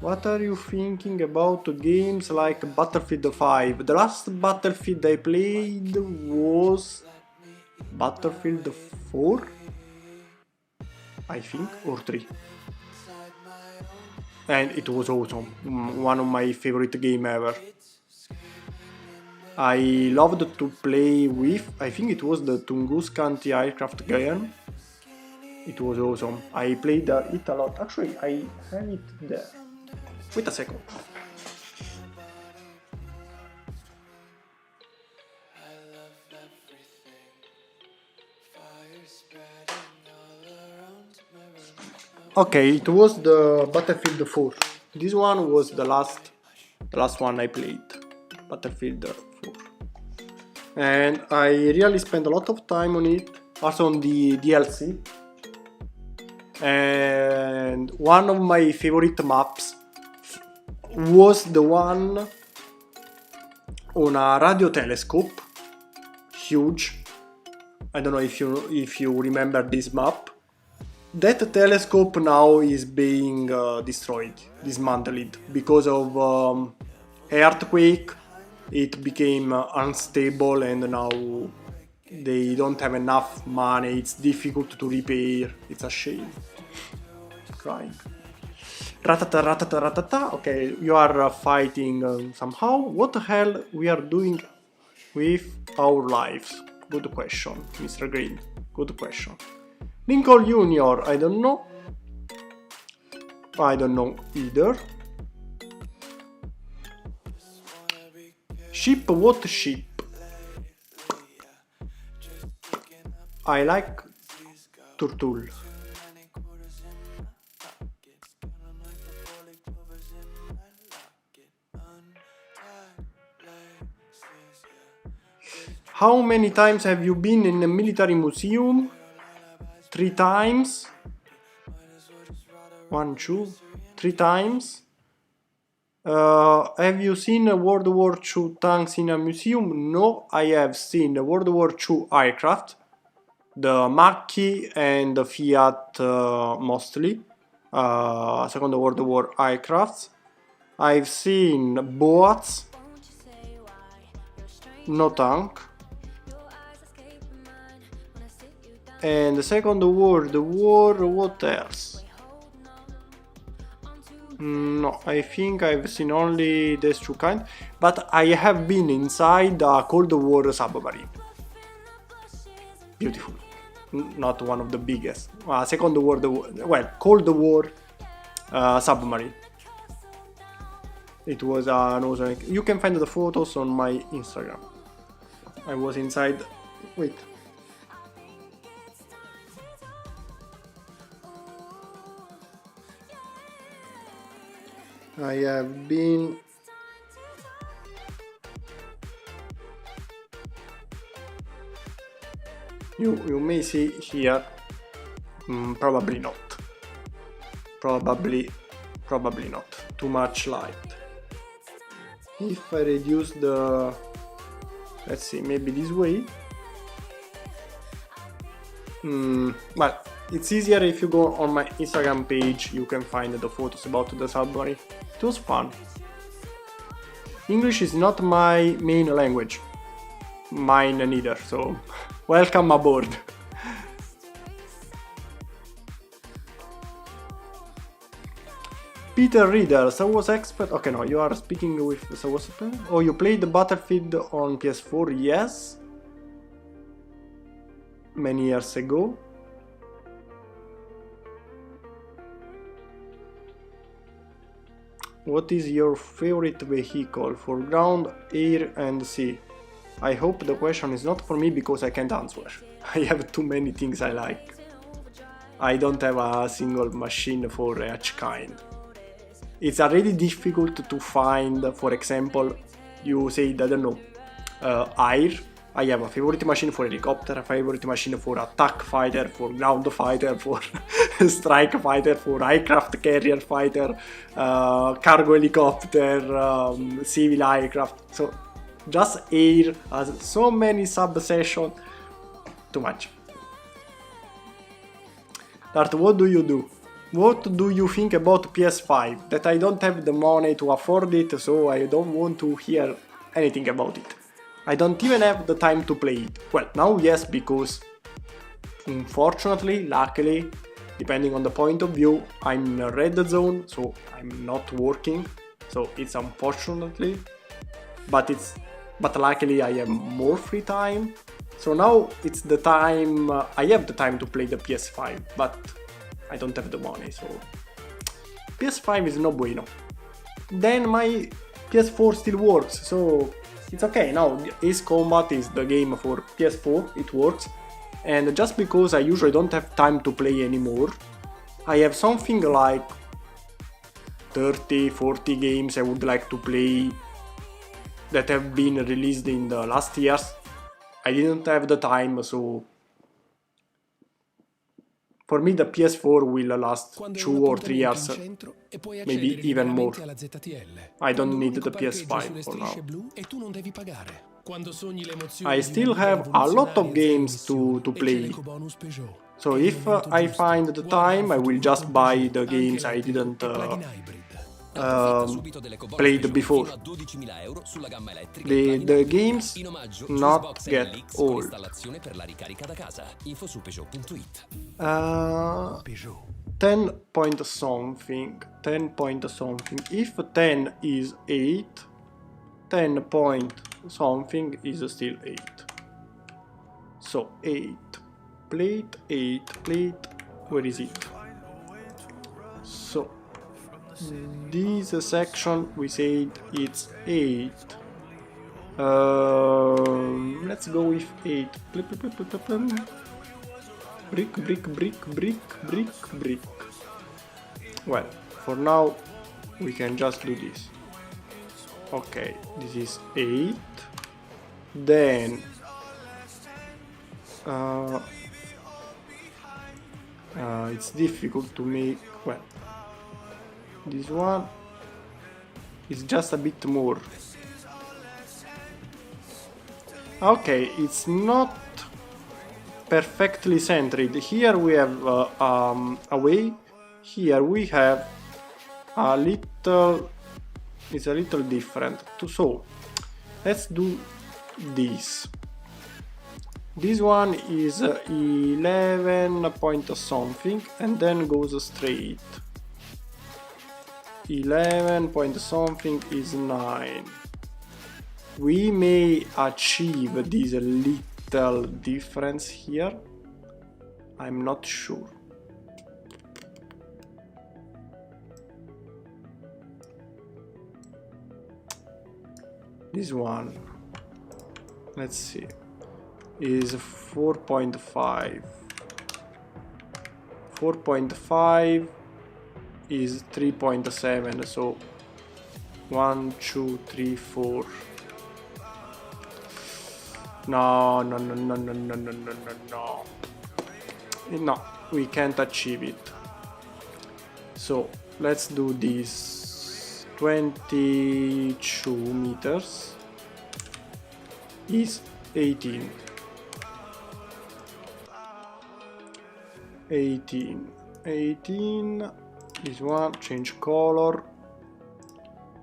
What are you thinking about games like Battlefield 5? The last Battlefield I played was Battlefield 4, I think, or 3. And it was awesome. One of my favorite game ever. I loved to play with, I think it was the Tunguska anti-aircraft gun. It was awesome. I played it a lot. Actually, I have it there. Wait a second. Okay, it was the Battlefield 4. This one was the last one I played. Battlefield 4. And I really spent a lot of time on it, also on the DLC. And one of my favorite maps was the one on a radio telescope, huge. I don't know if you remember this map. that telescope now is being destroyed, dismantled, because of earthquake. It became unstable and now they don't have enough money. It's difficult to repair. It's a shame. Crying. Ratata, ratata, ratata. Okay, you are fighting somehow. What the hell we are doing with our lives? Good question, Mr. Green. Good question. Lincoln Junior, I don't know. I don't know either. Ship, what ship? I like turtle. How many times have you been in a military museum? 3 times. 1, 2, 3 times. Have you seen a World War II tanks in a museum? No, I have seen a World War II aircraft. The Macchi and the Fiat mostly. Second World War aircrafts. I've seen boats. No tank. And the Second World War, what else? No, I think I've seen only these two kind, but I have been inside a Cold War submarine. Beautiful. Not one of the biggest. Second World War, well, Cold War submarine. It was an awesome. You can find the photos on my Instagram. I was inside. Wait. I have been. You may see here. Probably not. Probably not. Too much light. If I reduce the, let's see, maybe this way. Well, it's easier if you go on my Instagram page. You can find the photos about the submarine. It was fun. English is not my main language. Mine neither, so welcome aboard. Peter Reader, Star Wars expert. Okay, no, you are speaking with Star Wars expert. Oh, you played the Battlefield on PS4? Yes. Many years ago. What is your favorite vehicle for ground, air and sea? I hope the question is not for me because I can't answer. I have too many things I like. I don't have a single machine for each kind. It's already difficult to find, for example, you say, I don't know, air. I have a favorite machine for helicopter, a favorite machine for attack fighter, for ground fighter, for strike fighter, for aircraft carrier fighter, cargo helicopter, civil aircraft. So just air has so many sub-sections. Too much. Dart, what do you do? What do you think about PS5? That I don't have the money to afford it, so I don't want to hear anything about it. I don't even have the time to play it. Well, now yes, because unfortunately, luckily, depending on the point of view, I'm in a red zone, so I'm not working. So it's unfortunately, but luckily I have more free time. So now it's the time, I have the time to play the PS5, but I don't have the money, so PS5 is no bueno. Then my PS4 still works, so it's okay. Now Ace Combat is the game for PS4, it works. And just because I usually don't have time to play anymore, I have something like 30-40 games I would like to play that have been released in the last years. I didn't have the time, so for me the PS4 will last 2 or 3 years, maybe even more. I don't need the PS5 for now. I still have a lot of games to play. So if I find the time, I will just buy the games I didn't played before. The games not get old. 10 point something, 10 point something. If 10 is 8, 10 point something is still 8. So 8 plate, 8 plate, where is it? So this section we said it's 8. Let's go with 8. Brick, brick, brick, brick, brick, brick. Well, for now we can just do this. Okay, this is 8. Then it's difficult to make. Well, this one is just a bit more. Okay, it's not perfectly centered. Here we have a way. Here we have a little. It's a little different. So let's do this. This one is 11 point something and then goes straight. 11 point something is 9. We may achieve this little difference here. I'm not sure. This one, let's see, is 4.5. 4.5 is 3.7, so 1, 2, 3, 4. No, we can't achieve it. So let's do this. 22 meters is 18. 18 is one. Change color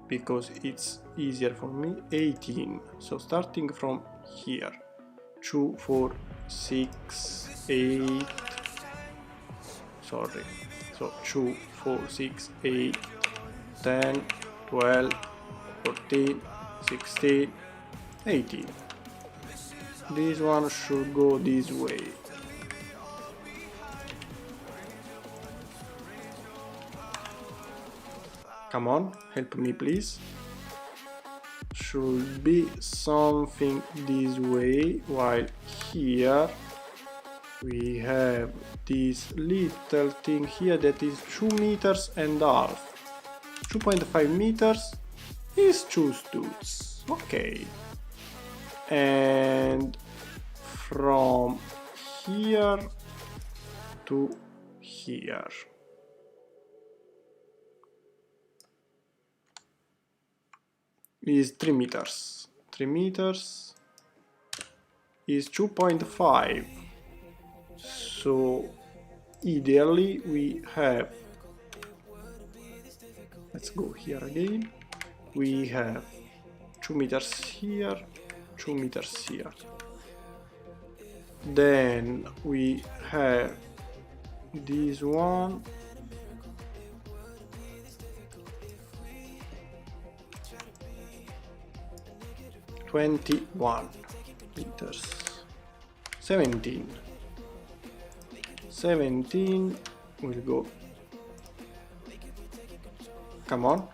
because it's easier for me. 18. So starting from here, 2, 4, 6, 8. Sorry. So 2, 4, 6, 8, 10, 12, 14, 16, 18. This one should go this way. Come on, help me please. Should be something this way, while here we have this little thing here that is 2 meters and half. 2.5 meters is 2 studs. Okay. And from here to here. Is 3 meters. 3 meters is 2.5. So ideally we have, let's go here again, we have 2 meters here, 2 meters here. Then we have this one, (21 meters). 17 will go. Come on.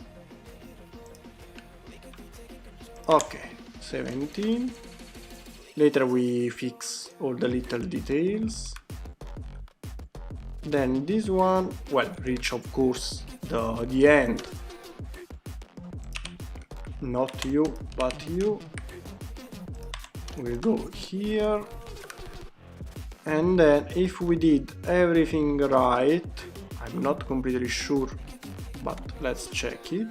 Okay, 17. Later we fix all the little details. Then this one, well, reach of course the end. Not you, but you. We'll go here. And then if we did everything right, I'm not completely sure, but let's check it.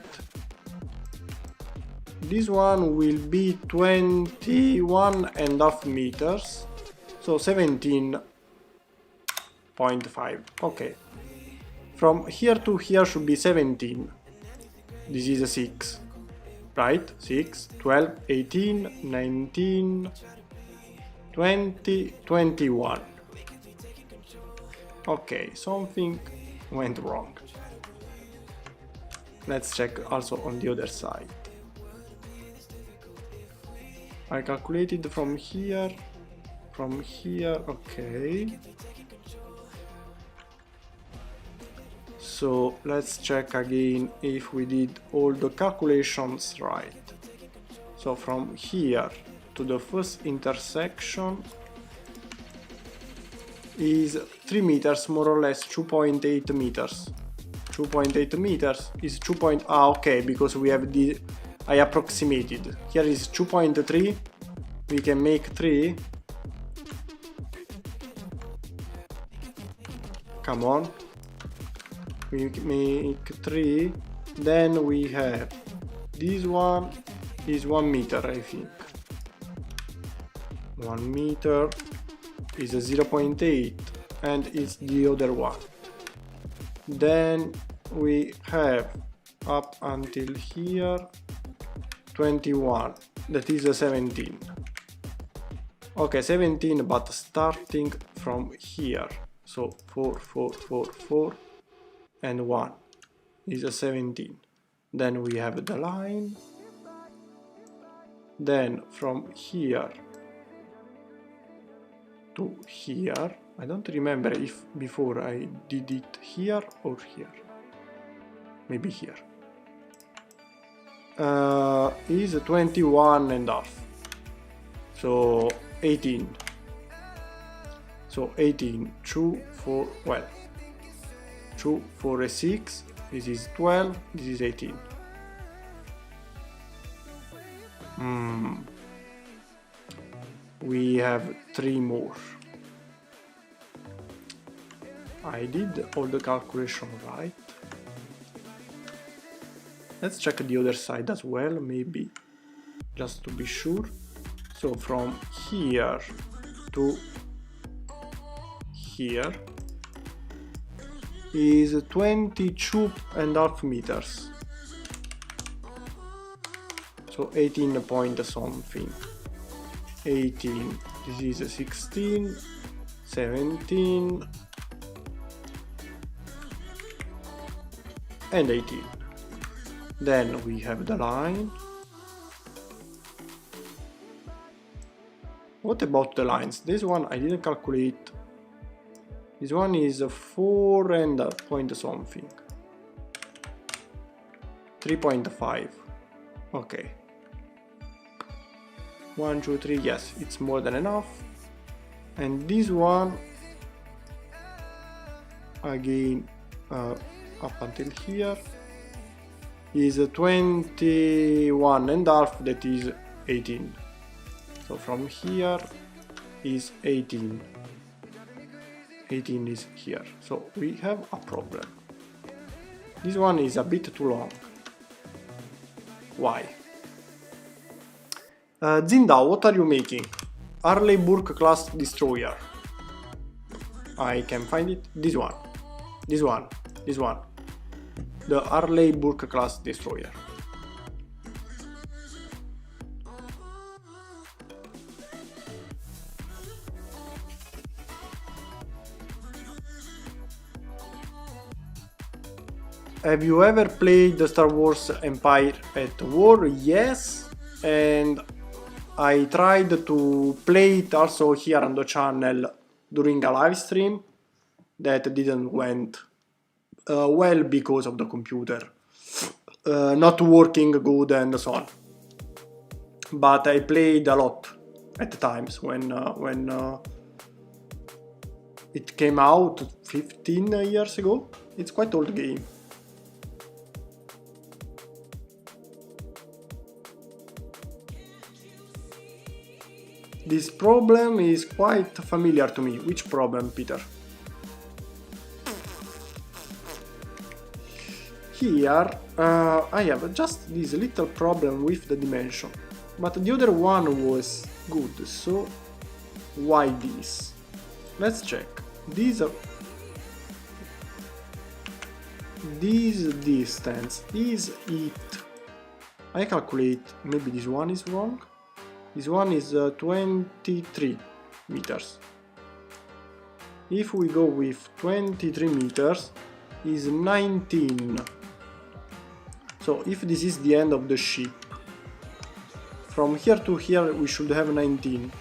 This one will be 21.5 meters. So 17 0.5. Okay. From here to here should be 17. This is a 6. Right? 6, 12, 18, 19, 20, 21. Okay, something went wrong. Let's check also on the other side. I calculated from here, okay. So let's check again if we did all the calculations right. So from here to the first intersection is 3 meters, more or less 2.8 meters. 2.8 meters is 2. Okay, because we have the I approximated. Here is 2.3. We can make 3. Come on. We make 3. Then we have this one is 1 meter, I think. 1 meter is a 0.8 and it's the other one. Then we have up until here 21, that is a 17. Okay, 17, but starting from here. So 4, 4, 4, 4 and 1 is a 17. Then we have the line. Then from here to here, I don't remember if before I did it here or here. Maybe here. Is 21 and a half. So 18. So 18, 2, 4, well. 2, 4, 6. This is 12. This is 18. We have 3 more. I did all the calculation right. Let's check the other side as well, maybe, just to be sure. So from here to here is 22.5 meters. So 18 point something. 18, this is 16, 17 and 18. Then we have the line. What about the lines? This one I didn't calculate. This one is 4 and a point something. 3.5. Okay. 1, 2, 3, yes, it's more than enough. And this one, again, up until here, is 21 and a half, that is 18. So from here is 18. 18 is here. So we have a problem. This one is a bit too long. Why? Zindao, what are you making? Arleigh Burke class destroyer. I can find it. This one. This one. This one. The Arleigh Burke class destroyer. Have you ever played the Star Wars Empire at War? Yes, and I tried to play it also here on the channel during a live stream that didn't went well because of the computer not working good and so on. But I played a lot at times when it came out 15 years ago. It's quite old game. This problem is quite familiar to me. Which problem, Peter? Here I have just this little problem with the dimension, but the other one was good, so why this? Let's check. This this distance, is it, I calculate, maybe this one is wrong, this one is 23 meters. If we go with 23 meters, is 19. So if this is the end of the ship, from here to here we should have 19.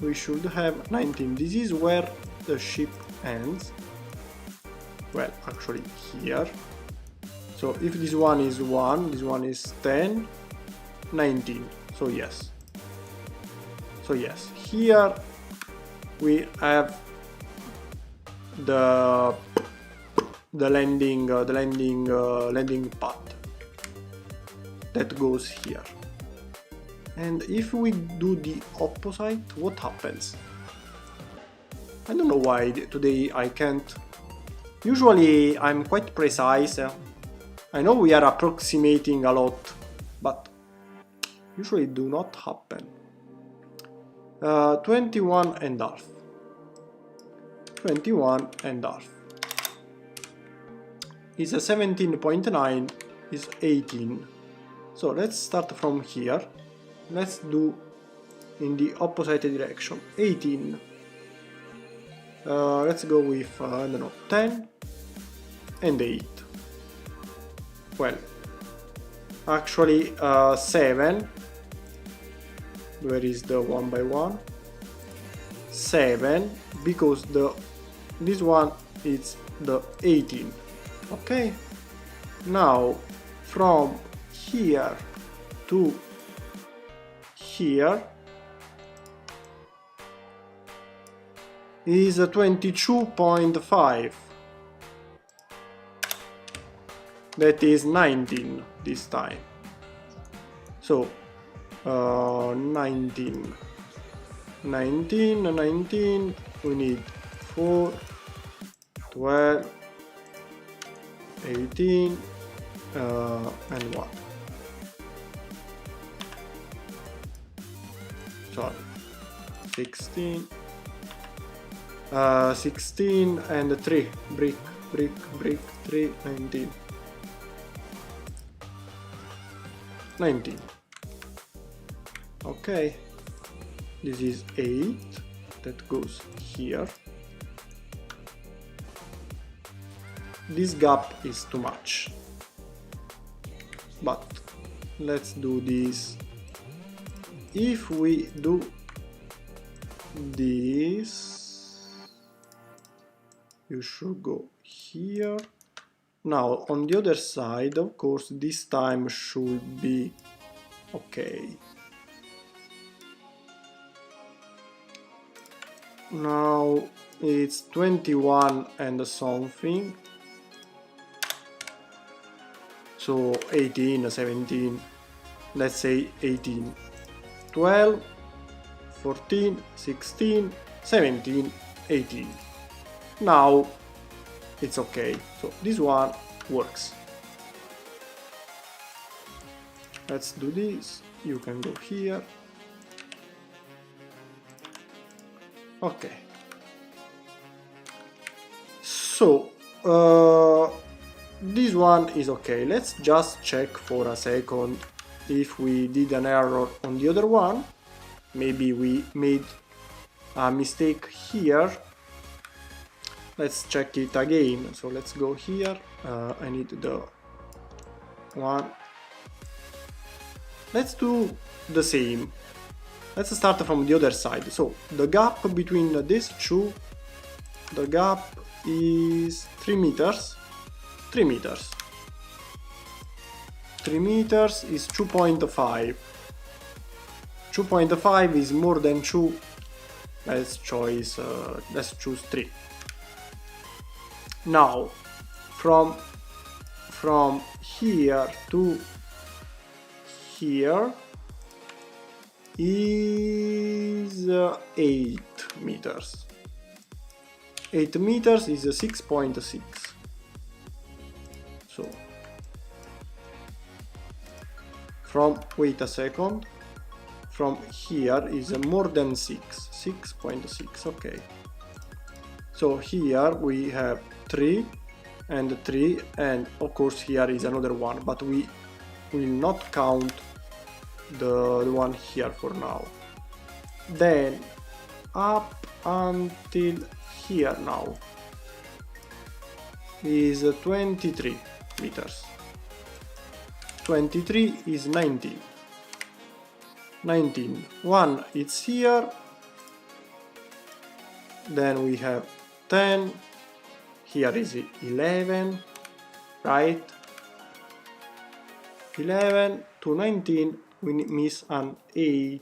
We should have 19. This is where the ship ends. Well, actually here. So if this one is 1, this one is 10, 19. So yes. So yes, here we have the landing pad that goes here. And if we do the opposite, what happens? I don't know why today I can't. Usually I'm quite precise. I know we are approximating a lot, but usually it do not happen. 21 and half. 21 and half. Is a 17.9, is 18. So let's start from here. Let's do in the opposite direction. 18. Let's go with, I don't know, 10 and 8. Well, actually 7. Where is the 1 by 1? 7, because this one is the 18. Okay. Now from here to here is a 22.5. That is 19 this time. So 19, we need 4, 12, 18 and 1. Sorry, 16, 16 and 3, brick, 3, 19. 19. Okay, this is 8 that goes here. This gap is too much, but let's do this. If we do this, you should go here. Now on the other side, of course, this time should be okay. Now it's 21 and something. So 18, 17, let's say 18. 12, 14, 16, 17, 18. Now it's okay. So this one works. Let's do this. You can go here. Okay. So this one is okay. Let's just check for a second if we did an error on the other one. Maybe we made a mistake here. Let's check it again. So let's go here. I need the one. Let's do the same. Let's start from the other side. So the gap between these two, the gap is 3 meters. 3 meters. 3 meters is 2.5. 2.5 is more than 2. Let's choose 3. Now from here to here is 8 meters. 8 meters is 6.6. So wait a second, from here is more than 6, 6.6, okay. So here we have 3 and 3, and of course here is another one, but we will not count the one here for now. Then up until here now is 23 meters. 23 is 19. 19. 1 is here. Then we have 10. Here is 11. Right? 11 to 19 we miss an 8.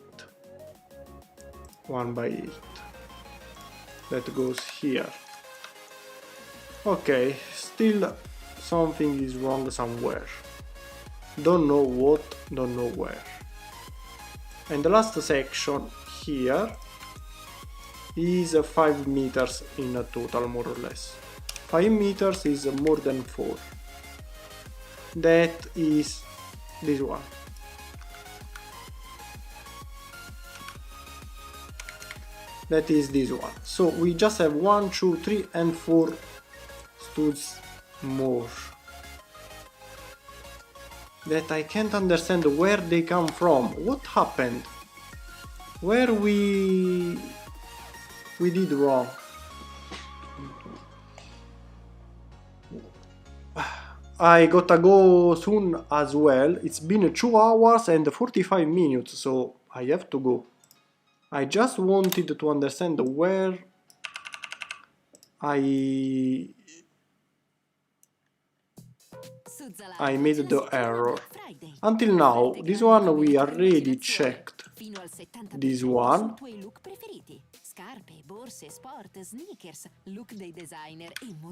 1 by 8. That goes here. Okay, still something is wrong somewhere. Don't know what, don't know where. And the last section here is 5 meters in a total, more or less. 5 meters is more than 4. That is this one. That is this one. So we just have 1, 2, 3 and 4 studs more. That I can't understand where they come from. What happened? Where we did wrong. I gotta go soon as well. It's been 2 hours and 45 minutes, so I have to go. I just wanted to understand where I made the error. Until now, this one we already checked. This one.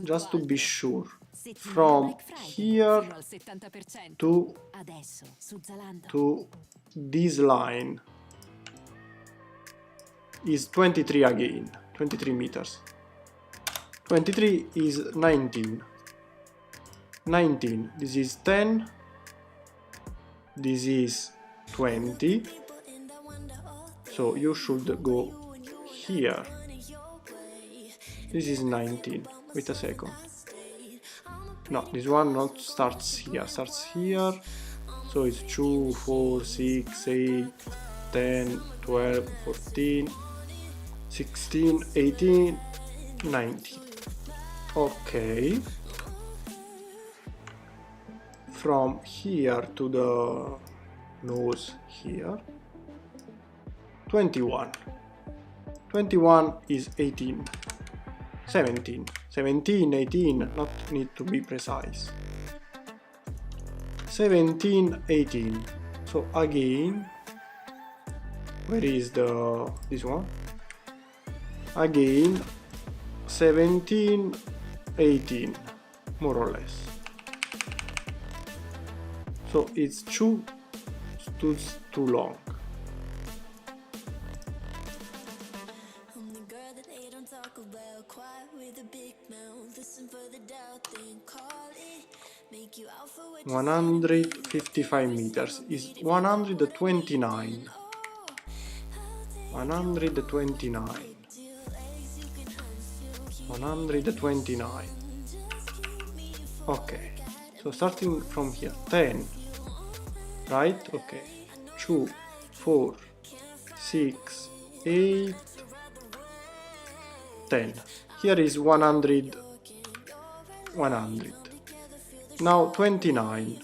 Just to be sure. From here to this line is 23 again. 23 meters. 23 is 19. 19. This is 10. This is 20. So you should go here. This is 19. Wait a second. No, this one not starts here. Starts here. So it's 2, 4, 6, 8, 10, 12, 14, 16, 18, 19. Okay. From here to the nose here. 21. 21 is 18. 17. 17, 18, not need to be precise. 17, 18. So again, where is this one? Again, 17, 18, more or less. So it's 2 studs too long. $155 155 meters is 129. 129. 129. Okay. So starting from here, 10. Right? Okay. 2, 4, 6, 8, 10. Here is 100. 100. Now 29.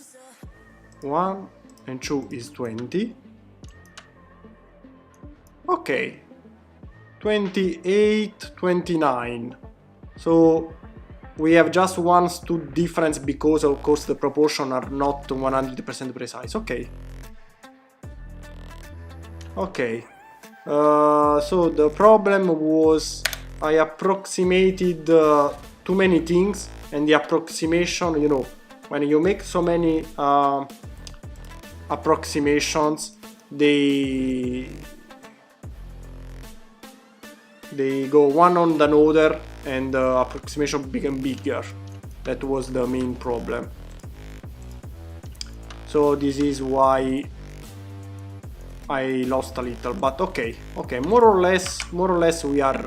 1 and 2 is 20. Okay. 28, 29. So we have just one stud difference because of course the proportions are not 100% precise. Okay. Okay. So the problem was I approximated too many things, and the approximation, you know, when you make so many approximations, they go one on another, and the approximation became bigger. That was the main problem. So this is why I lost a little, but okay, more or less we are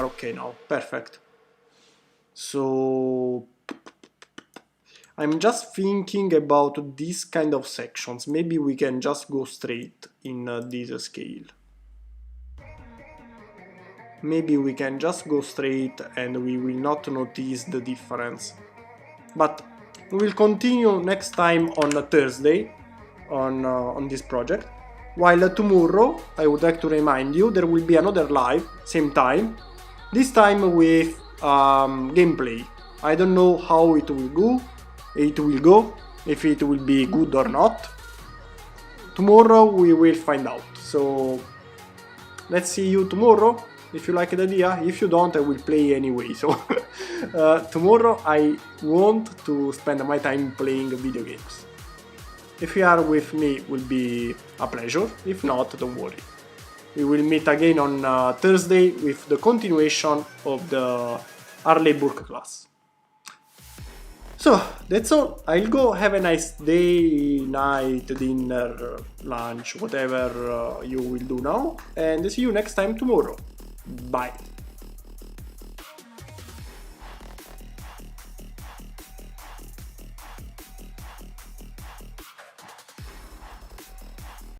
okay now. Perfect. So I'm just thinking about these kind of sections. Maybe we can just go straight in this scale. Maybe we can just go straight and we will not notice the difference. But we will continue next time on Thursday on this project. While tomorrow, I would like to remind you, there will be another live, same time. This time with gameplay. I don't know how it will go, if it will be good or not. Tomorrow we will find out. So let's see you tomorrow. If you like the idea, if you don't, I will play anyway. So tomorrow I want to spend my time playing video games. If you are with me, it will be a pleasure. If not, don't worry. We will meet again on Thursday with the continuation of the Arleigh Burke class. So, that's all. I'll go have a nice day, night, dinner, lunch, whatever you will do now. And see you next time tomorrow. Bye.